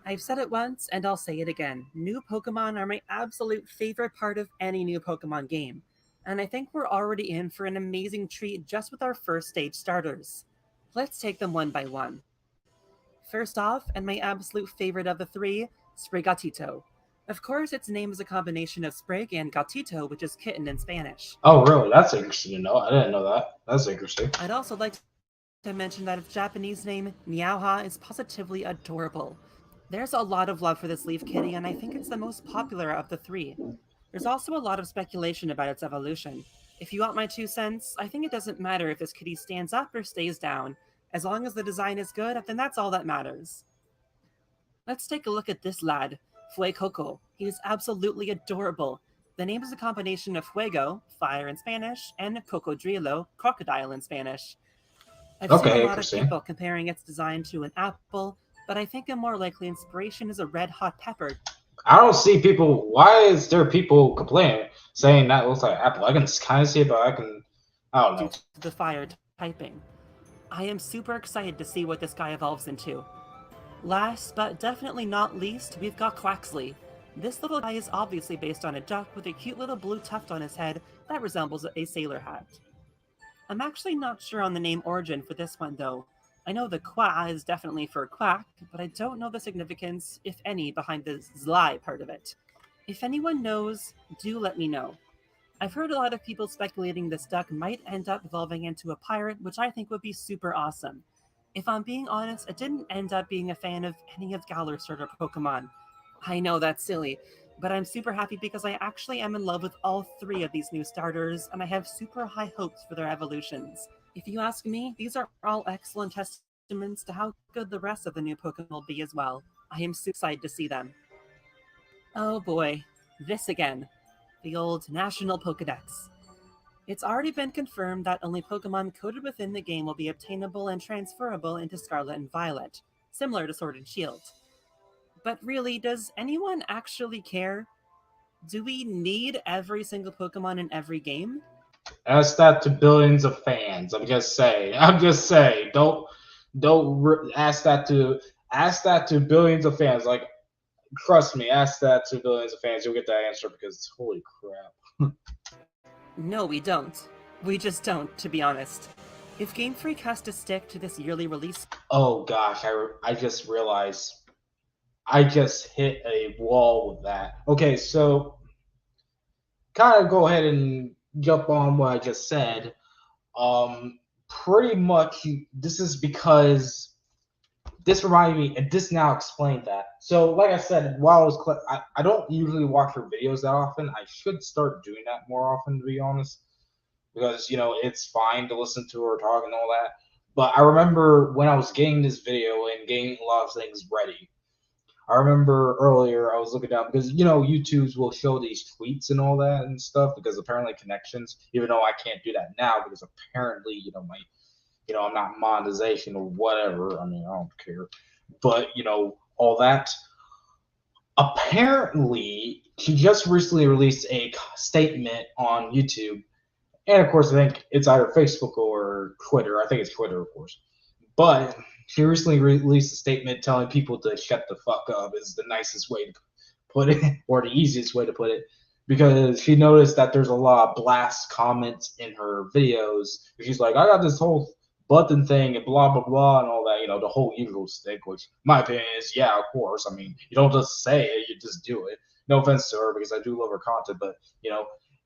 I've said it once, and I'll say it again. New Pokemon are my absolute favorite part of any new Pokemon game, and I think we're already in for an amazing treat just with our first stage starters. Let's take them one by one. First off, and my absolute favorite of the three, Sprigatito. Of course, its name is a combination of Sprig and gatito, which is kitten in Spanish. Oh, really? That's interesting to know. I didn't know that. That's interesting. I'd also like to mention that its Japanese name, Meowha, is positively adorable. There's a lot of love for this leaf kitty, and I think it's the most popular of the three. There's also a lot of speculation about its evolution. If you want my 2 cents, I think it doesn't matter if this kitty stands up or stays down. As long as the design is good, then that's all that matters. Let's take a look at this lad, Fuecoco. He is absolutely adorable. The name is a combination of fuego, fire in Spanish, and cocodrilo, crocodile in Spanish. I've seen a lot of people comparing its design to an apple, but I think a more likely inspiration is a red hot pepper. I don't see people. Why is there people complaining, saying that looks like apple? I can kind of see it, but I don't know. Due to the fire typing. I am super excited to see what this guy evolves into. Last, but definitely not least, we've got Quaxley. This little guy is obviously based on a duck with a cute little blue tuft on his head that resembles a sailor hat. I'm actually not sure on the name origin for this one though. I know the qua is definitely for quack, but I don't know the significance, if any, behind the zly part of it. If anyone knows, do let me know. I've heard a lot of people speculating this duck might end up evolving into a pirate, which I think would be super awesome. If I'm being honest, I didn't end up being a fan of any of Galar starter Pokemon. I know that's silly, but I'm super happy because I actually am in love with all 3 of these new starters, and I have super high hopes for their evolutions. If you ask me, these are all excellent testaments to how good the rest of the new Pokemon will be as well. I am super excited to see them. Oh boy, this again. The old National Pokedex. It's already been confirmed that only Pokemon coded within the game will be obtainable and transferable into Scarlet and Violet, similar to Sword and Shield. But really, does anyone actually care? Do we need every single Pokemon in every game? Ask that to billions of fans. I'm just saying. Don't ask that to billions of fans. Like, trust me, ask that to billions of fans. You'll get that answer because holy crap. No, we don't. We just don't, to be honest. If Game Freak has to stick to this yearly release... Oh gosh, I just realized I just hit a wall with that. Okay, so kind of go ahead and jump on what I just said. Pretty much this is because this reminded me, and this now explained that. So, like I said, while I was, I don't usually watch her videos that often. I should start doing that more often, to be honest, because it's fine to listen to her talk and all that. But I remember when I was getting this video and getting a lot of things ready. I remember earlier I was looking down because YouTube's will show these tweets and all that and stuff because apparently connections, even though I can't do that now because apparently I'm not monetization or whatever. I mean, I don't care. But, all that. Apparently, she just recently released a statement on YouTube. And, of course, I think it's either Facebook or Twitter. I think it's Twitter, of course. But she recently released a statement telling people to shut the fuck up is the nicest way to put it, or the easiest way to put it. Because she noticed that there's a lot of blast comments in her videos. She's like, I got this whole button thing and blah blah blah and all that, the whole usual stick, which my opinion is, yeah, of course. I mean, you don't just say it, you just do it. No offense to her because I do love her content, but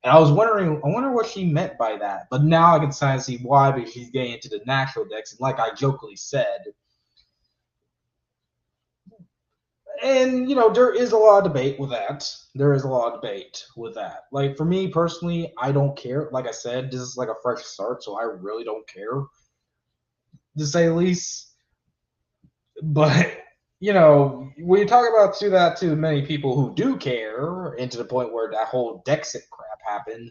and I wonder what she meant by that. But now I can kind of see why, because she's getting into the natural decks, and like I jokingly said, and there is a lot of debate with that. Like, for me personally, I don't care. Like I said, this is like a fresh start, so I really don't care, to say the least. But when you talk about that to many people who do care, and to the point where that whole Dexit crap happened,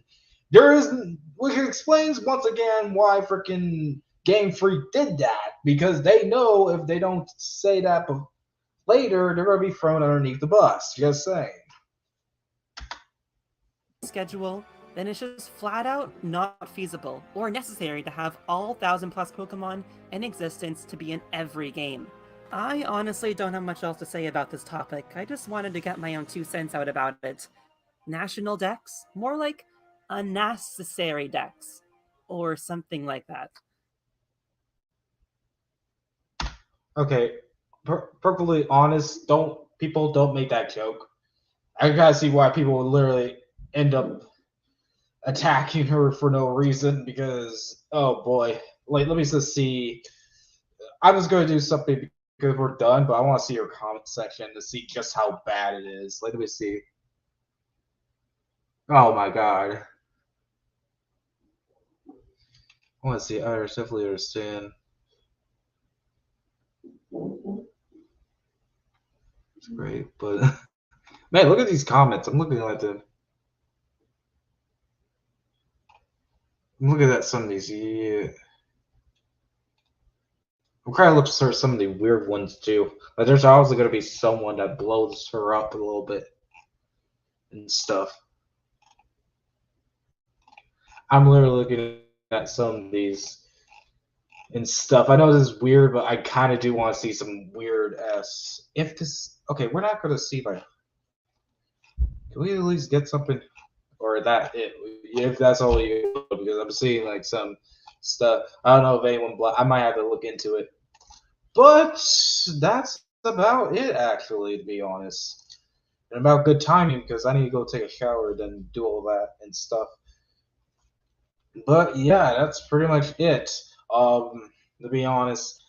which explains once again why freaking Game Freak did that, because they know if they don't say that later, they're going to be thrown underneath the bus. Just saying. Schedule, then it's just flat out not feasible or necessary to have all 1,000+ Pokemon in existence to be in every game. I honestly don't have much else to say about this topic. I just wanted to get my own 2 cents out about it. National Dex? More like a necessary Dex. Or something like that. Okay, perfectly honest. People don't make that joke. I gotta see why people would literally end up attacking her for no reason because oh boy, like let me just see. I was gonna do something because we're done, but I want to see your comment section to see just how bad it is. Let me see. Oh my god. I want to see. I definitely understand. It's great, but man, look at these comments. I'm looking at them. Look at that. Some of these. Yeah. I'm trying to look for some of the weird ones too. Like there's obviously gonna be someone that blows her up a little bit and stuff. I'm literally looking at some of these and stuff. I know this is weird, but I kind of do want to see some weird s. If this, okay, we're not gonna see like. Can we at least get something, or that it? If that's all you, because I'm seeing like some stuff. I don't know if anyone. I might have to look into it, but that's about it, actually, to be honest. And about good timing because I need to go take a shower, then do all that and stuff. But yeah, that's pretty much it. To be honest.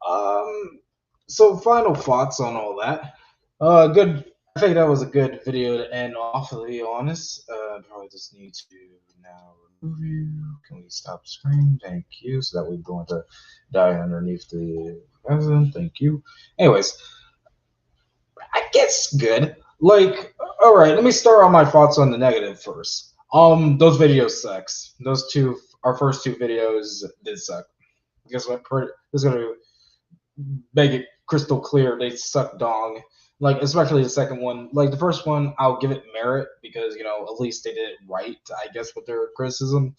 Um, so final thoughts on all that. Good. I think that was a good video to end off. To be honest, probably just need to now remove you. Can we stop screen? Thank you. So that we don't have to die underneath the president. Thank you. Anyways, I guess good. Like, all right. Let me start on my thoughts on the negative first. Those videos sucks. Those two, our first two videos did suck. Guess what? This is gonna make it crystal clear they suck dong. Like especially the second one. Like the first one, I'll give it merit because you know at least they did it right. I guess with their criticism,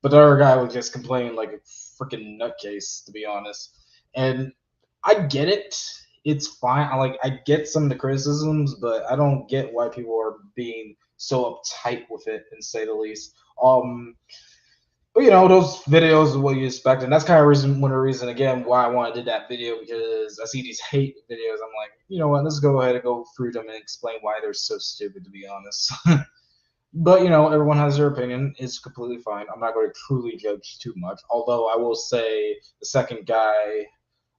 but the other guy was just complaining like a freaking nutcase to be honest. And I get it. It's fine. I get some of the criticisms, but I don't get why people are being so uptight with it, and say the least. But you know, those videos are what you expect, and that's kind of one of the reason again why I wanted to do that video because I see these hate videos. I'm like, you know what? Let's go ahead and go through them and explain why they're so stupid. To be honest, but you know, everyone has their opinion. It's completely fine. I'm not going to truly judge too much. Although I will say the second guy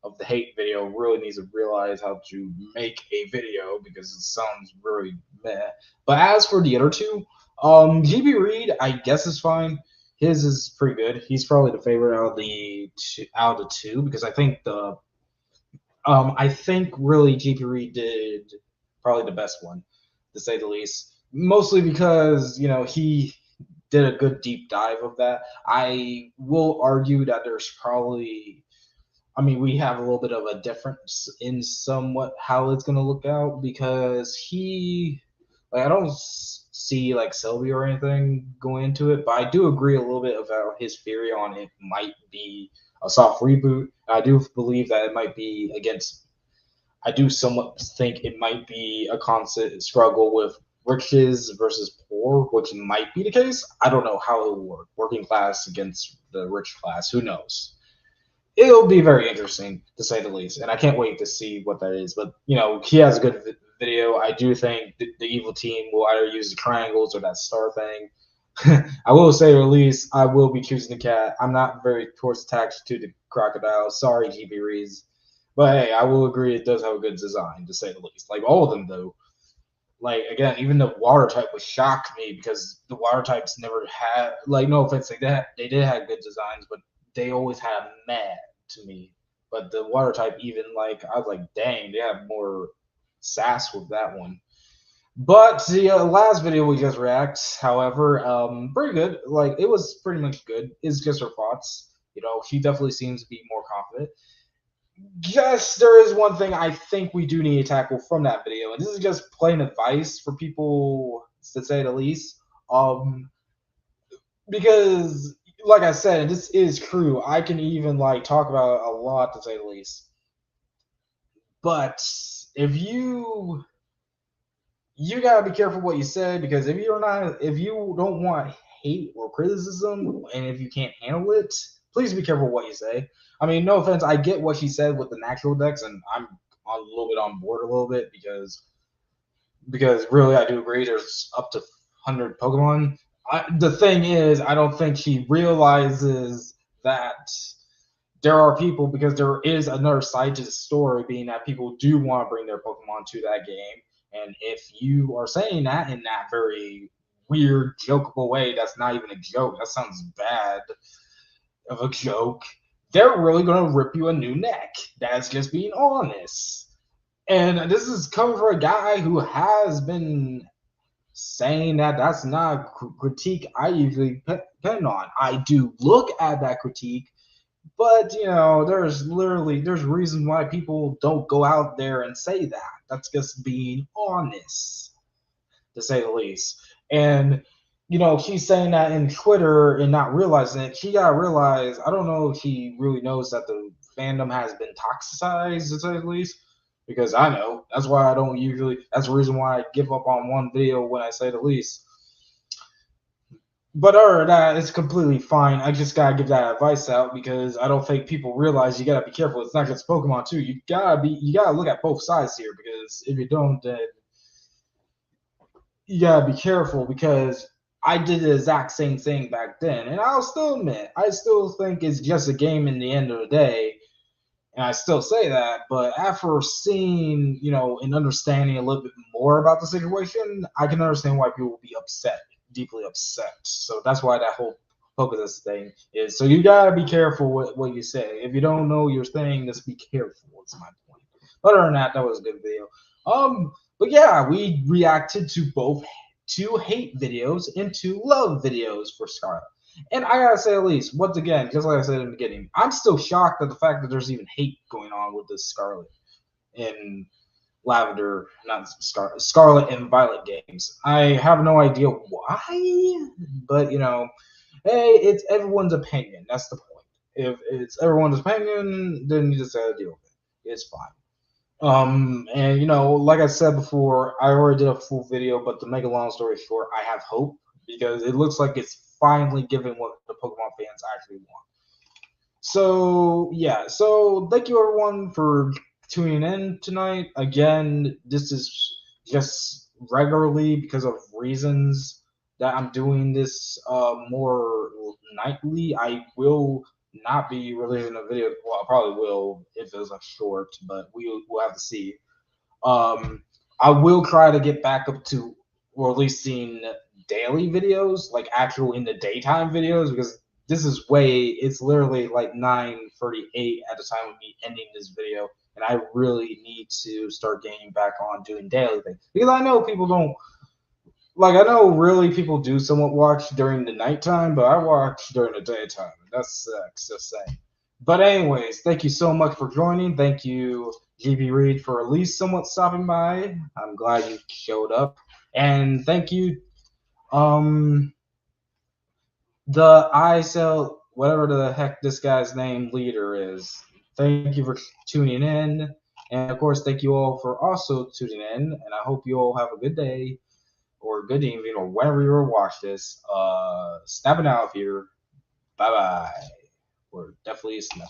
of the hate video really needs to realize how to make a video because it sounds really meh. But as for the other two, GB Reed, I guess is fine. His is pretty good. He's probably the favorite out of the two because I think really GP Reed did probably the best one, to say the least. Mostly because you know he did a good deep dive of that. I will argue that there's probably, I mean, we have a little bit of a difference in somewhat how it's gonna look out because I don't see like Sylvia or anything going into it, but I do agree a little bit about his theory on it might be a soft reboot. I do believe that it might be against. I do somewhat think it might be a constant struggle with riches versus poor, which might be the case. I don't know how it will work. Working class against the rich class. Who knows? It'll be very interesting to say the least, and I can't wait to see what that is. But you know, he has a good video. I do think the evil team will either use the triangles or that star thing. I will say at least I will be choosing the cat. I'm not very towards attached to the crocodile. Sorry, GB Reeds. But hey, I will agree it does have a good design to say the least. Like all of them though. Like again, even the water type was shocked me because the water types never had like no offense, they did have good designs, but they always had mad to me. But the water type even like I was like, dang, they have more sass with that one. But the last video we just react, however, pretty good. Like it was pretty much good. It's just her thoughts. You know, she definitely seems to be more confident. Yes, there is one thing I think we do need to tackle from that video, and this is just plain advice for people to say the least. Um, because like I said, this is true. I can even like talk about it a lot to say the least. But if you gotta be careful what you say because if you don't want hate or criticism, and if you can't handle it, please be careful what you say. I mean, no offense, I get what she said with the natural decks, and I'm a little bit on board a little bit because really I do agree. There's up to 100 Pokemon. The thing is, I don't think she realizes that there are people, because there is another side to the story, being that people do want to bring their Pokemon to that game. And if you are saying that in that very weird, jokeable way, that's not even a joke. That sounds bad of a joke. They're really going to rip you a new neck. That's just being honest. And this is coming from a guy who has been saying that that's not a critique I usually depend on. I do look at that critique, but there's reasons why people don't go out there and say that. That's just being honest, to say the least. And she's saying that in Twitter and not realizing it. She gotta realize, I don't know if she really knows that the fandom has been toxicized, to say the least. Because I know. That's why I don't usually. That's the reason why I give up on one video when I say the least. But other than that, it's completely fine. I just gotta give that advice out because I don't think people realize you gotta be careful. It's not just Pokemon too. You gotta look at both sides here, because if you don't, then you gotta be careful, because I did the exact same thing back then, and I'll still admit I still think it's just a game in the end of the day. And I still say that, but after seeing, and understanding a little bit more about the situation, I can understand why people will be upset, deeply upset. So that's why that whole focus thing is. So you gotta be careful with what you say. If you don't know your thing, just be careful. That's my point. Other than that, that was a good video. But yeah, we reacted to both 2 hate videos and 2 love videos for Scarlet. And I gotta say, at least, once again, just like I said in the beginning, I'm still shocked at the fact that there's even hate going on with this Scarlet and Lavender, not Scarlet and Violet games. I have no idea why, but hey, it's everyone's opinion. That's the point. If it's everyone's opinion, then you just gotta deal with it. It's fine. And like I said before, I already did a full video, but to make a long story short, I have hope, because it looks like it's finally giving what the Pokemon fans actually want. So yeah, so thank you everyone for tuning in tonight. Again, this is just regularly because of reasons that I'm doing this more nightly. I will not be releasing a video. Well, I probably will if it's a short, but we'll have to see. I will try to get back up to releasing daily videos, like actual in the daytime videos, because it's literally like 9:38 at the time of me ending this video, and I really need to start getting back on doing daily things, because I know people don't I know really people do somewhat watch during the nighttime, but I watch during the daytime, and that sucks, just saying. But anyways, thank you so much for joining. Thank you, GB Reed, for at least somewhat stopping by. I'm glad you showed up. And thank you, the ISL, whatever the heck this guy's name leader is. Thank you for tuning in. And of course, thank you all for also tuning in. And I hope you all have a good day or good evening or whenever you watch this. Snapping out here. Bye bye. We're definitely snapping.